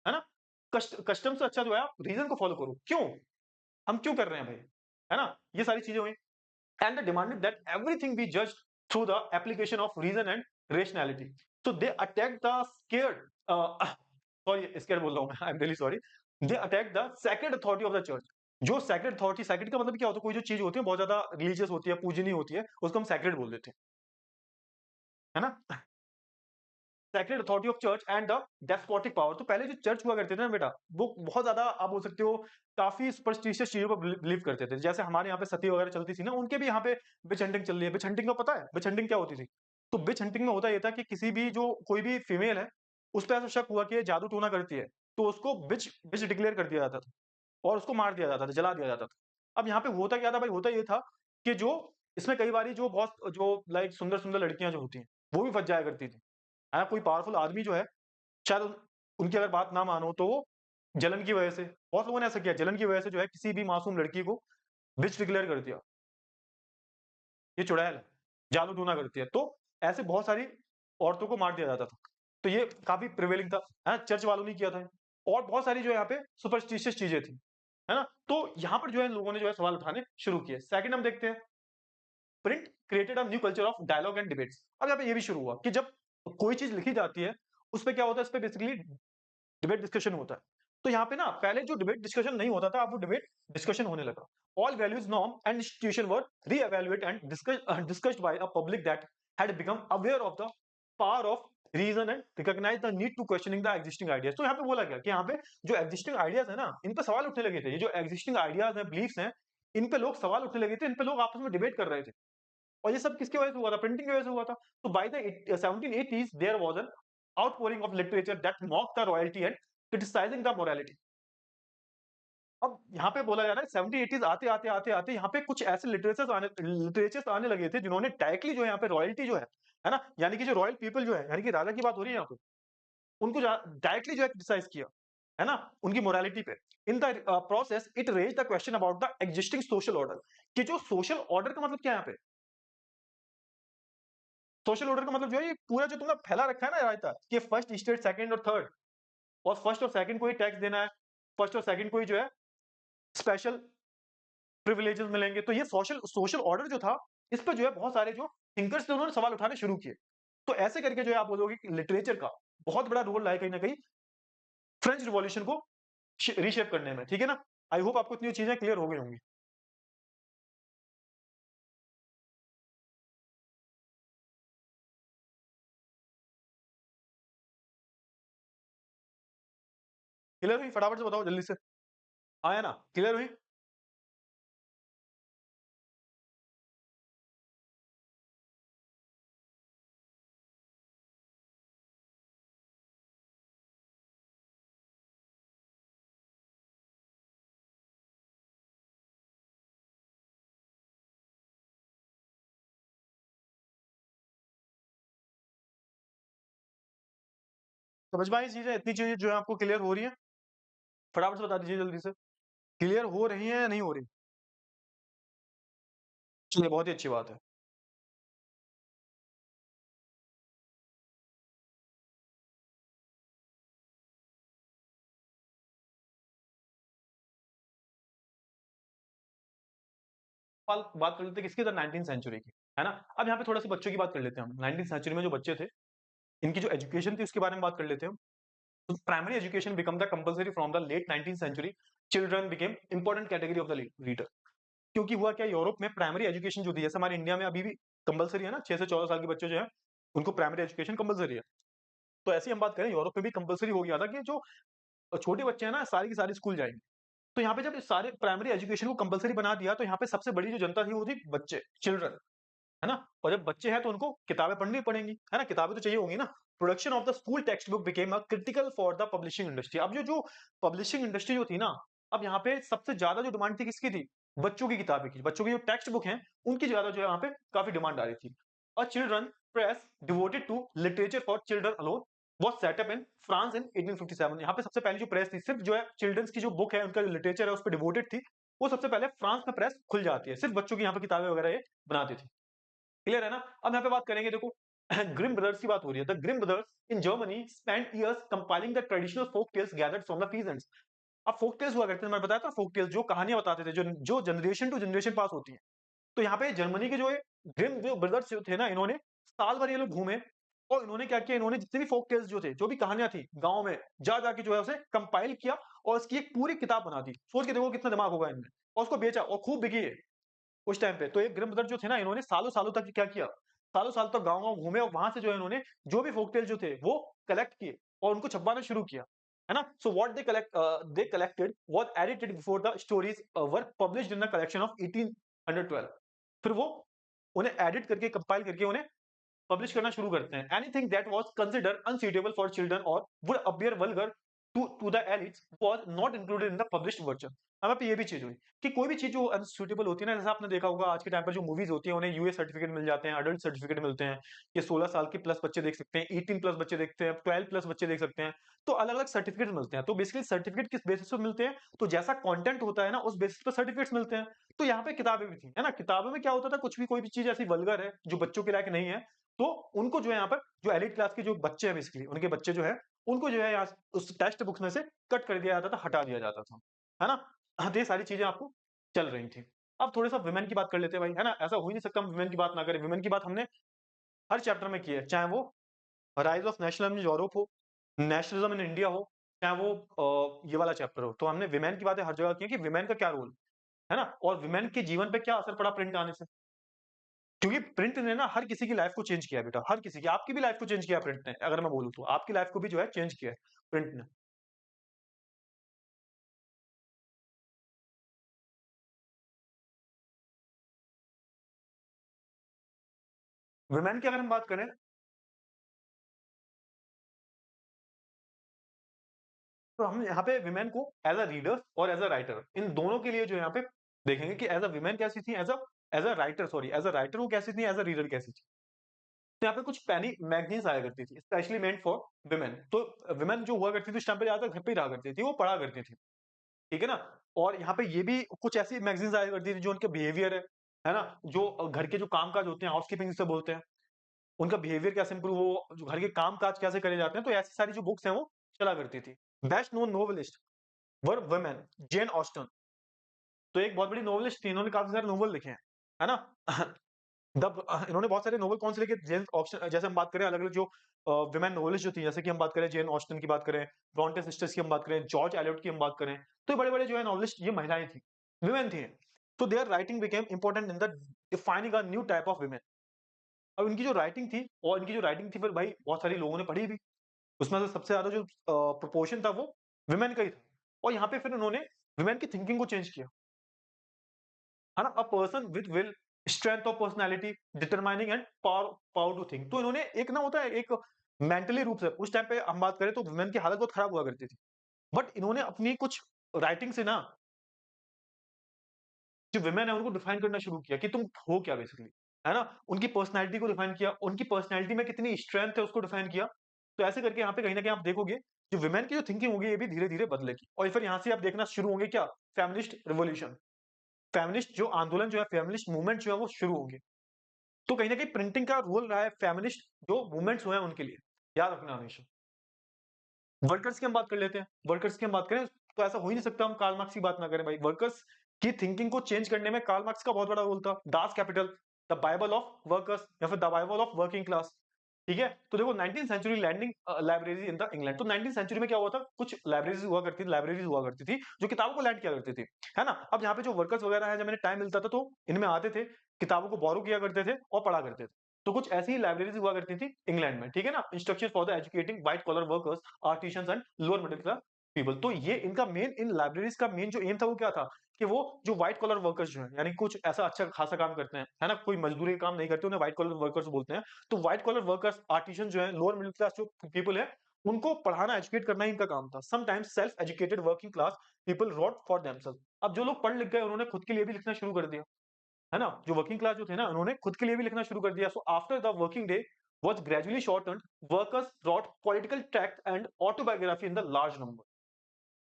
है ना? कस्टम से अच्छा जो है आप रीजन को फॉलो करो। क्यों? हम क्यों कर रहे हैं भाई? है ना? ये सारी चीजें हुई। And they demanded that everything be judged through the application of reason and rationality. So they attack the scared sorry scared बोल रहा हूँ मैं, I am really sorry. They attack the sacred authority of the church. जो sacred authority, sacred का मतलब क्या होता है? कोई जो चीज होती है बहुत ज्यादा रिलीजियस होती है, पूजनीय होती है, उसको हम सेक्रेड बोल देते हैं, है ना? Sacred authority of church and the despotic power. तो पहले जो चर्च हुआ करते थे ना बेटा, वो बहुत ज्यादा आप बोल सकते हो काफी सुपरस्टिशियस चीजों पर बिलीव करते थे। जैसे हमारे यहाँ पे सती वगैरह चलती थी ना, उनके भी यहाँ पे विच हंटिंग चल रही है। विच हंटिंग का पता है? विच हंटिंग क्या होती थी? तो विच हंटिंग में होता ये था कि किसी भी जो कोई भी फीमेल है, उस पर ऐसा शक हुआ कि ये जादू टोना करती है, तो उसको विच विच डिक्लेयर कर दिया जाता था और उसको मार दिया जाता था, जला दिया जाता था। अब यहाँ पे होता क्या था भाई? होता ये था कि जो इसमें कई बारी जो बहुत जो लाइक सुंदर सुंदर लड़कियां जो होती हैं, वो भी फंस जाया करती थी, है ना? कोई पावरफुल आदमी जो है, शायद उनकी अगर बात ना मानो तो वो जलन की वजह से, बहुत लोगों ने ऐसा किया, जलन की वजह से जो है किसी भी मासूम लड़की को विच डिक्लेयर कर दिया, ये चुड़ैल है, जादू टूना करती है। तो ऐसे बहुत सारी औरतों को मार दिया जाता था। तो ये काफ़ी प्रिवेलिंग था, है ना? चर्च वालों ने किया था और बहुत सारी जो है यहाँ पे सुपरस्टिशियस चीज़ें थी, है ना? तो यहाँ पर जो है लोगों ने जो है सवाल उठाने शुरू किए। सेकंड हम देखते हैं, print created a new culture of dialogue and debates. अब यहाँ पे ये भी शुरू हुआ कि जब कोई चीज़ लिखी जाती है, उसपे क्या होता है? इसपे बेसिकली डिबेट डिस्कशन होता है। तो यहाँ पे ना पहले जो डिबेट डिस्कशन नहीं होता था, अब वो डिबेट डिस्कशन होने लगा। All values, norm and institution were re-evaluated and discussed by a public that had become aware of the power of reason and recognize the need to questioning the existing ideas। तो यहाँ पे बोला गया कि यहाँ पे जो existing ideas है ना, इन पे सवाल उठने लगे थे। ये जो existing ideas हैं, beliefs हैं, इन पे लोग सवाल उठने लगे थे, इन पे लोग आपस में डिबेट कर रहे थे। और ये सब किसकी वजह से हुआ था? प्रिंटिंग की वजह से हुआ था। तो by the 1780s there was an outpouring of literature that mocked the royalty and criticizing the morality। अब यहाँ पे बोला जा रहा है 70-80s आते यहाँ पे कुछ ऐसे लिटरेचर्स आने लगे थे जिन्होंने डायरेक्टली जो है यहाँ पे रॉयल्टी जो है ना? यानी कि जो रॉयल पीपल जो है, यानी कि राजा की बात हो रही है यहाँ पे, उनको डायरेक्टली जो है क्रिटिसाइज किया, है ना? उनकी मोरालिटी पे। In the process it raised the question about the existing social order, कि जो सोशल ऑर्डर का मतलब क्या है यहाँ पे? सोशल ऑर्डर का मतलब जो है ये पूरा जो तुमने फैला रखा है ना रायता, कि फर्स्ट स्टेट, सेकंड और थर्ड, और फर्स्ट और सेकंड को ही टैक्स देना है, फर्स्ट और सेकंड को ही जो है स्पेशल प्रिविलेजेस मिलेंगे। तो ये सोशल सोशल ऑर्डर जो था, इस पे जो है बहुत सारे जो थिंकर्स थे उन्होंने सवाल उठाने शुरू किए। तो ऐसे करके जो है आप बोलोगे कि लिटरेचर का बहुत बड़ा रोल रहा है कहीं न कहीं फ्रेंच रिवॉल्यूशन को रीशेप करने में, ठीक है ना? आई होप आपको इतनी चीजें क्लियर हो गई होंगी। क्लियर हुई? फटाफट से बताओ जल्दी से। हाँ या ना? क्लियर हुई? समझ में आई चीज़ें? इतनी चीज़ें जो है आपको क्लियर हो रही हैं? फटाफट से बता दीजिए जल्दी से। क्लियर हो रही हैं या नहीं हो रही? चलिए बहुत ही अच्छी बात है। बात कर लेते हैं किसकी, 19th सेंचुरी की, है ना? अब यहाँ पे थोड़ा-सा बच्चों की बात कर लेते हैं हम। 19th सेंचुरी में जो बच्चे थे, इनकी जो एजुकेशन थी उसके बारे में बात कर लेते हैं हम। तो primary education become the compulsory from the late 19th century, children became important category of the reader. क्योंकि हुआ क्या, यूरोप में प्राइमरी एजुकेशन जो थी, जैसे हमारे इंडिया में अभी भी कंपल्सरी है ना, 6 से 14 साल के बच्चे जो हैं, उनको प्राइमरी एजुकेशन कंपल्सरी है। तो ऐसे ही हम बात करें, यूरोप में भी कंपल्सरी हो गया था कि जो छोटे बच्चे हैं ना, सारी की सारी स्कूल जाएँगे। तो यहाँ पे जब इस सारे प्राइमरी एजुकेशन को कंपल्सरी बना दिया, तो यहाँ पे सबसे बड़ी जो जनता थी वो थी बच्चे, चिल्ड्रन, है ना? और जब बच्चे हैं तो उनको किताबें पढ़नी पड़ेंगी, है ना? किताबें तो चाहिए होंगी ना। Production of the school text book became a critical for the publishing industry. अब जो जो पब्लिशिंग इंडस्ट्री जो थी ना, अब यहाँ पे सबसे ज़्यादा जो डिमांड थी किसकी थी? बच्चों की किताबें की। बच्चों की जो टेक्स्ट बुक हैं, उनकी ज़्यादा जो है वहाँ पे काफ़ी डिमांड आ रही थी। A children press devoted to literature for children alone was set up in France in 1857। यहाँ पे सबसे पहली जो प्रेस थी, सिर्फ जो है चिल्ड्रंस की जो बुक है, उनका जो लिटरेचर है, उस पे डिवोटेड थी। वो सबसे पहले फ्रांस में प्रेस खुल जाती है। सिर्फ बच्चों की यहाँ पे किताबें वगैरह ये बनाती थी। क्लियर है ना? अब यहाँ पे बात करेंगे, देखो ग्रिम ब्रदर्स की बात हो रही है। The Grimm brothers in Germany spent years compiling the traditional folk tales gathered from the peasants. अब फोक टेल्स हुआ करते थे, मैंने बताया था, फोक टेल्स जो कहानियां बताते थे, जो जो जनरेशन टू जनरेशन पास होती हैं। तो यहाँ पे जर्मनी के जो ग्रिम जो ब्रदर्स जो थे ना, इन्होंने साल भर ये लोग घूमे और इन्होंने क्या किया, इन्होंने जितने भी फोक टेल्स जो थे, जो भी कहानियां थी गाँव में, जा जाके जो है उसे कंपाइल किया और उसकी एक पूरी किताब बना दी। सोच के देखो कितना दिमाग होगा इनमें। और उसको बेचा और खूब बिकी है उस टाइम पे। तो ये ग्रिम ब्रदर जो थे ना, इन्होंने सालों-सालों तक क्या किया, सालों-साल तक गाँव-गाँव घूमे और वहाँ से जो है इन्होंने जो भी फोक टेल जो थे वो कलेक्ट किए और उनको छपवाना शुरू किया। है ना? So what they collected was edited before the stories were published in the collection of 1812। फिर वो उन्हें एडिट करके, कंपाइल करके उन्हें पब्लिश करना शुरू करते हैं। Anything that was considered unsuitable for children और would appear vulgar to the elites was not included in the published version. यहाँ पे ये भी चीज़ हुई कि कोई भी चीज़ जो अनसूटेबल होती है ना, जैसे आपने देखा होगा आज के टाइम पर जो मूवीज़ होती हैं, उन्हें यूए सर्टिफिकेट मिल जाते हैं, एडल्ट सर्टिफिकेट मिलते हैं। ये 16 साल के प्लस बच्चे देख सकते हैं, 18 प्लस बच्चे देखते हैं, 12 प्लस बच्चे देख सकते हैं। तो अलग-अलग सर्टिफिकेट मिलते हैं। तो बेसिकली सर्टिफिकेट किस बेसिस पे मिलते हैं? तो जैसा कंटेंट होता है ना, उस बेसिस पे सर्टिफिकेट्स मिलते हैं। तो यहाँ पे किताबें भी थी, है ना? किताबों में क्या होता था, कुछ भी कोई भी चीज़ ऐसी वल्गर है, जो बच्चों के लायक नहीं है, तो उनको जो है यहाँ पर जो एलीट क्लास के जो बच्चे हैं, बेसिकली उनके बच्चे जो हैं, उनको जो है यहाँ उस टेक्स्ट बुक्स में से कट कर दिया जाता था, हटा दिया जाता था। है ना? हाँ, तो ये सारी चीज़ें आपको चल रही थी। अब थोड़ा-सा वुमेन की बात कर लेते हैं भाई, है ना? ऐसा हो ही नहीं सकता हम वुमेन की बात ना करें। वुमेन की बात हमने हर चैप्टर में की है, चाहे वो rise of nationalism in Europe हो, नेशनलिज़्म इन इंडिया हो, चाहे वो ये वाला चैप्टर हो। तो हमने वुमेन की बातें हर जगह की है कि वुमेन का क्या रोल है ना? और वुमेन के जीवन पे क्या असर पड़ा प्रिंट आने से। क्योंकि प्रिंट ने ना हर किसी की लाइफ को चेंज किया है बेटा, हर किसी की। आपकी भी लाइफ को चेंज किया है प्रिंट ने, अगर मैं बोलूँ तो। आपकी लाइफ को भी जो है चेंज किया है प्रिंट ने। वुमेन की अगर हम बात करें, तो हम यहाँ पे वुमेन को एज़ अ रीडर और एज़ अ राइटर, इन दोनों के लिए जो है यहाँ पे देखेंगे कि एज़ अ वुमेन कैसी थी, as a writer, sorry, as a writer वो कैसी थी, एज़ अ रीडर कैसी थी। तो यहाँ पे कुछ पेनी मैगज़ीन्स आया करती थी, स्पेशली मेंट फॉर वुमेन। तो वुमेन जो हुआ करती थी उस टाइम पे ज़्यादातर घर पे ही रहा करती थी, वो पढ़ा करती थी। ठीक है ना? और यहाँ पे ये भी कुछ ऐसी मैगज़ीन्स आया करती थी जो उनके बिहेवियर है ना? जो घर के जो काम-काज होते हैं, हाउसकीपिंग जिसे बोलते हैं, उनका बिहेवियर कैसे इम्प्रूव हो, जो घर के काम-काज कैसे करे जाते हैं, तो ऐसी सारी जो बुक्स हैं वो चला करती थी। बेस्ट नोन नोवेलिस्ट वर वुमेन, जेन ऑस्टन। तो एक बहुत बड़ी नोवेलिस्ट थी, इन्होंने काफ़ी सारे नोवेल लिखे हैं, है ना? इन्होंने बहुत सारे नोवेल कौन से लिखे? जेन ऑस्टन, जैसे हम बात करें अलग-अलग जो वुमेन नोवेलिस्ट जो थी, जैसे कि हम बात करें जेन ऑस्टन की बात करें, ब्रोंटे सिस्टर्स की हम बात करें, जॉर्ज एलियट की हम बात करें, तो बड़े-बड़े जो है नोवेलिस्ट ये महिलाएँ थी, वुमेन थी। तो there writing became important in the defining a new type of women. अब इनकी जो राइटिंग थी और इनकी जो राइटिंग थी फिर भाई बहुत सारे लोगों ने पढ़ी भी। उसमें से सबसे ज़्यादा जो प्रोपोर्शन था वो वुमेन का ही था। और यहाँ पे फिर उन्होंने वुमेन की थिंकिंग को चेंज किया। है ना? A person with will, strength of personality, determining and power power to think. तो इन्होंने एक ना होता है एक मेंटली रूप से, उस टाइम पे हम बात करें तो वुमेन की हालत बहुत खराब हुआ करती थी। बट इन्होंने अपनी कुछ राइटिंग से ना जो वुमेन है उनको डिफाइन करना शुरू किया कि तुम हो क्या बेसिकली, है ना? उनकी पर्सनैलिटी को डिफाइन किया, उनकी पर्सनैलिटी में कितनी स्ट्रेंथ है उसको डिफाइन किया। तो ऐसे करके यहाँ पे कहीं न कहीं आप देखोगे, जो वुमेन की जो थिंकिंग होगी, ये भी धीरे-धीरे बदलेगी और फिर यहाँ से आप देखना शुरू होंगे क्या? Feminist revolution. फेमिनिस्ट जो आंदोलन जो है, फेमिनिस्ट मूवमेंट जो है, वो शुरू होंगे। तो कहीं न कहीं प्रिंटिंग का रोल रहा है फेमिनिस्ट जो मूवमेंट्स हुए हैं उनके लिए। याद रखना हमेशा। वर्कर्स की हम बात कर लेते हैं। वर्कर्स की हम बात करें तो ऐसा हो ही नहीं सकता हम कार्ल मार्क्स की बात ना करें भाई। वर्कर्स की थिंकिंग को चेंज करने में कार्ल मार्क्स का बहुत बड़ा रोल था। Das Kapital, the Bible of workers या फिर the Bible of working class. ठीक है? तो देखो 19th century lending library in the England. तो 19th सेंचुरी में क्या हुआ था? कुछ लाइब्रेरीज़ हुआ करती थी, जो किताबों को लैंड किया करती थी। है ना? अब यहाँ पे जो वर्कर्स वगैरह हैं, जब इन्हें टाइम मिलता था तो इनमें आते थे, किताबों को बोरो किया करते थे और पढ़ा करते थे। तो कुछ ऐसी ही लाइब्रेरीज़ हुआ करती थी इंग्लैंड में। ठीक है ना? Instruction for the educating white collar workers, artisans and lower middle class people. तो ये इनका मेन, इन लाइब्रेरीज का मेन जो एम था वो क्या था कि वो जो व्हाइट कॉलर वर्कर्स जो है, यानी कुछ ऐसा अच्छा खासा काम करते हैं, है ना, कोई मजदूरी का काम नहीं करते, उन्हें व्हाइट कॉलर वर्कर्स बोलते हैं। तो व्हाइट कॉलर वर्कर्स, आर्टिसन जो है, लोअर मिडिल क्लास जो पीपल है, उनको पढ़ाना, एजुकेट करना ही इनका काम था। Sometimes self educated working class people wrote for themselves. अब जो लोग पढ़ लिख गए, उन्होंने खुद के लिए भी लिखना शुरू कर दिया, है ना? जो वर्किंग क्लास जो थे ना, उन्होंने खुद के लिए भी लिखना शुरू कर दिया। So after the working day was gradually shortened, workers wrote political text and autobiography in the large number.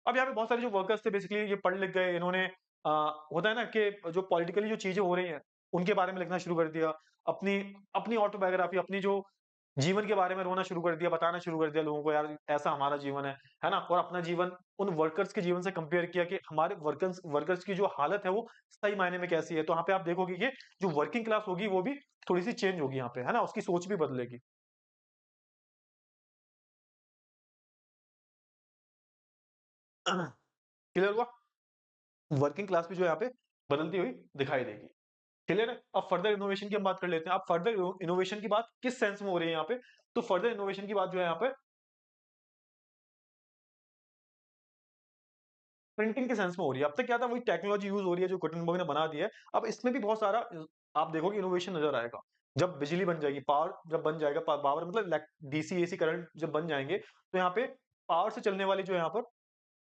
अब यहाँ पे बहुत सारे जो वर्कर्स थे, बेसिकली ये पढ़ लिख गए, इन्होंने अ, होता है ना कि जो पॉलिटिकली जो चीजें हो रही हैं उनके बारे में लिखना शुरू कर दिया। अपनी अपनी ऑटोबायोग्राफी, अपनी जो जीवन के बारे में रोना शुरू कर दिया, बताना शुरू कर दिया लोगों को, यार ऐसा हमारा जीवन है ना? और अपना जीवन उन वर्कर्स के जीवन से कंपेयर किया कि हमारे वर्कर्स वर्कर्स की जो हालत है वो सही मायने में कैसी है। तो यहाँ पे आप देखोगे कि जो वर्किंग क्लास होगी वो भी थोड़ी सी चेंज होगी यहाँ पे, है ना? उसकी सोच भी बदलेगी। क्लियर हुआ? वर्किंग क्लास भी जो है यहाँ पे बदलती हुई दिखाई देगी। क्लियर है? अब फर्दर इनोवेशन की हम बात कर लेते हैं। अब फर्दर इनोवेशन की बात किस सेंस में हो रही है यहाँ पे? तो फर्दर इनोवेशन की बात जो है यहाँ पे प्रिंटिंग के सेंस में हो रही है। अब तक क्या था, वही टेक्नोलॉजी यूज़ हो रही है जो गुटेनबर्ग ने बना दी है। अब इसमें भी बहुत सारा आप देखोगे इनोवेशन नज़र आएगा। जब बिजली बन जाएगी, पावर जब बन जाएगा, पावर मतलब डीसी, एसी करंट जब बन जाएँगे, तो यहाँ पे पावर से चलने वाली जो यहाँ पर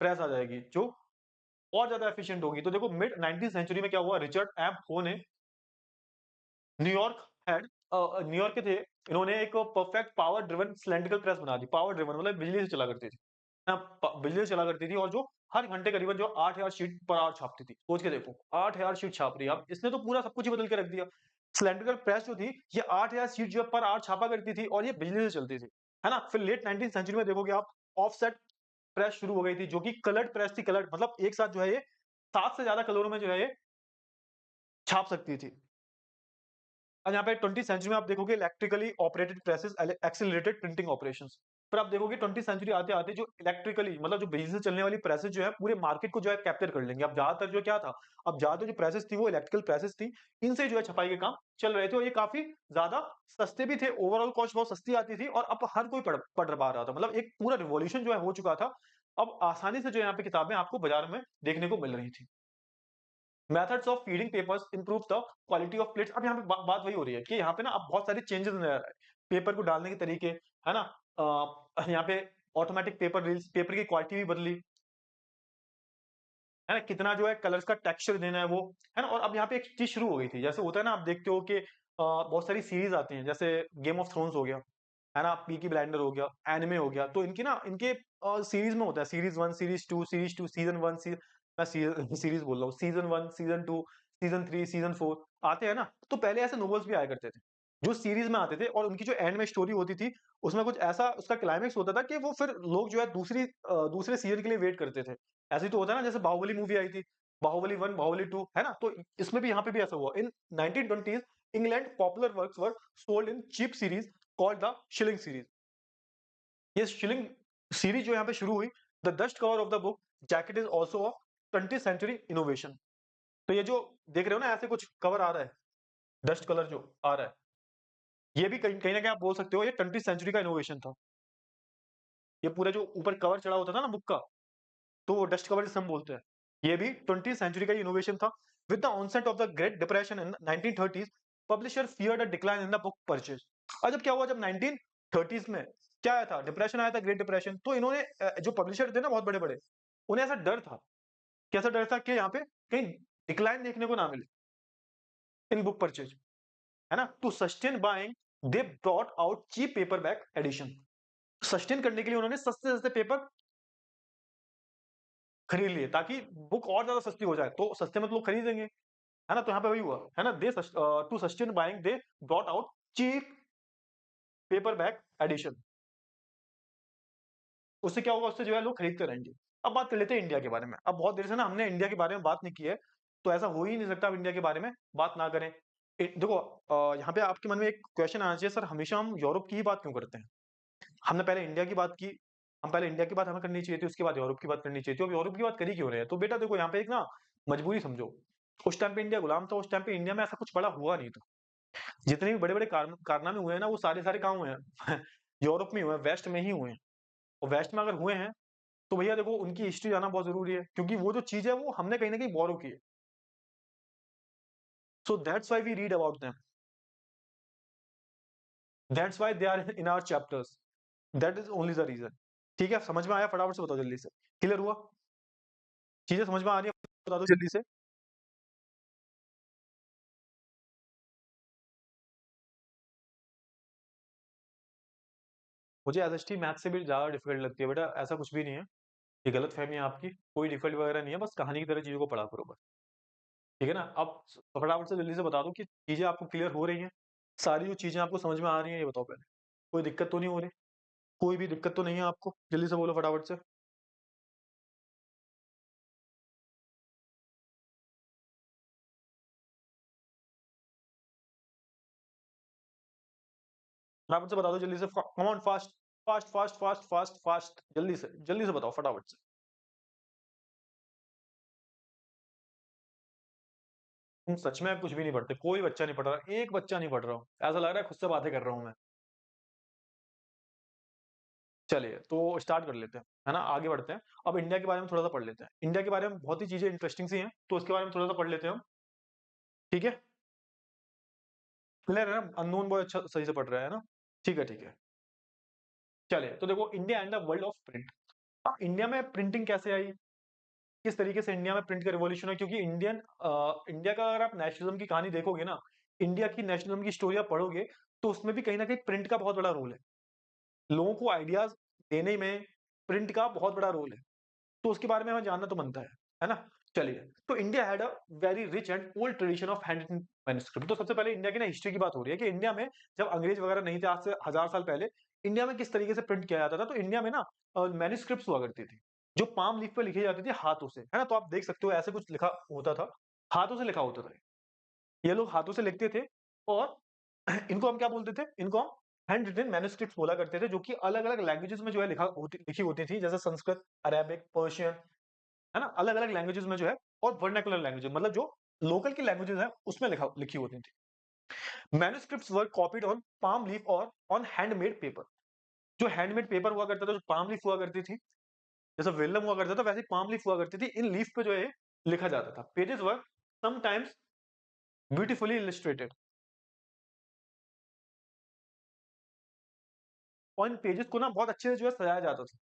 प्रेस आ जाएगी, जो और ज़्यादा एफिशिएंट होगी। तो देखो मिड 19th सेंचुरी में क्या हुआ, रिचर्ड एम हो ने न्यूयॉर्क हेड न्यूयॉर्क के थे, इन्होंने एक perfect power driven cylindrical press बना दी। पावर ड्रिवन मतलब बिजली से चला करती थी। बिजली से चला करती थी और जो हर घंटे करीबन जो 8,000 शीट पर आवर छापती थी। सोच के देखो, 8,000 शीट छाप रही है। अब इसने तो पूरा सब कुछ ही बदल के रख दिया। सिलिंड्रिकल प्रेस जो थी, ये 8,000 शीट जो पर आवर छापा करती थी और ये बिजली से चलती थी। है ना? फिर लेट 19th सेंचुरी में देखोगे आप, ऑफसेट प्रेस शुरू हो गई थी, जो कि कलर्ड प्रेस थी। कलर्ड मतलब एक साथ जो है ये 7 से ज्यादा कलरों में जो है ये छाप सकती थी। और यहाँ पे 20th सेंचुरी में आप देखोगे electrically operated presses, accelerated printing operations. फिर आप देखोगे 20th सेंचुरी आते-आते जो इलेक्ट्रिकली मतलब जो बिजली से चलने वाली प्रेसेस जो है पूरे मार्केट को जो है कैप्चर कर लेंगे। अब ज्यादातर जो क्या था, अब ज्यादातर जो प्रेसेस थी वो इलेक्ट्रिकल प्रेसेस थी। इनसे जो है छपाई के काम चल रहे थे और ये काफी ज्यादा सस्ते भी थे। ओवरऑल कॉस्ट बहुत सस्ती आती थी और अब हर कोई पढ़ पा रहा था। मतलब एक पूरा रिवॉल्यूशन जो है हो चुका था। अब आसानी से जो यहाँ पे किताबें आपको बाजार में देखने को मिल रही थी। Methods of feeding papers improve the quality of plates. अब यहाँ पे बात वही हो रही है कि यहाँ पे ना अब बहुत सारे चेंजेस नजर आ रहे हैं। पेपर को डालने के तरीके, है ना? यहाँ पे ऑटोमेटिक पेपर रील्स, पेपर की क्वालिटी भी बदली, है ना? कितना जो है कलर्स का टेक्सचर देना है वो, है ना? और अब यहाँ पे एक चीज शुरू हो गई थी, जैसे होता है ना, आप देखते हो कि बहुत सारी सीरीज आती हैं, जैसे गेम ऑफ थ्रोन्स हो गया, है ना? पीकी ब्लाइंडर हो गया, एनिमे हो गया। तो इनकी ना इनके सीरीज में होता है, सीरीज 1, सीरीज 2, सीजन 1, मैं सीरीज बोल रहा हूँ, सीजन 1, सीजन 2, सीजन 3, सीजन 4 आते हैं ना। तो पहले ऐसे नॉवेल्स भी आया करते थे, जो सीरीज में आते थे और उनकी जो एंड में स्टोरी होती थी, उसमें कुछ ऐसा उसका क्लाइमेक्स होता था कि वो फिर लोग जो है दूसरे सीजन के लिए वेट करते थे। ऐसे ही तो होता है ना, जैसे बाहुबली मूवी आई थी, बाहुबली 1, बाहुबली 2, है ना? तो इसमें भी यहाँ पे भी ऐसा हुआ। In 1920s England popular works were sold in cheap series called the shilling series. ये शिलिंग सीरीज जो यहाँ पे शुरू हुई, the dust cover of the book jacket is also a 20th century innovation. तो ये जो देख रहे हो ना, ऐसे कुछ कवर आ रहा है, डस्ट कलर जो आ रहा है, ये भी कहीं कहीं ना कहीं आप बोल सकते हो ये 20th सेंचुरी का इनोवेशन था। ये पूरा जो ऊपर कवर चढ़ा होता था ना बुक का, तो वो डस्ट कवर जिसे हम बोलते हैं, ये भी 20th सेंचुरी का इनोवेशन था। With the onset of the great depression in 1930s, publisher feared a decline in the book purchase. और जब क्या हुआ, जब 1930s में क्या आया था, डिप्रेशन आया था, ग्रेट डिप्रेशन, तो इन्होंने जो पब्लिशर थे ना बहुत बड़े-बड़े, उन्हें ऐसा डर था, कैसा डर था कि यहाँ पे कहीं डिक्लाइन देखने को ना मिले इन बुक परचेज, है ना? To sustain buying, they brought out cheap paperback edition. Sustain करने के लिए उन्होंने सस्ते-सस्ते पेपर खरीद लिए ताकि बुक और ज़्यादा सस्ती हो जाए, तो सस्ते में तो लोग खरीदेंगे, है ना? तो यहाँ पे वही हुआ, है ना? To sustain buying they brought out cheap paperback edition. उससे क्या होगा, उससे जो है लोग खरीद कर रहेंगे। अब बात कर लेते हैं इंडिया के बारे में। अब बहुत देर से ना हमने इंडिया के बारे में बात नहीं की है, तो ऐसा हो ही नहीं सकता अब इंडिया के बारे में बात ना करें। देखो यहाँ पे आपके मन में एक क्वेश्चन आना चाहिए, सर हमेशा हम यूरोप की ही बात क्यों करते हैं? हमने पहले इंडिया की बात की, हम पहले इंडिया की बात हमें करनी चाहिए थी, उसके बाद यूरोप की बात करनी चाहिए थी। अब यूरोप की बात करी क्यों रहे हैं? तो बेटा देखो यहाँ पे एक ना मजबूरी समझो। उस टाइम पे इंडिया गुलाम था, उस टाइम पे इंडिया में ऐसा कुछ बड़ा हुआ नहीं था। जितने भी बड़े-बड़े कारनामे हुए हैं ना, वो सारे-सारे कहाँ हुए हैं? यूरोप में हुए हैं, वेस्ट में ही हुए हैं। और वेस्ट में अगर हुए हैं, तो भैया देखो उनकी हिस्ट्री जानना बहुत ज़रूरी है, क्योंकि वो जो चीज़ है वो हमने कहीं न कहीं बोरो की है। So that's why we read about them, that's why they are in our chapters, that is only the reason. ठीक है, समझ में आया? फटाफट से बताओ जल्दी से। क्लियर हुआ? चीज़ें समझ में आ रही हैं? बता दो जल्दी से। मुझे एसएसटी मैथ से भी ज़्यादा डिफ़िकल्ट लगती है बेटा, ऐसा कुछ भी नहीं है। ये गलतफ़हमी है आपकी, कोई डिफ़िकल्ट वगैरह नहीं है, बस कहानी की तरह चीज़ों को पढ़ा करो बस। ठीक है ना? अब फटाफट से जल्दी से बता दो कि चीज़ें आपको क्लियर हो रही हैं? सारी जो चीज़ें आपको समझ में आ रही हैं, ये बताओ पहले? कोई दिक्कत तो नहीं हो रही? कोई भी दिक्कत तो नहीं है आपको? जल्दी से बोलो फटाफट से। फटाफट से बता दो जल्दी से come on fast, fast, fast, fast, fast, fast जल्दी से बताओ फटाफट से। तुम सच में कुछ भी नहीं पढ़ते, कोई बच्चा नहीं पढ़ रहा, एक बच्चा नहीं पढ़ रहा हूँ। ऐसा लग रहा है खुद से बातें कर रहा हूँ मैं। चलिए, तो स्टार्ट कर लेते हैं, है ना? आगे बढ़ते हैं। अब इंडिया के बारे में थोड़ा-सा पढ़ लेते हैं। इंडिया के बारे में बहुत ही चीज़ें इंटरेस्टिंग सी हैं, तो उसके बारे में थोड़ा-सा पढ़ लेते हैं हम, ठीक है? क्लियर है ना? अननोन बॉय अच्छा सही से पढ़ रहा है ना? ठीक है, ठीक है। चलिए, तो देखो India and the world of print. India में प्रिंटिंग कैसे आई? किस तरीके से इंडिया में प्रिंट का रिवॉल्यूशन है? क्योंकि इंडिया का अगर आप नेशनलिज्म की कहानी देखोगे ना, इंडिया की नेशनलिज्म की स्टोरी आप पढ़ोगे, तो उसमें भी कहीं न कहीं प्रिंट का बहुत बड़ा रोल है। लोगों को आइडियाज़ देने में प्रिंट का बहुत बड़ा रोल है। तो उसके बारे में हमें जानना तो बनता है ना? चलिए, तो India had a very rich and old tradition of handwritten manuscript. तो सबसे पहले इंडिया की ना हिस्ट्री की बात हो रही है कि इंडिया में जब अंग्रेज वगैरह नहीं थे, आज से 1000 साल पहले, इंडिया में किस तरीके से प्रिंट किया जाता था। तो इंडिया में ना मैन्युस्क्रिप्ट्स हुआ करती थी, जो पाम लीफ पे लिखी जाती थी हाथों से, है ना? तो आप देख सकते हो ऐसे कुछ लिखा होता था, हाथों से लिखा होता था। ये लोग हाथों से लिखते थे और इनको हम क्या बोलते थे? इनको हम हैंड रिटन मैन्युस्क्रिप्ट्स बोला करते थे, जो कि अलग-अलग लैंग्वेजेज़ में जो है लिखी होती थी, जैसे संस्कृत, अरेबिक, पर्शियन, है ना? अलग-अलग लैंग्वेजेज़ में जो है और वर्नाक्युलर लैंग्वेज मतलब जो लोकल की लैंग्वेजेज़ हैं, उसमें लिखी होती थी। Manuscripts were copied on palm leaf और ऑन हैंडमेड पेपर। जो हैंडमेड पेपर हुआ करता था, जो पाम लीफ हुआ करती थी, जैसे वेलम हुआ करता था, वैसे ही पाम लीफ हुआ करती थी। इन लीफ पे जो है लिखा जाता था। पेजेस वर समटाइम्स ब्यूटीफुली इलस्ट्रेटेड और इन पेजेस को ना बहुत अच्छे से जो है सजाया जाता था,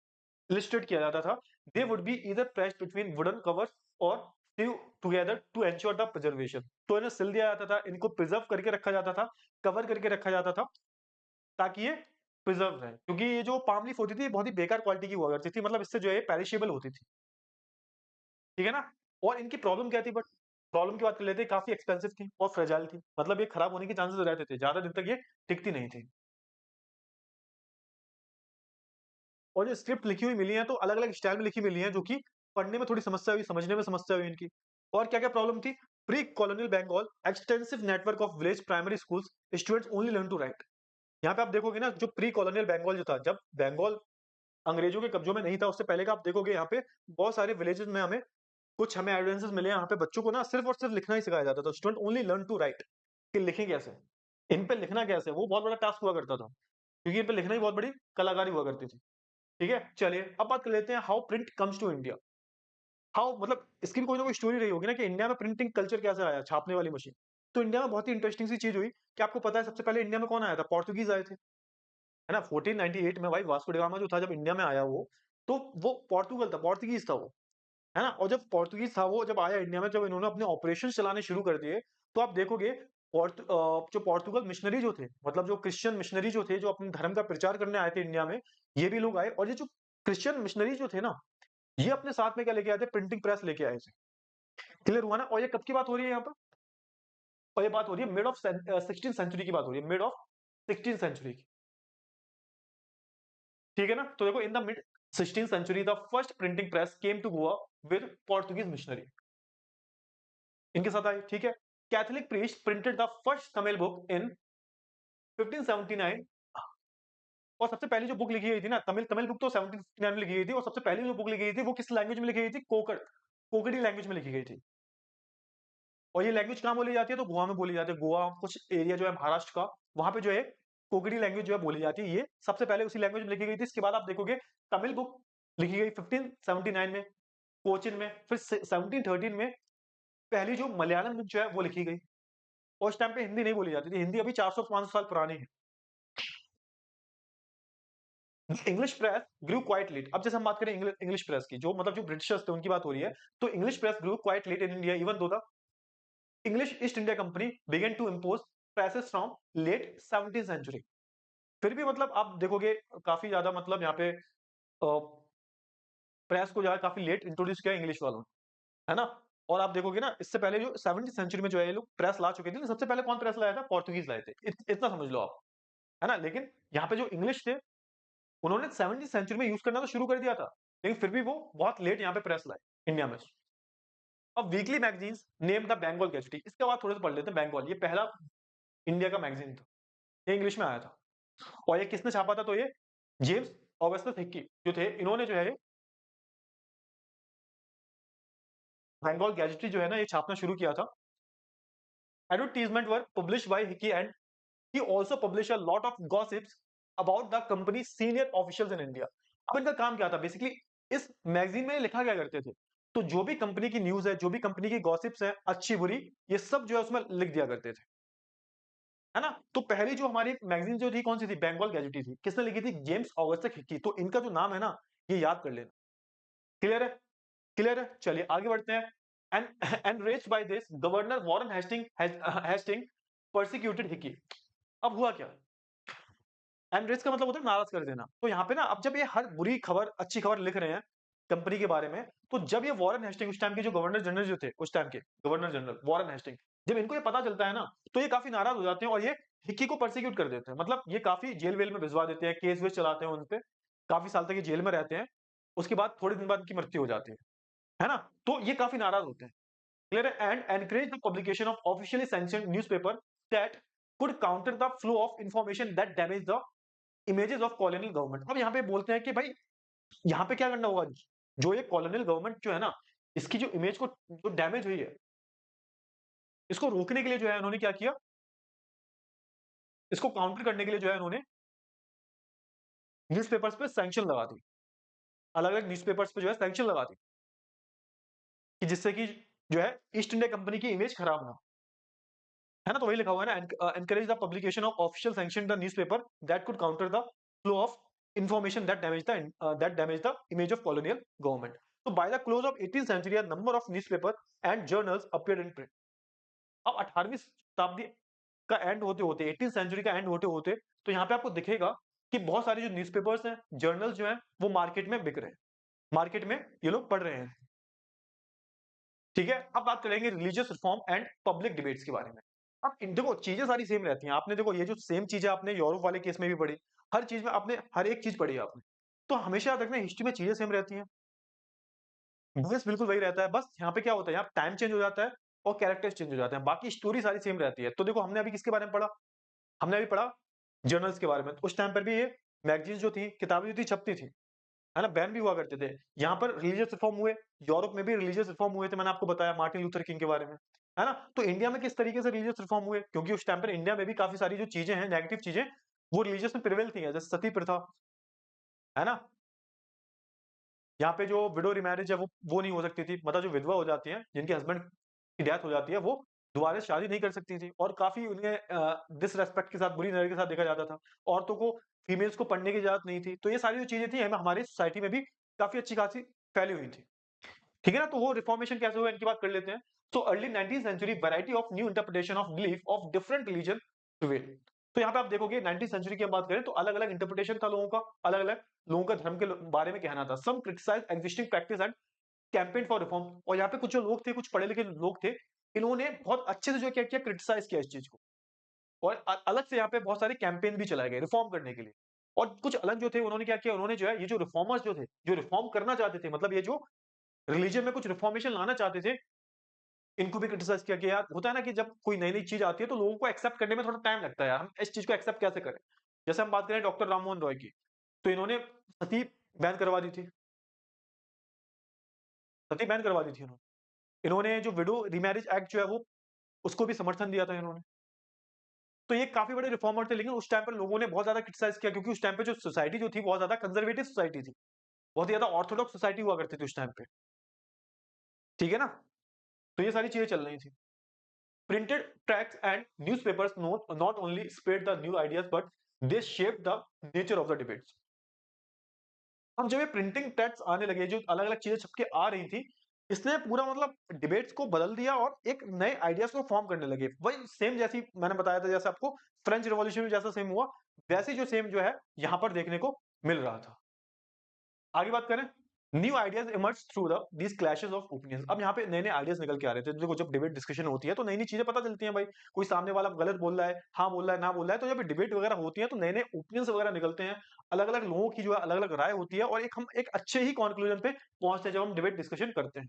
इलस्ट्रेट किया जाता था। They would be either pressed between wooden covers और sewn together to ensure the preservation. तो इन्हें सिल दिया जाता था, इनको प्रिजर्व करके रखा जाता था, कवर करके रखा जाता था, ताकि ये प्रिजर्व रहे। क्योंकि ये जो पाम लीफ होती थी, ये बहुत ही बेकार क्वालिटी की हुआ करती थी, मतलब इससे जो है पेरिशेबल होती थी, ठीक है ना? और इनकी प्रॉब्लम क्या थी, बट प्रॉब्लम की बात कर लेते हैं, काफ़ी एक्सपेंसिव थी और फ्रेजाइल थी। मतलब ये खराब होने के चांसेस रहते थे, ज़्यादा दिन तक ये टिकती नहीं थी। और जो स्क्रिप्ट लिखी हुई मिली है, तो अलग-अलग स्टाइल में लिखी मिली है, जो कि पढ़ने में थोड़ी समस्या हुई, समझने में समस्या हुई इनकी। और क्या-क्या प्रॉब्लम थी? Pre colonial Bengal, extensive network of village primary schools, students only learn to write. यहाँ पे आप देखोगे ना, जो प्री कॉलोनियल बंगाल जो था, जब बंगाल अंग्रेजों के कब्जों में नहीं था, उससे पहले का आप देखोगे यहाँ पे बहुत सारे विलेजेस में हमें एविडेंसेस मिले हैं, यहाँ पे बच्चों को ना सिर्फ और सिर्फ लिखना ही सिखाया जाता था। Student only learn to write, कि लिखें कैसे? इन पे लिखना कैसे? वो बहुत बड़ा टास्क हुआ करता था, क्योंकि इन पे लिखना ही बहुत बड़ी कलाकारी हुआ करती थी। ठीक है? चलिए, अब बात कर लेते हैं how print comes to India. How मतलब इसकी भी कोई ना कोई स्टोरी रही होगी ना, कि इंडिया में प्रिंटिंग कल्चर कैसे आया, छापने वाली मशीन। तो इंडिया में बहुत ही इंटरेस्टिंग सी चीज़ हुई कि आपको पता है सबसे पहले इंडिया में कौन आया था? पोर्तुगीज़ आए थे, है ना? 1498 में भाई वास्को डी गामा जो था, जब इंडिया में आया वो, तो वो पोर्तुगल था, पोर्तुगीज़ था वो, है ना? और जब पोर्तुगीज़ था वो जब आया इंडिया में, जब इन्होंने अपने ऑपरेशंस चलाने शुरू कर दिए, तो आप देखोगे जो पोर्तुगल मिशनरी जो थे, मतलब जो क्रिश्चियन मिशनरी जो थे, जो अपने धर्म का प्रचार करने आए थे इंडिया में, ये भी लोग आए और ये जो क्रिश्चियन मिशनरी जो थे ना, ये अपने साथ में क्या लेके आए थे? प्रिंटिंग प्रेस लेके आए थे। क्लियर हुआ ना? और ये कब की बात हो रही है यहाँ पर? और ये बात हो रही है मिड ऑफ 16th सेंचुरी की बात हो रही है, मिड ऑफ 16th सेंचुरी की। ठीक है ना? तो देखो in the mid 16th century the first printing press came to Goa with Portuguese missionary. इनके साथ आई, ठीक है? Catholic priest printed the first Tamil book in 1579। और सबसे पहली जो बुक लिखी गई थी ना, तमिल तमिल बुक तो 1759 में लिखी गई थी, और सबसे पहली जो बुक लिखी गई थी वो किस लैंग्वेज में लिखी गई थी? कोंकणी लैंग्वेज में लिखी गई थी। और ये लैंग्वेज कहाँ बोली जाती है? तो गोवा में बोली जाती है। गोवा कुछ एरिया जो है महाराष्ट्र का, वहां पे जो है कोंकणी लैंग्वेज जो है बोली जाती है। ये सबसे पहले उसी लैंग्वेज में लिखी गई थी। इसके बाद आप देखोगे तमिल बुक लिखी गई 1579 में कोचिन में। फिर 1713 में पहली जो मलयालम बुक जो है वो लिखी गई। और उस टाइम पे हिंदी नहीं बोली जाती थी, हिंदी अभी 400-500 साल पुरानी है। English press grew quite late. अब जैसे हम बात करें इंग्लिश प्रेस की, जो मतलब जो ब्रिटिशर्स थे उनकी बात हो रही है, तो English press grew quite late in India even though the English East India Company began to impose presses from late 17th century. फिर भी मतलब आप देखोगे काफी ज्यादा मतलब यहाँ पे प्रेस को जो है काफी लेट इंट्रोड्यूस किया इंग्लिश वालों ने, है ना? और आप देखोगे ना, इससे पहले जो 17th सेंचुरी में जो है ये लोग प्रेस ला चुके थे। सबसे पहले कौन प्रेस लाया था? पोर्तुगीज लाए थे। इतना समझ लो आप, है ना? लेकिन यहाँ पे जो इंग्लिश थे उन्होंने 17th सेंचुरी में यूज करना तो शुरू कर दिया था, लेकिन फिर भी वो बहुत लेट यहाँ पे प्रेस लाए इंडिया में। अब weekly magazines name the Bengal gazette. इसके बाद थोड़े से पढ़ लेते हैं। बंगाल ये पहला इंडिया का मैगजीन था, ये इंग्लिश में आया था। और ये किसने छापा था? तो ये जेम्स ऑगस्टस हिक्की जो थे, इन्होंने जो है बंगाल गैजेटी जो है ना ये छापना शुरू किया था। Advertisement were publish by Hickey and he also published a lot of gossips about the company's senior officials in India। अब इनका काम क्या था? बेसिकली इस मैगजीन में लिखा क्या करते थे? तो जो भी कंपनी की न्यूज है, जो भी कंपनी की गॉसिप्स है, अच्छी बुरी, ये सब जो है उसमें लिख दिया करते थे, है ना? तो पहली जो हमारी मैगजीन जो थी कौन सी थी? बंगाल गैजेटी थी। किसने लिखी थी? James Augustus Hickey. तो इनका जो नाम है ना, ये याद कर लेना। क्लियर है? क्लियर है? चलिए आगे बढ़ते हैं। And enraged by this governor Warren Hasting persecuted Hickey. अब हुआ क्या? एनरेज का मतलब होता है नाराज कर देना। तो यहाँ पे ना, अब जब ये हर बुरी खबर अच्छी खबर लिख रहे हैं कंपनी के बारे में, तो जब ये वॉरेन हेस्टिंग उस टाइम के जो गवर्नर जनरल जो थे, उस टाइम के गवर्नर जनरल वॉरेन हेस्टिंग, जब इनको ये पता चलता है ना, तो ये काफी नाराज हो जाते हैं और ये हिक्की को प्रोसिक्यूट कर देते हैं। मतलब ये काफी जेल वेल में भिजवा देते हैं, केस वेस चलाते हैं उनपे, काफी साल तक ये जेल में रहते हैं। उसके बाद थोड़े दिन बाद इनकी मृत्यु हो जाती है ना? तो ये काफी नाराज होते हैं। क्लियर है? And encourage the publication of officially sanctioned newspaper that could counter the flow of information that damage the images of colonial government. अब यहाँ पे बोलते हैं कि भाई यहाँ पे क्या करना होगा? जो ये कॉलोनियल गवर्नमेंट जो है ना, इसकी जो इमेज को जो डैमेज हुई है, इसको रोकने के लिए जो है इन्होंने क्या किया? इसको काउंटर करने के लिए जो है इन्होंने न्यूज़पेपर्स पे सैंक्शन लगा दी। अलग-अलग न्यूज़पेपर्स पे जो है सैंक्शन लगा दी कि जिससे कि जो है ईस्ट इंडिया कंपनी की इमेज खराब ना हो। है ना? तो वही लिखा हुआ है ना, encourage the publication of official sanction the newspaper that could counter the flow of information that damage the image of colonial government। So by the close of 18th century, a number of newspaper and journals appeared in print। अब 18वीं शताब्दी का and होते होते 18th century का and होते होते तो यहाँ पे आपको दिखेगा कि बहुत सारे जो न्यूज़पेपर्स हैं, जर्नल्स जो हैं, वो मार्केट में बिक रहे हैं, मार्केट में ये लोग पढ़ रहे हैं। ठीक है? अब बात करेंगे religious reform and public debates के बारे में। अब देखो चीजें सारी सेम रहती हैं। आपने देखो ये जो सेम चीजें आपने यूरोप वाले केस में भी पढ़ी, हर चीज में आपने हर एक चीज पढ़ी आपने। तो हमेशा याद रखना हिस्ट्री में चीजें सेम रहती हैं, बेस बिल्कुल वही रहता है। बस यहाँ पे क्या होता है, यहाँ टाइम चेंज हो जाता है और कैरेक्टर्स चेंज हो जाते हैं, बाकी स्टोरी सारी सेम रहती है। तो देखो हमने अभी किसके बारे में पढ़ा? हमने अभी पढ़ा जर्नल्स के बारे में। तो उस टाइम पर भी ये मैगजीन्स जो थी, किताबें जो थी, छपती थी, है ना? बैन भी हुआ करते थे। यहाँ पर रिलीजियस रिफॉर्म हुए, यूरोप में भी रिलीजियस रिफॉर्म हुए थे। मैंने आपको बताया मार्टिन लूथर किंग के बारे में, है ना? तो इंडिया में किस तरीके से रिलीजियस रिफॉर्म हुए? क्योंकि उस टाइम पर इंडिया में भी काफी सारी जो चीजें हैं, नेगेटिव चीजें, वो रिलीजियस में प्रिवेल थी, जैसे सती प्रथा, है ना? यहाँ पे जो विडो रिमैरेज है वो नहीं हो सकती थी। मतलब जो विधवा हो जाती हैं, जिनके हस्बैंड की डेथ हो जाती है, वो दोबारा से शादी नहीं कर सकती थी और काफ़ी उन्हें डिसरिस्पेक्ट के साथ, बुरी नज़र के साथ देखा जाता था। औरतों को, फीमेल्स को पढ़ने की इजाज़त नहीं थी। तो ये सारी जो चीज़ें थी हमारी सोसाइटी में भी काफ़ी अच्छी-खासी फैली हुई थी। ठीक है ना? तो वो रिफॉर्मेशन कैसे हुआ इनकी बात कर लेते हैं। So early 19th century variety of new interpretation of belief of different religion prevailed. तो यहाँ पे आप देखोगे 19th सेंचुरी की हम बात करें तो अलग अलग इंटरप्रिटेशन था लोगों का, अलग अलग लोगों का धर्म के बारे में कहना था. Some criticise existing practice and campaign for reform. और यहाँ पे कुछ जो लोग थे, कुछ पढ़े लिखे लोग थे, इन्होंने बहुत अच्छे से जो क्या किया, क्रिटिसाइज किया इस चीज को. और अलग से यहाँ पे बहुत सारे कैंपेन भी चलाए गए रिफॉर्म करने के लिए. और कुछ अलग जो थे उन्होंने क्या किया, उन्होंने जो है ये जो रिफॉर्मर्स जो थे, जो रिफॉर्म करना चाहते थे, मतलब ये जो रिलीजन में कुछ रिफॉर्मेशन लाना चाहते थे, इनको भी क्रिटिसाइज किया कि यार होता है ना कि जब कोई नई नई चीज आती है तो लोगों को एक्सेप्ट करने में थोड़ा टाइम लगता है यार, हम इस चीज को एक्सेप्ट कैसे करें. जैसे हम बात करें डॉक्टर राममोहन रॉय की, तो इन्होंने सती बैन करवा दी थी. सती बैन करवा दी थी इन्होंने. इन्होंने जो विडो रीमैरिज एक्ट जो है वो उसको भी समर्थन दिया था इन्होंने. तो ये काफी बड़े रिफॉर्मर थे, लेकिन उस टाइम पर लोगों ने बहुत ज्यादा क्रिटिसाइज किया क्योंकि उस टाइम पे जो सोसाइटी जो थी बहुत ज्यादा कंजर्वेटिव सोसाइटी थी, बहुत ज्यादा ऑर्थोडॉक्स सोसाइटी हुआ करती थी उस टाइम पे. ठीक है ना. तो ये सारी चीजें चल रही थी. Printed tracts and newspapers not only spread the new ideas but they shaped the nature of the debates. अब जब ये प्रिंटिंग टेक्स्ट आने लगे, जो अलग अलग चीजें छपके आ रही थी, इसने पूरा मतलब डिबेट्स को बदल दिया और एक नए आइडियाज को फॉर्म करने लगे. वही सेम जैसी मैंने बताया था, जैसे आपको फ्रेंच रिवॉल्यूशन में जैसा सेम हुआ, वैसे जो सेम जो है यहाँ पर देखने को मिल रहा था. आगे बात करें, new ideas emerge through these clashes of opinions. अब यहाँ पे नए नए आइडियाज निकल के आ रहे थे. देखो जब डिबेट डिस्कशन होती है तो नई नई चीजें पता चलती हैं भाई. कोई सामने वाला गलत बोल रहा है, हाँ बोल रहा है, ना बोल रहा है, तो जब डिबेट वगैरह होती है तो नए नए ओपिनियंस वगैरह निकलते हैं. अलग अलग लोगों की जो है अलग अलग राय होती है और हम एक अच्छे ही कंक्लूजन पे पहुंचते हैं जब हम डिबेट डिस्कशन करते हैं,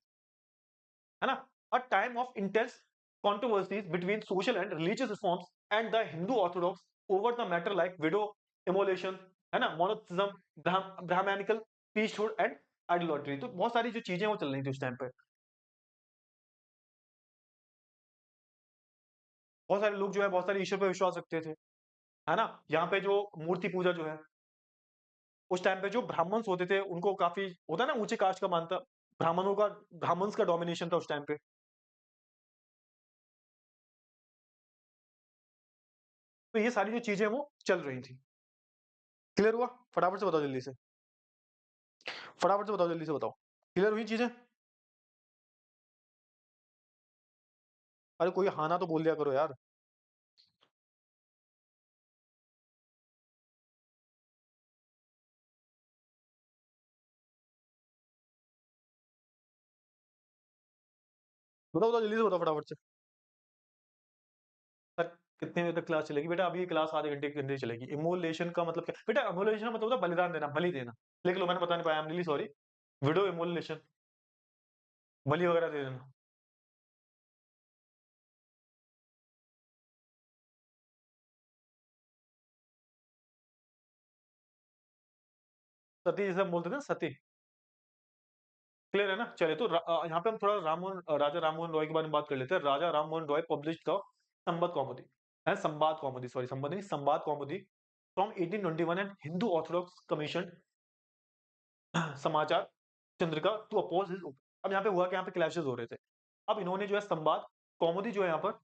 है ना. A time of intense controversies between social and religious reforms and the Hindu Orthodox over the matter like widow immolation, है ना, monotheism, brahmanical priesthood and idolatry. तो बहुत सारी जो चीजें वो चल रही थी उस टाइम पे. बहुत सारे लोग जो है बहुत सारे ईश्वर पे विश्वास रखते थे, है ना. यहाँ पे जो मूर्ति पूजा जो है, उस टाइम पे जो ब्राह्मण्स होते थे उनको काफी होता है ना ऊंचे कास्ट का मानता. ब्राह्मणों का, ब्राह्मण्स का डोमिनेशन था उस टाइम पे. तो ये सारी जो चीजें वो चल रही थी. क्लियर हुआ? फटाफट से बताओ जल्दी से, फटाफट से बताओ, जल्दी से बताओ. क्लियर हुई चीजें? अरे कोई हाँ ना तो बोल दिया करो यार. बताओ बताओ जल्दी से बताओ फटाफट से. सर कितने बजे तक क्लास चलेगी बेटा? अभी ये क्लास आधे घंटे के अंदर चलेगी. इमोलेशन का मतलब क्या बेटा? इमोलेशन का मतलब होता है बलिदान देना, बलि देना. लिख लो, मैंने बता नहीं पाया, I am really sorry. Widow immolation, बलि वगैरह दे देना. सती जैसे हम बोलते थे ना, सती. क्लियर है ना? चलिए तो यहाँ पे हम थोड़ा राजा राममोहन रॉय के बारे में बात कर लेते हैं. राजा राममोहन रॉय पब्लिश द संवाद कौमुदी, है संवाद कौमुदी, सॉरी संवाद नहीं, Sambad Kaumudi from 1821 and Hindu orthodox commission Samachar Chandrika to oppose his. अब यहाँ पे हुआ कि यहाँ पे क्लैशेस हो रहे थे. अब इन्होंने जो है संवाद कौमुदी जो है यहाँ पर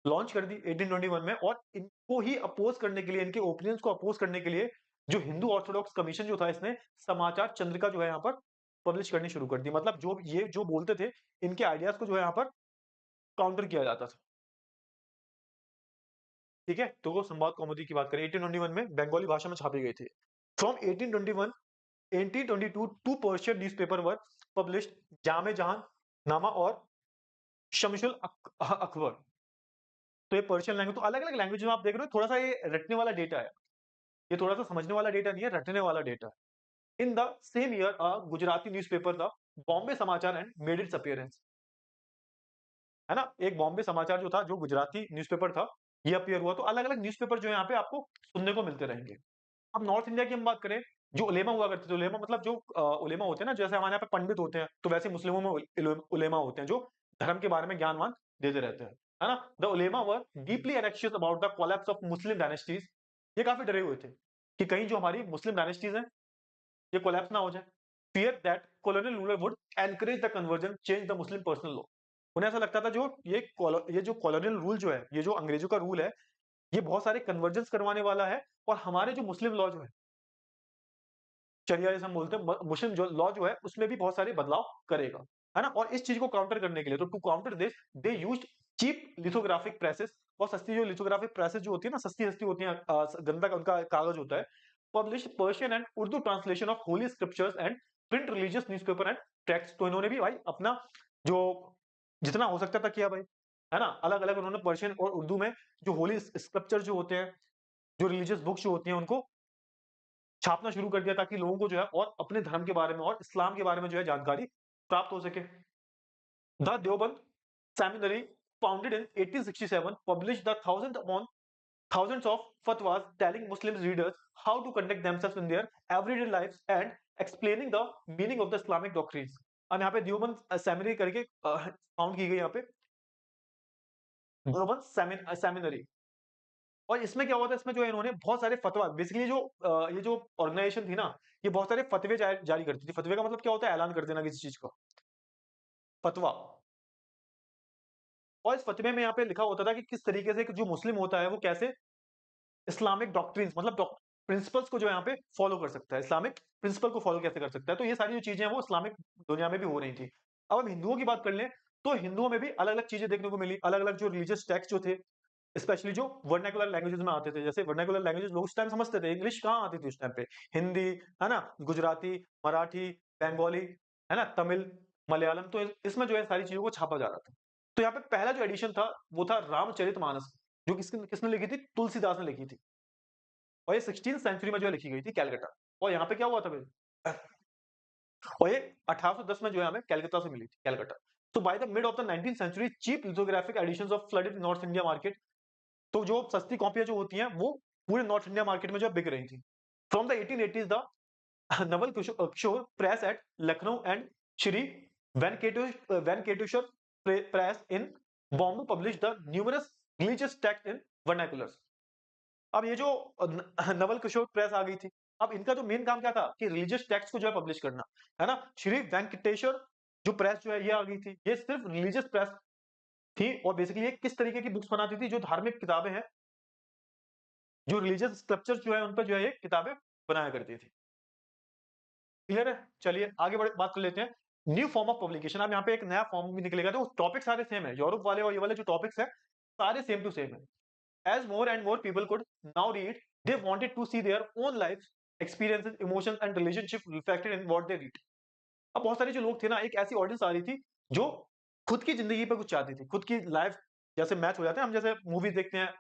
लॉन्च कर दी 1821 में, और इनको ही अपोज करने के लिए, इनके ओपिनियंस को अपोज करने के लिए जो हिंदू ऑर्थोडॉक्स कमीशन जो था, इसने समाचार चंद्रिका जो है यहाँ पर पब्लिश करनी शुरू कर दी. मतलब जो ये जो बोलते थे, इनके आइडियाज को जो है यहाँ पर काउंटर किया जाता था. ठीक है, तो वो संवाद कौमुदी की बात करें 1821 में बंगाली भाषा में छापी गई थी. From 1821 1822 to Persian newspaper were published, Jame Jahan नामा और शमशुल अकबर. तो ये पर्शियन लैंग्वेज, तो अलग अलग लैंग्वेज में आप देख रहे हो, थोड़ा सा ये रटने वाला डेटा है. ये थोड़ा सा समझने वाला डेटा नहीं है, रटने वाला डेटा है. In the same year a Gujarati newspaper the Bombay समाचार एंड मेड इट्स अपीयरेंस, है ना. एक बॉम्बे समाचार जो था, जो गुजराती न्यूज़पेपर था, ये अपीयर हुआ. तो अलग अलग न्यूज़पेपर जो है यहाँ पे आपको सुनने को मिलते रहेंगे. अब नॉर्थ इंडिया की हम बात करें, जो उलेमा हुआ करते थे, उलेमा मतलब जो उलेमा होते हैं ना, जैसे हमारे यहाँ पे पंडित होते हैं, तो वैसे मुस्लिमों में उलेमा होते हैं जो धर्म के बारे में ज्ञानवान देते रहते हैं, है ना. The ulema were deeply anxious about the collapse of Muslim dynasties. ये काफी डरे हुए थे कि कहीं जो हमारी मुस्लिम डायनेस्टीज हैं ये कोलैप्स ना हो जाए. Fear that colonial ruler would encourage the conversion, change the Muslim personal law. उन्हें ऐसा लगता था जो ये जो कॉलोनियल रूल जो है, ये जो अंग्रेजों का रूल है, ये बहुत सारे कन्वर्जेंस करवाने वाला है, और हमारे जो मुस्लिम लॉ जो है, शरिया जैसे हम बोलते हैं, मुस्लिम जो लॉ जो है उसमें भी बहुत सारे बदलाव करेगा, है ना। और इस चीज को काउंटर करने के लिए, तो to counter this they used cheap lithographic presses, और सस्ती जो लिथोग्राफिक प्रेसेस जो होती है ना, सस्ती सस्ती होती है, गंदा उनका कागज होता है। Publish Persian and Urdu translation of Holi scriptures and print religious newspaper and text. तो इन्होंने भी भाई अपना जो जितना हो सकता था किया भाई, है ना। अलग अलग उन्होंने पर्शियन और उर्दू में जो होली स्क्रिप्चर जो होते हैं, जो रिलीजियस बुक्स जो होती हैं, उनको छापना शुरू कर दिया, ताकि लोगों को जो है और अपने धर्म के बारे में और इस्लाम के बारे में जो है जानकारी प्राप्त हो सके। The Deoband seminary, founded in 1867, published the thousands of fatwas telling Muslim readers how to conduct themselves in their everyday lives and explaining the meaning of the Islamic doctrines. अब यहाँ पे देवबंद सेमिनरी करके फाउंड की गई यहाँ पे देवबंद सेमिनरी। और इसमें क्या हुआ था, इसमें जो है इन्होंने बहुत सारे फतवा, बेसिकली जो ये जो ऑर्गेनाइजेशन थी ना, ये बहुत सारे फतवे जारी करती थी। फतवे का मतलब क्या होता है, ऐलान कर देना किसी चीज का, फतवा। और इस फतवे में यहाँ पे लिखा होता था कि किस तरीके से जो मुस्लिम होता है वो कैसे इस्लामिक डॉक्ट्रिन्स, मतलब प्रिंसिपल्स को जो यहाँ पे फॉलो कर सकता है, इस्लामिक प्रिंसिपल को फॉलो कैसे कर सकता है। तो ये सारी जो चीजें हैं वो इस्लामिक दुनिया में भी हो रही थी। अब हम हिंदुओं की बात कर लें, तो हिंदुओं में भी अलग अलग चीजें देखने को मिली। अलग अलग जो रिलीजियस टेक्स्ट जो थे, स्पेशली जो वर्नाकुलर लैंग्वेजेस में आते थे, जैसे वर्नाकुलर लैंग्वेजेस लोग उस टाइम समझते थे, इंग्लिश कहाँ आती थी उस टाइम पे, हिंदी, है ना, गुजराती, मराठी, बंगाली, है ना, तमिल, मलयालम। तो इसमें जो है सारी चीजों को छापा जा रहा था। तो यहाँ पे पहला जो एडिशन था वो था रामचरितमानस, जो किसने किसने लिखी थी, तुलसीदास ने लिखी थी। और ये 16th सेंचुरी में जो है लिखी गई थी कैलकाटा। और यहाँ पे क्या हुआ था भाई, और ये 1810 में जो है हमें कैलकाटा से मिली थी, कैलकाटा। तो by the mid of the 19th century cheap lithographic editions of flooded north India market. तो जो सस्ती कॉपियां जो होती हैं वो पूरे नॉर्थ इंडिया मार्केट में जो बिक रही थी। From the 1880s the Naval Kishore press at Lucknow and Shri Venkateshwar press in Bombay publish the numerous religious text in vernaculars. अब ये जो नवल किशोर प्रेस आ गई थी, अब इनका जो मेन काम क्या था कि रिलीजियस टेक्स्ट को जो है पब्लिश करना, है ना। श्री वेंकटेश्वर जो प्रेस जो है ये आ गई थी, ये सिर्फ रिलीजियस प्रेस थी। और बेसिकली ये किस तरीके की बुक्स बनाती थी, जो धार्मिक किताबें हैं, जो रिलीजियस स्क्रिप्चर जो है उन पर जो है ये किताबें बनाया करती थी। क्लियर है। चलिए आगे बढ़े, बात कर लेते हैं न्यू फॉर्म ऑफ पब्लिकेशन। अब यहाँ पे एक नया फॉर्म भी निकलेगा, तो टॉपिक सारे सेम है, यूरोप वाले और ये वाले जो टॉपिक्स है सारे सेम टू सेम है। As more and more people could now read, they wanted to see their own lives, experiences, emotions and relationships reflected in what they read. अब बहुत सारे जो लोग थे ना, एक ऐसी ऑडियंस आ रही थी जो खुद की जिंदगी पे कुछ चाहती थी, खुद की लाइफ जैसे मैच हो जाते हैं, हम जैसे मूवीज देखते हैं,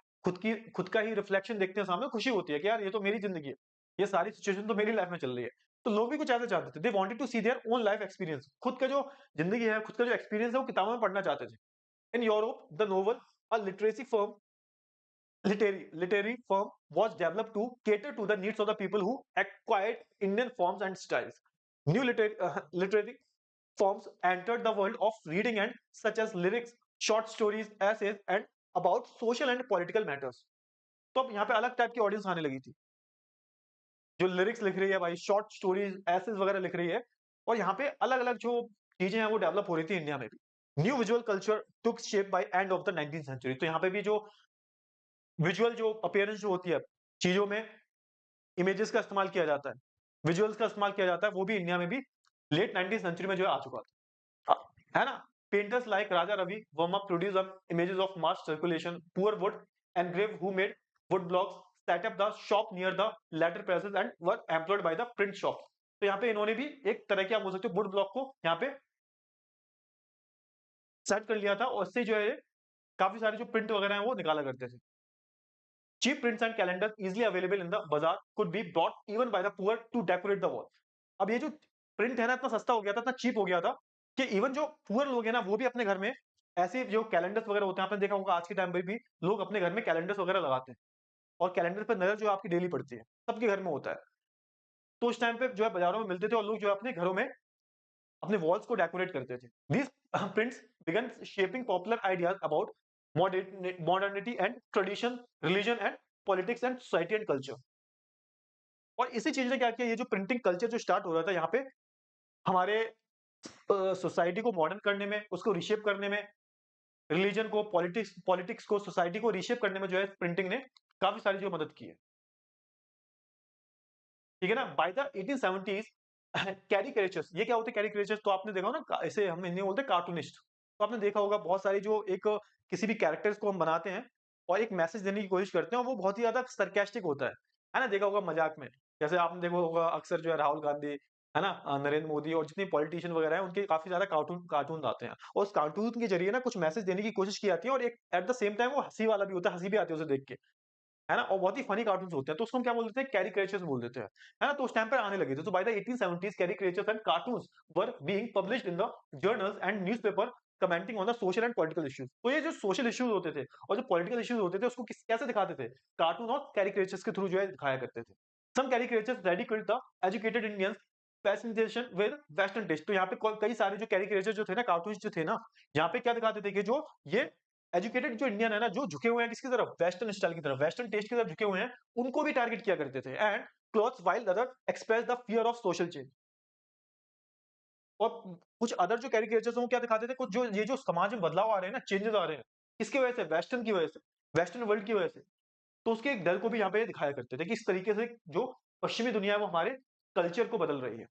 खुद का ही रिफ्लेक्शन देखते हैं सामने, खुशी होती है कि यार ये तो मेरी जिंदगी है, ये सारी सिचुएशन तो मेरी लाइफ में चल रही है। तो लोग भी कुछ ऐसे चाहते थे, they wanted to see their own life experience, खुद का जो जिंदगी है, खुद का जो एक्सपीरियंस है वो किताबों में पढ़ना चाहते थे। In Europe the novel, a literacy firm, literary form was developed to cater to the needs of the people who acquired Indian forms and styles. New literary forms entered the world of reading and such as lyrics, short stories, essays and about social and political matters. तो अब यहाँ पे अलग type की audience आने लगी थी, जो लिरिक्स लिख रही है भाई, शॉर्ट स्टोरीज, एसेज वगैरह लिख रही है। और यहाँ पे अलग अलग जो चीजें हैं वो डेवलप हो रही थी इंडिया में भी। New visual culture took shape by end of the 19th century. तो यहाँ पे भी जो विजुअल जो अपीयरेंस जो होती है चीजों में, इमेजेस का इस्तेमाल किया जाता है, विजुअल्स का इस्तेमाल किया जाता है, वो भी इंडिया में भी लेट 19th सेंचुरी में जो है आ चुका था, है ना। Painters like Raja Ravi Varma produce images of mass circulation poor wood engrave who made wood blocks set up the shop near the letter presses and were employed by the print shop. तो यहाँ पे इन्होंने भी एक तरह की, आप बोल सकते हो, वुड ब्लॉक को यहाँ पे सेट कर लिया था, और इससे जो है काफी सारे जो प्रिंट वगैरह हैं वो निकाला करते थे। Cheap prints and calendars easily available in the bazaar could be bought even by the poor to decorate the wall. अब ये जो प्रिंट है ना, इतना सस्ता हो गया था, इतना चीप हो गया था कि इवन जो पुअर लोग हैं ना, वो भी अपने घर में ऐसे जो कैलेंडर्स वगैरह होते हैं, आपने देखा होगा आज के टाइम पे भी लोग अपने घर में कैलेंडर्स वगैरह लगाते हैं, और कैलेंडर पर नजर जो है आपकी डेली पड़ती है, सबके घर में होता है। तो उस टाइम पे जो है बाजारों में मिलते थे, और लोग जो है अपने घरों में अपने वॉल्स को डेकोरेट करते थे। These prints began shaping popular ideas about modernity and tradition, religion and politics and society and culture. और इसी चीज ने क्या किया, ये जो प्रिंटिंग कल्चर जो स्टार्ट हो रहा था यहाँ पे, हमारे सोसाइटी को मॉडर्न करने में, उसको रिशेप करने में, रिलीजन को, पॉलिटिक्स पॉलिटिक्स को, सोसाइटी को रिशेप करने में जो है प्रिंटिंग ने काफी सारी जो मदद की है। ठीक है ना। बाय द 1870s कैरिकेचर्स, ये क्या होते हैं कैरिकेचर्स? तो आपने देखा होगा ना, ऐसे हम हिंदी में बोलते हैं कार्टूनिस्ट। तो आपने देखा होगा बहुत सारी जो एक किसी भी कैरेक्टर्स को हम बनाते हैं और एक मैसेज देने की कोशिश करते हैं और वो बहुत ही ज़्यादा सार्कास्टिक होता है ना? देखा होगा मज़ाक में। जैसे आपने देखा होगा अक्सर जो है राहुल गांधी, है ना? नरेंद्र मोदी और जितने पॉलिटिशियन वगैरह हैं उनके काफ़ी ज़्यादा कार्टून आते हैं और उस कार्टून के ज़रिए ना कुछ मैसेज देने की कोशिश की जाती है और एक एट द सेम टाइम वो हँसी वाला भी होता है, हँसी भी आती है उसे देख के। है ना? और बहुत ही फनी कार्टून्स होते हैं, तो उसको हम क्या बोल देते हैं? कैरिकेचर्स बोल देते हैं। है ना? तो उस टाइम पे आने लगे थे। तो by the 1870s caricatures and cartoons were being published in the journals and newspaper commenting on the social and political issues. तो ये जो सोशल इश्यूज होते थे और जो पॉलिटिकल इश्यूज होते थे उसको कैसे दिखाते थे? कार्टून और कैरिकेचर्स के थ्रू जो है दिखाया करते थे। Some caricatures ridiculed the educated Indians fascination with western taste. तो यहाँ पे कई सारे जो कैरिकेचर जो थे ना, कार्टून्स जो थे ना, यहाँ पे क्या दिखाते थे कि जो ये एजुकेटेड जो इंडियन है ना, जो झुके हुए हैं किसकी तरफ? वेस्टर्न स्टाइल की तरफ, वेस्टर्न टेस्ट की तरफ झुके हुए हैं, उनको भी टारगेट किया करते थे। And clothes while other express the fear of social change. और कुछ अदर जो कैरिकेचर्स हैं वो क्या दिखाते थे? कुछ जो ये जो समाज में बदलाव आ रहे हैं ना, चेंजेस आ रहे हैं, किसकी वजह से? वेस्टर्न की वजह से, वेस्टर्न वर्ल्ड की वजह से। तो उसके एक डर को भी यहाँ पे दिखाया करते थे कि इस तरीके से जो पश्चिमी दुनिया है वो हमारे कल्चर को बदल रही है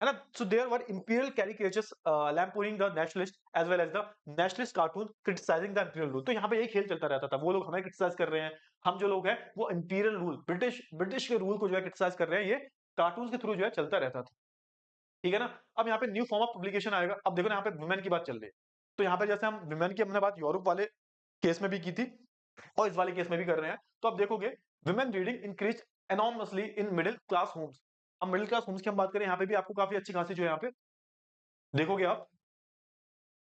ना? So there were imperial caricatures lampooning the nationalist as well as the nationalist cartoon criticizing the imperial rule। तो यहाँ पे यही खेल चलता रहता था। वो लोग हमें क्रिटिसाइज कर रहे हैं, हम जो लोग हैं वो इंपीरियल रूल, ब्रिटिश ब्रिटिश के रूल को जो है क्रिटिसाइज कर रहे हैं। ये कार्टून के थ्रू जो है चलता रहता था। ठीक है ना? अब यहाँ पे न्यू फॉर्म ऑफ पब्लिकेशन आएगा। अब देखो ना यहाँ पे वुमेन की बात चल रही है। तो यहाँ पे जैसे हम वुमेन की हमने बात यूरोप वाले केस में भी की थी और इस वाले केस में भी कर रहे हैं। तो अब देखोगे women reading increase enormously in middle class Holmes. अब मिडिल क्लास होम्स की हम बात करें, यहाँ पे भी आपको काफ़ी अच्छी खासी जो है यहाँ पे देखोगे आप,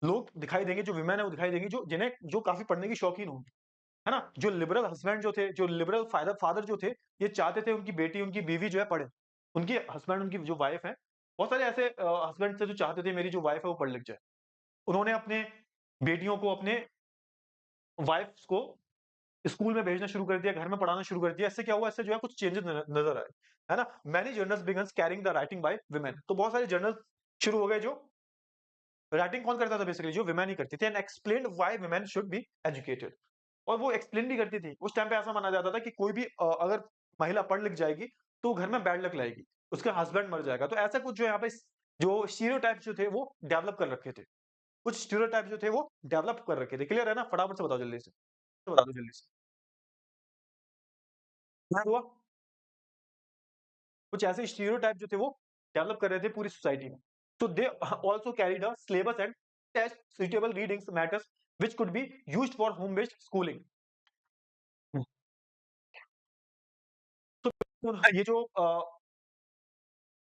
लोग दिखाई देंगे, जो विमेन है वो दिखाई देंगी जो जिन्हें जो काफ़ी पढ़ने की शौकीन हों, है ना? जो लिबरल हस्बैंड जो थे, जो लिबरल फादर फादर जो थे, ये चाहते थे उनकी बेटी, उनकी बीवी जो है पढ़े। उनके हस्बैंड, उनकी जो वाइफ है, बहुत सारे ऐसे हस्बैंड थे जो चाहते थे मेरी जो वाइफ है वो पढ़ लिख जाए। उन्होंने अपने बेटियों को, अपने वाइफ्स को स्कूल में भेजना शुरू कर दिया, घर में पढ़ाना शुरू कर दिया। इससे क्या हुआ? इससे जो है कुछ चेंजेस नज़र आए, है ना? Many journals begins carrying the writing by women. तो बहुत सारे जर्नल शुरू हो गए जो राइटिंग कौन करता था? बेसिकली जो वुमेन ही करती थी। And explained why women should be educated. और वो एक्सप्लेन भी करती थी। उस टाइम पे ऐसा माना जाता था कि कोई भी अगर महिला पढ़ लिख जाएगी, तो घर में बैड लक लाएगी, उसका हस्बैंड मर जाएगा। तो ऐसा कुछ जो यहाँ पे जो स्टीरियोटाइप्स जो थे वो डेवलप कर रखे थे। कुछ स्टीरियोटाइप्स जो थे वो डेवलप कर रखे थे। क्लियर है ना? फटाफट से बताओ जल्दी से। बता दो जल्दी से। क्या हुआ? कुछ ऐसे स्टीरियोटाइप जो थे वो डेवलप कर रहे थे पूरी सोसाइटी में। So they also carried a syllabus and test suitable readings matters which could be used for home-based schooling। हम्म। तो ये जो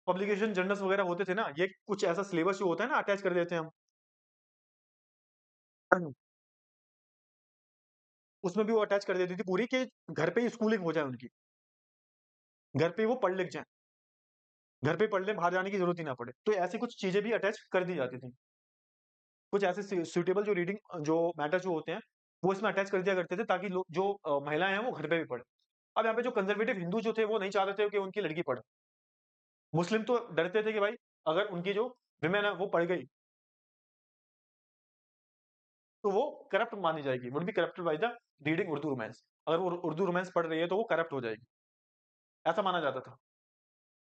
पब्लिकेशन जर्नल्स वगैरह होते थे ना, ये कुछ ऐसा सिलेबस जो होता है ना अटैच कर देते हैं हम। हम्म। उसमें भी वो अटैच कर देती थी पूरी कि घर पे ही स्कूलिंग हो जाए उनकी, घर पे ही वो पढ़ लिख जाए, घर पे पढ़ ले, बाहर जाने की जरूरत ही ना पड़े। तो ऐसी कुछ चीजें भी अटैच कर दी जाती थी। कुछ ऐसे सुटेबल जो रीडिंग जो मैटर जो होते हैं वो इसमें अटैच कर दिया करते थे ताकि लोग जो महिलाएं हैं वो घर पे भी पढ़े। अब यहाँ पे जो कंजर्वेटिव हिंदू जो थे वो नहीं चाहते थे कि उनकी लड़की पढ़े। मुस्लिम तो डरते थे कि भाई अगर उनकी जो विमेन है वो पढ़ गई तो वो करप्ट मानी जाएगी, would be corrupted by the reading Urdu romance. अगर वो उर्दू रोमांस पढ़ रही है तो वो करप्ट हो जाएगी, ऐसा माना जाता था।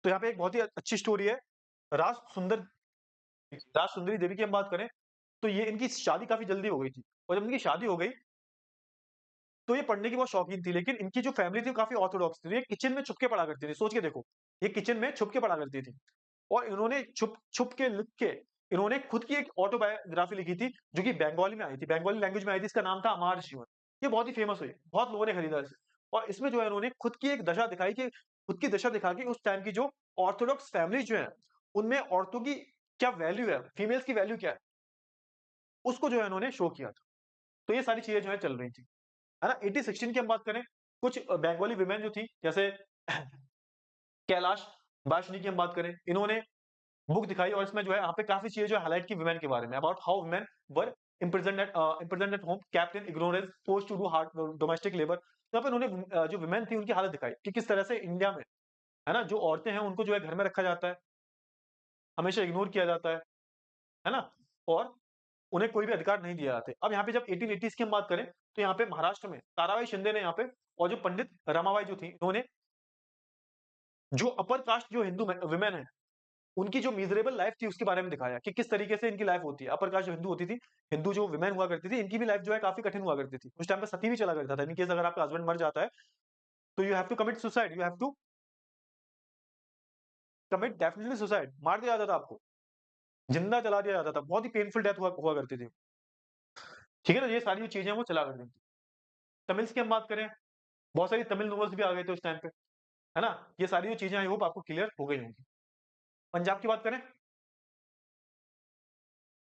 तो यहाँ पे एक बहुत ही अच्छी स्टोरी है राज सुंदर राज सुंदरी देवी की हम बात करें तो ये इनकी शादी काफी जल्दी हो गई थी और जब इनकी शादी हो गई तो ये पढ़ने की बहुत शौकीन थी, लेकिन इनकी जो फैमिली थी वो काफी ऑर्थोडॉक्स थी। तो ये किचन में छुप के पढ़ा करती थी। सोच के देखो, ये किचन में छुप के पढ़ा करती थी और इन्होंने छुप छुप के लिख के इन्होंने खुद की एक ऑटोबायोग्राफी लिखी थी जो कि बंगाली में आई थी, बंगाली लैंग्वेज में आई थी। इसका नाम था अमर जीवन। ये बहुत ही फेमस हुई, बहुत लोगों ने खरीदा इसे। और इसमें जो है इन्होंने खुद की एक दशा दिखाई कि खुद की दशा दिखा के उस टाइम की जो ऑर्थोडॉक्स फैमिली जो है उनमें औरतों की क्या वैल्यू है, फीमेल्स की वैल्यू क्या है, उसको जो है इन्होंने शो किया था। तो ये सारी चीजें जो है चल रही थी, है ना? 1816 की हम बात करें, कुछ बंगाली वुमेन जो थी जैसे कैलाश बाशनी की हम बात करें, इन्होंने बुक दिखाई और इसमें जो है यहाँ पे काफ़ी चीज़ें जो है हाइलाइट की वुमेन के बारे में, about how women were imprisoned at home, kept in ignorance, forced to do hard domestic labour. तो यहाँ पे उन्होंने जो वुमेन थी उनकी हालत दिखाई कि किस तरह से इंडिया में, है ना, जो औरतें हैं उनको जो है घर में रखा जाता है, हमेशा इग्नोर किया जाता है ना? और उन्हें कोई भी अधिकार नहीं दिए जाते। अब यहाँ पे जब 1880s की हम बात करें, तो यहाँ पे महाराष्ट्र में ताराबाई शिंदे ने यहाँ पे और जो पंडित रमाबाई जो थी, इन्होंने जो अपर कास्ट जो हिंदू वुमेन है उनकी जो मिजरेबल लाइफ थी उसके बारे में दिखाया कि किस तरीके से इनकी लाइफ होती है। अपर कास्ट जो हिंदू होती थी, हिंदू जो विमेन हुआ करती थी, इनकी भी लाइफ जो है काफी कठिन हुआ करती थी। उस टाइम पे सती भी चला करता था। इन केस अगर आपका हस्बैंड मर जाता है तो you have to commit suicide, you have to commit definitely suicide, मार दिया जाता था आपको, जिंदा जला दिया जाता था। बहुत ही पेनफुल डेथ हुआ करती थी। ठीक है ना, ये सारी जो चीजें हैं वो चला करती थी। तमिल्स की हम बात करें, बहुत सारी तमिल नॉवेल्स भी आ गए थे उस टाइम पे, है ना। ये सारी जो चीजें आई होप आपको क्लियर हो गई होंगी। पंजाब की बात करें,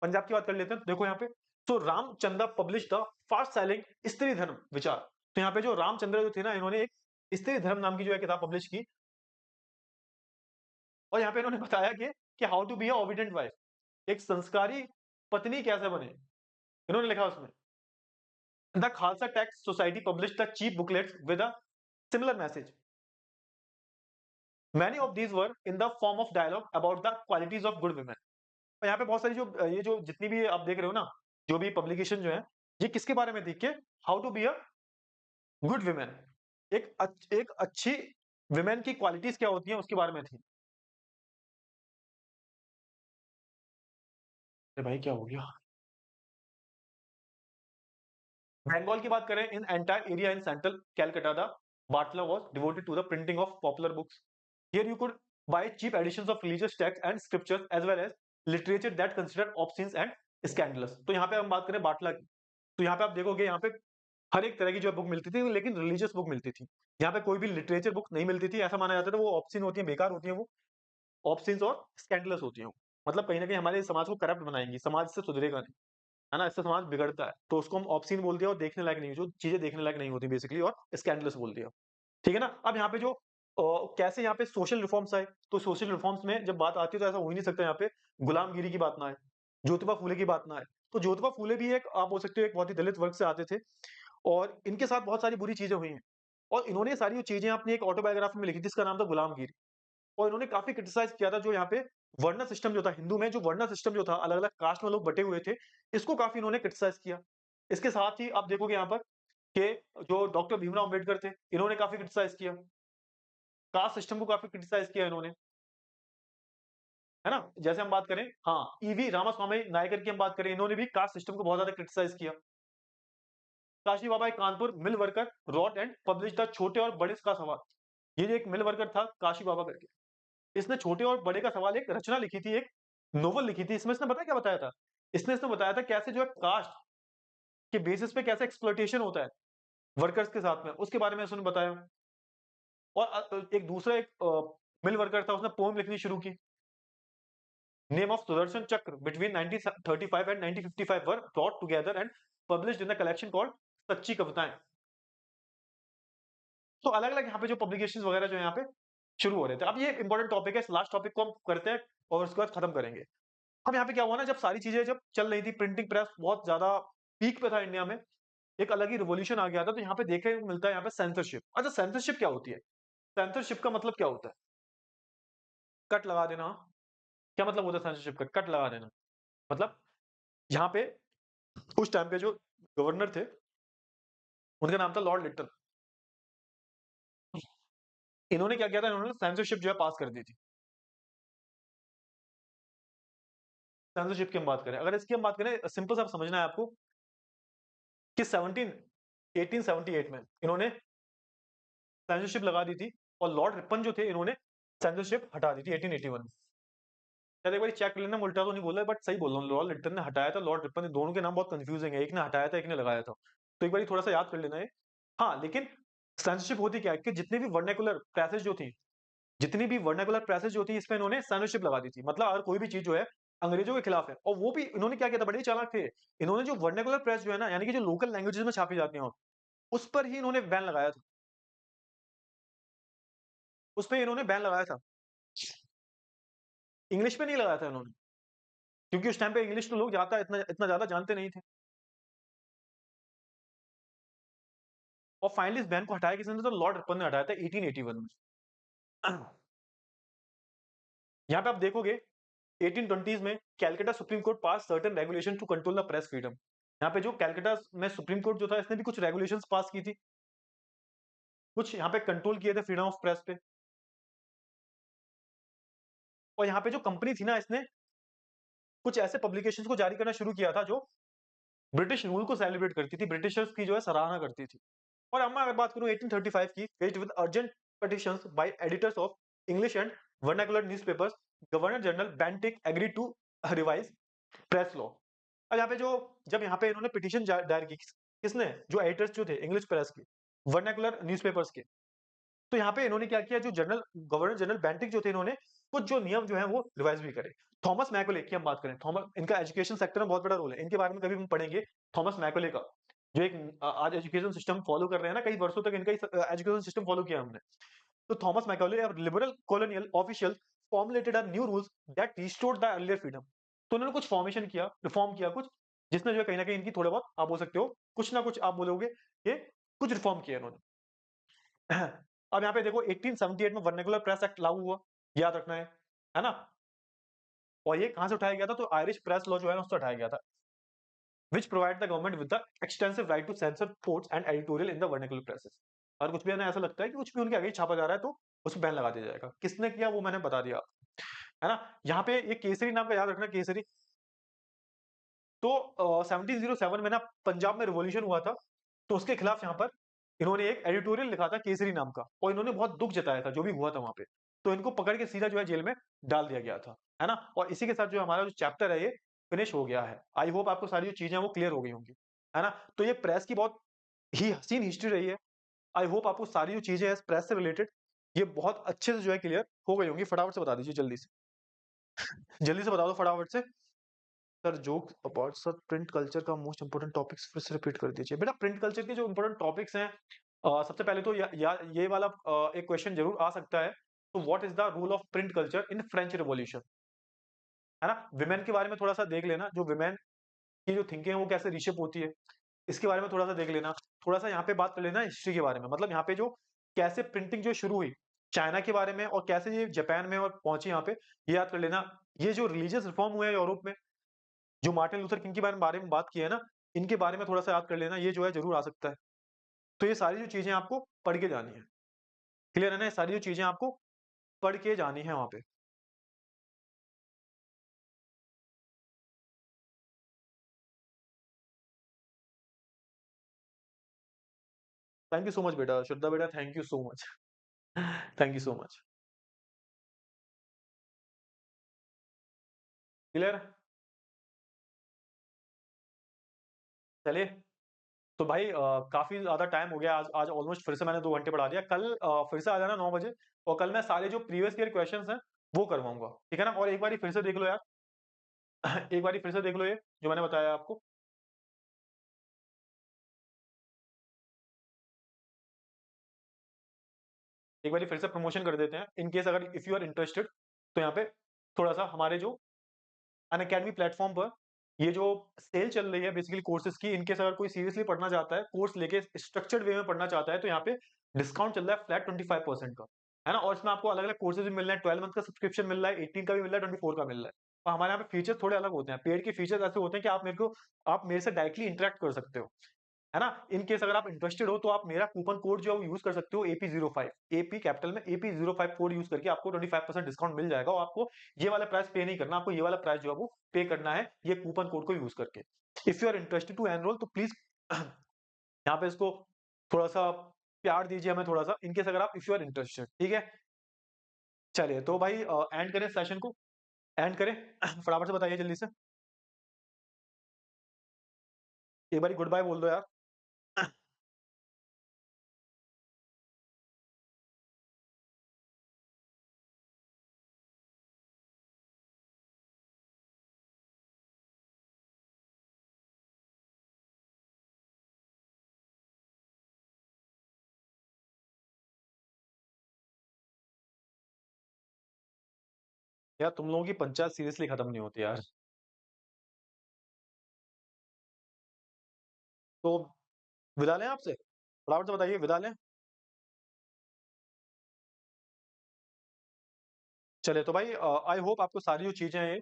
पंजाब की बात कर लेते हैं। देखो यहाँ पे, तो Ramchandra publish the fast selling स्त्री धर्म विचार। तो यहाँ पे जो रामचंद्र जो थे ना, इन्होंने एक स्त्री धर्म नाम की जो है किताब पब्लिश की, और यहाँ पे इन्होंने बताया कि how to be a obedient wife, एक संस्कारी पत्नी कैसे बने। इन्होंने लिखा उसमें, the Khalsa text society publish the cheap booklets with a similar message, many of these were in the form of dialogue about the qualities of good women. और यहाँ पे बहुत सारी जो ये जो जितनी भी आप देख रहे हो ना, जो भी पब्लिकेशन जो है, ये किसके बारे में थी कि how to be a good women, एक अच्छी वुमेन की क्वालिटीज क्या होती हैं उसके बारे में थी। अरे भाई क्या हो गया। बंगाल की बात करें, in entire area in central Calcutta the Battala was devoted to the printing of popular books. Here you could buy cheap editions of religious texts and scriptures as well as literature that considered obscene and scandalous। तो यहाँ पे हम बात करें बाटला की, तो यहाँ पे आप देखोगे, यहाँ पे हर एक तरह की जो बुक मिलती थी, लेकिन रिलीजियस बुक मिलती थी। यहाँ पे कोई भी लिटरेचर बुक नहीं मिलती थी। ऐसा माना जाता था वो ऑप्शन होती है, बेकार होती है, वो ऑप्शंस और स्कैंडलस होती हैं। मतलब कहीं ना कहीं हमारे समाज को करप्ट बनाएंगी, समाज से सुधरेगा नहीं, है ना, इससे समाज बिगड़ता है। तो उसको हम ऑप्शन बोल दिया, और देखने लायक नहीं, जो चीजें देखने लायक नहीं होती बेसिकली, और स्कैंडलस बोल दिया। ठीक है ना। अब यहाँ पे जो कैसे यहाँ पे सोशल रिफॉर्म्स आए, तो सोशल रिफॉर्म्स में जब बात आती है तो ऐसा हो ही नहीं सकता यहाँ पे गुलामगिरी की बात ना आए, ज्योतिबा फूले की बात ना आए। तो ज्योतिबा फूले भी एक, आप बोल सकते हो, एक बहुत ही दलित वर्ग से आते थे, और इनके साथ बहुत सारी बुरी चीजें हुई हैं। और इन्होंने सारी जो चीजें अपनी एक ऑटोबायोग्राफी में लिखी थी, जिसका नाम था गुलामगिरी। और इन्होंने काफी क्रिटिसाइज किया था जो यहाँ पे वर्ण सिस्टम जो था हिंदू में, जो वर्ण सिस्टम जो था, अलग अलग कास्ट में लोग बटे हुए थे, इसको काफी इन्होंने क्रिटिसाइज किया। इसके साथ ही आप देखोगे यहाँ पर कि जो डॉक्टर भीमराव अम्बेडकर थे, इन्होंने काफी क्रिटिसाइज किया, कास्ट सिस्टम को काफी क्रिटिसाइज किया इन्होंने, है ना। जैसे हम बात करें, हाँ, ईवी रामास्वामी नायकर की हम बात करें, इन्होंने भी कास्ट सिस्टम को बहुत ज्यादा क्रिटिसाइज किया। Kashi Baba Kanpur mill worker wrote and publish the छोटे और बड़े का सवाल। ये जो एक मिल वर्कर था काशी बाबा करके, इसने छोटे और बड़े का सवाल एक रचना लिखी थी, एक नोवेल लिखी थी। इसमें इसने बताया क्या बताया था, इसने बताया था कैसे जो है कास्ट के बेसिस पे कैसे एक्सप्लॉइटेशन होता है वर्कर्स के साथ में, उसके बारे में उसने बताया। और एक दूसरा मिल वर्कर था, उसने पोएम लिखनी शुरू की। नेम ऑफ सुदर्शन चक्र between 1935 and 1955 were brought together and published in the collection called सच्ची कविताएं। तो अलग अलग यहाँ पे जो पब्लिकेशंस वगैरह जो यहाँ पे शुरू हो रहे थे। अब ये इंपॉर्टेंट टॉपिक है, इस लास्ट टॉपिक को हम करते हैं और उसके बाद खत्म करेंगे। अब यहाँ पे क्या हुआ ना, जब सारी चीजें जब चल रही थी, प्रिंटिंग प्रेस बहुत ज्यादा पीक पे था इंडिया में, एक अलग ही रिवॉल्यूशन आ गया था। तो यहाँ पे देखने को मिलता है यहाँ पे सेंसरशिप। अच्छा, सेंसरशिप क्या होती है? सेंसरशिप का मतलब क्या होता है? कट लगा देना। क्या मतलब होता है सेंसरशिप का? कट लगा देना मतलब, यहाँ पे उस टाइम पे जो गवर्नर थे, उनका नाम था लॉर्ड लिट्टन। इन्होंने क्या किया था, इन्होंने सेंसरशिप जो है पास कर दी थी। सेंसरशिप की हम बात करें, अगर इसकी हम बात करें, सिंपल सा समझना है आपको कि 1878 में इन्होंने सेंसरशिप लगा दी थी, और लॉर्ड रिपन जो थे, इन्होंने सेंसरशिप हटा दी थी 1881 में। शायद एक बार चेक कर लेना, मैं उल्टा तो नहीं बोल रहा, बट सही बोल रहा हूँ। लॉर्ड लिट्टन ने हटाया था, लॉर्ड रिपन ने, दोनों के नाम बहुत कंफ्यूजिंग है, एक ने हटाया था, एक ने लगाया था। तो एक बार थोड़ा सा याद कर लेना है। हाँ, लेकिन सेंसरशिप होती क्या है कि जितने भी वर्नाकुलर प्रेसेज जो थी, जितनी भी वर्नाकुलर प्रेसेज जो थी, इस पे इन्होंने सेंसरशिप लगा दी थी। मतलब अगर कोई भी चीज जो है अंग्रेजों के खिलाफ है, और वो भी इन्होंने क्या किया था, बड़े चालाक थे। इन्होंने जो वर्नाकुलर प्रेस जो है ना, यानी कि जो लोकल लैंग्वेजेस में छापी जाती हैं, उस पर ही इन्होंने बैन लगाया था। उस पे इन्होंने बैन लगाया था, इंग्लिश पे नहीं लगाया था इन्होंने, क्योंकि उस टाइम पे इंग्लिश तो लोग जाता इतना इतना ज्यादा जानते नहीं थे। और फाइनली इस बैन को हटाया किसने? तो लॉर्ड रिपन ने हटाया था 1881 में। यहाँ पे आप देखोगे 1820s में Calcutta Supreme Court pass certain regulation to control the press freedom. यहाँ पे जो कैलकाटा में सुप्रीम कोर्ट जो था, इसने भी कुछ रेगुलेशंस पास की थी, कुछ यहाँ पे कंट्रोल किए थे फ्रीडम ऑफ प्रेस पे। और यहाँ पे जो कंपनी थी ना, इसने कुछ ऐसे पब्लिकेशंस को जारी करना शुरू किया था जो ब्रिटिश रूल को सेलिब्रेट करती थी, ब्रिटिशर्स की जो है सराहना करती थी। और अब मैं अगर बात करूँ 1835 की, faced with urgent petitions by editors of English and vernacular newspapers, Governor General Bentinck agreed to revise press law। अब यहाँ पे जो जब यहाँ पे इन्होंने पिटीशन दायर की, किसने? जो एडिटर्स जो थे इंग्लिश प्रेस के, वर्नाकुलर न्यूज़पेपर्स के, तो यहाँ पे इन्होंने क्या किया, जो गवर्नर जनरल बेंटिक जो थे, इन्होंने कुछ जो नियम जो है वो रिवाइज भी करे। थॉमस मैकॉले की हम बात करें, थॉमस, इनका एजुकेशन सेक्टर में बहुत बड़ा रोल है, इनके बारे में कभी हम पढ़ेंगे। थॉमस मैकॉले का, जो एक आज एजुकेशन सिस्टम फॉलो कर रहे हैं ना, कई वर्षों तक इनका एजुकेशन सिस्टम फॉलो किया हमने। तो Thomas Macaulay, liberal colonial official, formulated a new rules that restored the earlier freedom. तो उन्होंने कुछ फॉर्मेशन किया, रिफॉर्म किया कुछ, जिसने जो है कहीं ना कहीं इनकी थोड़े बहुत, आप बोल सकते हो कुछ ना कुछ, आप बोलोगे ये कुछ रिफॉर्म किया इन्होंने। अब यहाँ पे देखो 1878 में वर्नाकुलर प्रेस एक्ट लागू हुआ, याद रखना है ना? और ये कहां से उठाया गया था? तो आयरिश प्रेस लॉ जो है ना, उससे उठाया गया था, which provide the government with the extensive right to censor quotes and editorial in the vernacular presses। और कुछ भी हमें ऐसा लगता है कि कुछ भी उनके आगे छापा जा रहा है तो उस पर बैन लगा दिया जाएगा। किसने किया वो मैंने बता दिया, है ना? यहाँ पे ये केसरी नाम का याद रखना, केसरी। तो 1707 में ना पंजाब में रिवॉल्यूशन हुआ था, तो उसके खिलाफ यहाँ पर इन्होंने एक एडिटोरियल लिखा था केसरी नाम का, और इन्होंने बहुत दुख जताया था जो भी हुआ था वहां पे। तो इनको पकड़ के सीधा जो है जेल में डाल दिया गया था, है ना? और इसी के साथ जो हमारा जो चैप्टर है ये फिनिश हो गया है। आई होप आपको सारी जो चीजें हैं वो क्लियर हो गई होंगी, है ना? तो ये प्रेस की बहुत ही हसीन हिस्ट्री रही है। आई होप आपको सारी जो चीजें हैं प्रेस से रिलेटेड ये बहुत अच्छे से जो है क्लियर हो गई होंगी। फटाफट से बता दीजिए, जल्दी से, जल्दी से बता दो फटाफट से। Sir joke about sir print culture का मोस्ट इंपोर्टेंट टॉपिक्स फिर से रिपीट कर दीजिए। बेटा प्रिंट कल्चर के जो इंपोर्टेंट टॉपिक्स हैं, सबसे पहले तो ये वाला एक क्वेश्चन जरूर आ सकता है। तो what is the role of print culture in French revolution, है ना? विमेन के बारे में थोड़ा सा देख लेना, जो विमेन की जो थिंकिंग है वो कैसे रीशेप होती है, इसके बारे में थोड़ा सा देख लेना। थोड़ा सा यहाँ पे बात कर लेना हिस्ट्री के बारे में, मतलब यहाँ पे जो कैसे प्रिंटिंग जो शुरू हुई चाइना के बारे में, और कैसे ये जापान में और पहुंची यहाँ पे, ये याद कर लेना। ये जो रिलीजियस रिफॉर्म हुए हैं यूरोप में, जो मार्टिन लूथर किंग के बारे में बात की है ना, इनके बारे में थोड़ा सा याद कर लेना, ये जो है जरूर आ सकता है। तो ये सारी जो चीजें आपको पढ़ के जानी है, क्लियर है ना? ये सारी जो चीजें आपको पढ़ के जानी है वहां पे। थैंक यू सो मच बेटा, श्रद्धा बेटा, thank you so much. Thank you so much. Clear? चलिए, तो भाई काफी ज्यादा टाइम हो गया, आज आज ऑलमोस्ट फिर से मैंने 2 घंटे पढ़ा दिया। कल फिर से आ जाना 9 बजे, और कल मैं सारे जो प्रीवियस ईयर क्वेश्चंस हैं वो करवाऊंगा, ठीक है ना? और एक बार फिर से देख लो यार, एक बार फिर से देख लो ये जो मैंने बताया आपको। एक बार फिर से प्रमोशन कर देते हैं, इन केस अगर इफ यू आर इंटरेस्टेड, तो यहाँ पे थोड़ा सा हमारे जो अनअकैडमी प्लेटफॉर्म पर ये जो सेल चल रही है बेसिकली कोर्सेज की, इनकेस अगर कोई सीरियसली पढ़ना चाहता है, कोर्स लेके स्ट्रक्चर्ड वे में पढ़ना चाहता है, तो यहाँ पे डिस्काउंट चल रहा है फ्लैट 25% का, है ना? और इसमें आपको अलग अलग कोर्सेज भी मिल रहे हैं, 12 मंथ का सब्सक्रिप्शन मिल रहा है, 18 का भी मिल रहा है, 24 का मिल रहा है। और हमारे यहाँ पे फीचर्स थोड़े अलग होते हैं, पेड के फीचर्स ऐसे होते हैं कि आप मेरे से डायरेक्टली इंटरेक्ट कर सकते हो, है ना? इन केस अगर आप इंटरेस्टेड हो तो आप मेरा कूपन कोड जो है वो यूज कर सकते हो, AP05, AP कैपिटल में AP05 कोड यूज करके आपको 25% डिस्काउंट मिल जाएगा, और आपको ये वाला प्राइस पे नहीं करना, आपको ये वाला प्राइस जो है वो पे करना है ये कूपन कोड को यूज करके। If you are interested to enroll तो प्लीज यहाँ पे इसको थोड़ा सा प्यार दीजिए हमें थोड़ा सा, इनकेस अगर आप इफ यू आर इंटरेस्टेड, ठीक है? चलिए तो भाई एंड करें सेशन को, एंड करें। फटाफट से बताइए जल्दी से, एक बार गुड बाय बोल दो यार। यार तुम लोगों की पंचायत सीरियसली खत्म नहीं होती यार। तो विदा लें आपसे, फटाफट से बताइए, विदा लें? चलिए तो भाई आई होप आपको सारी जो चीजें हैं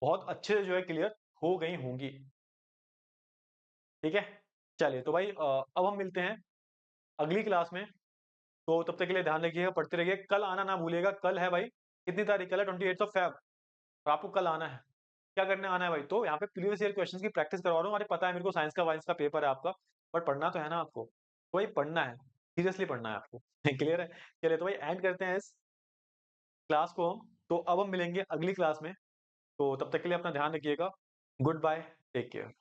बहुत अच्छे से जो है क्लियर हो गई होंगी, ठीक है? चलिए तो भाई अब हम मिलते हैं अगली क्लास में। तो तब तक के लिए ध्यान रखिएगा, पढ़ते रहिए, कल आना ना भूलिएगा, कल है भाई कितनी तारीख? कल है 28th ऑफ फ़ेब और आपको कल आना है। क्या करने आना है भाई? तो यहाँ पे प्रीवियस ईयर क्वेश्चन्स की प्रैक्टिस करवा रहा हूँ। अरे पता है मेरे को साइंस का वाइंस का पेपर है आपका, बट पढ़ना तो है ना आपको। तो भाई पढ़ना है, सीरियसली पढ़ना है आपको। क्लियर है? चलिए तो भाई एंड करते हैं इस क्लास को हम। तो अब हम मिलेंगे अगली क्लास में। तो तब तक के लिए अपना ध्यान रखिएगा। Goodbye, take care.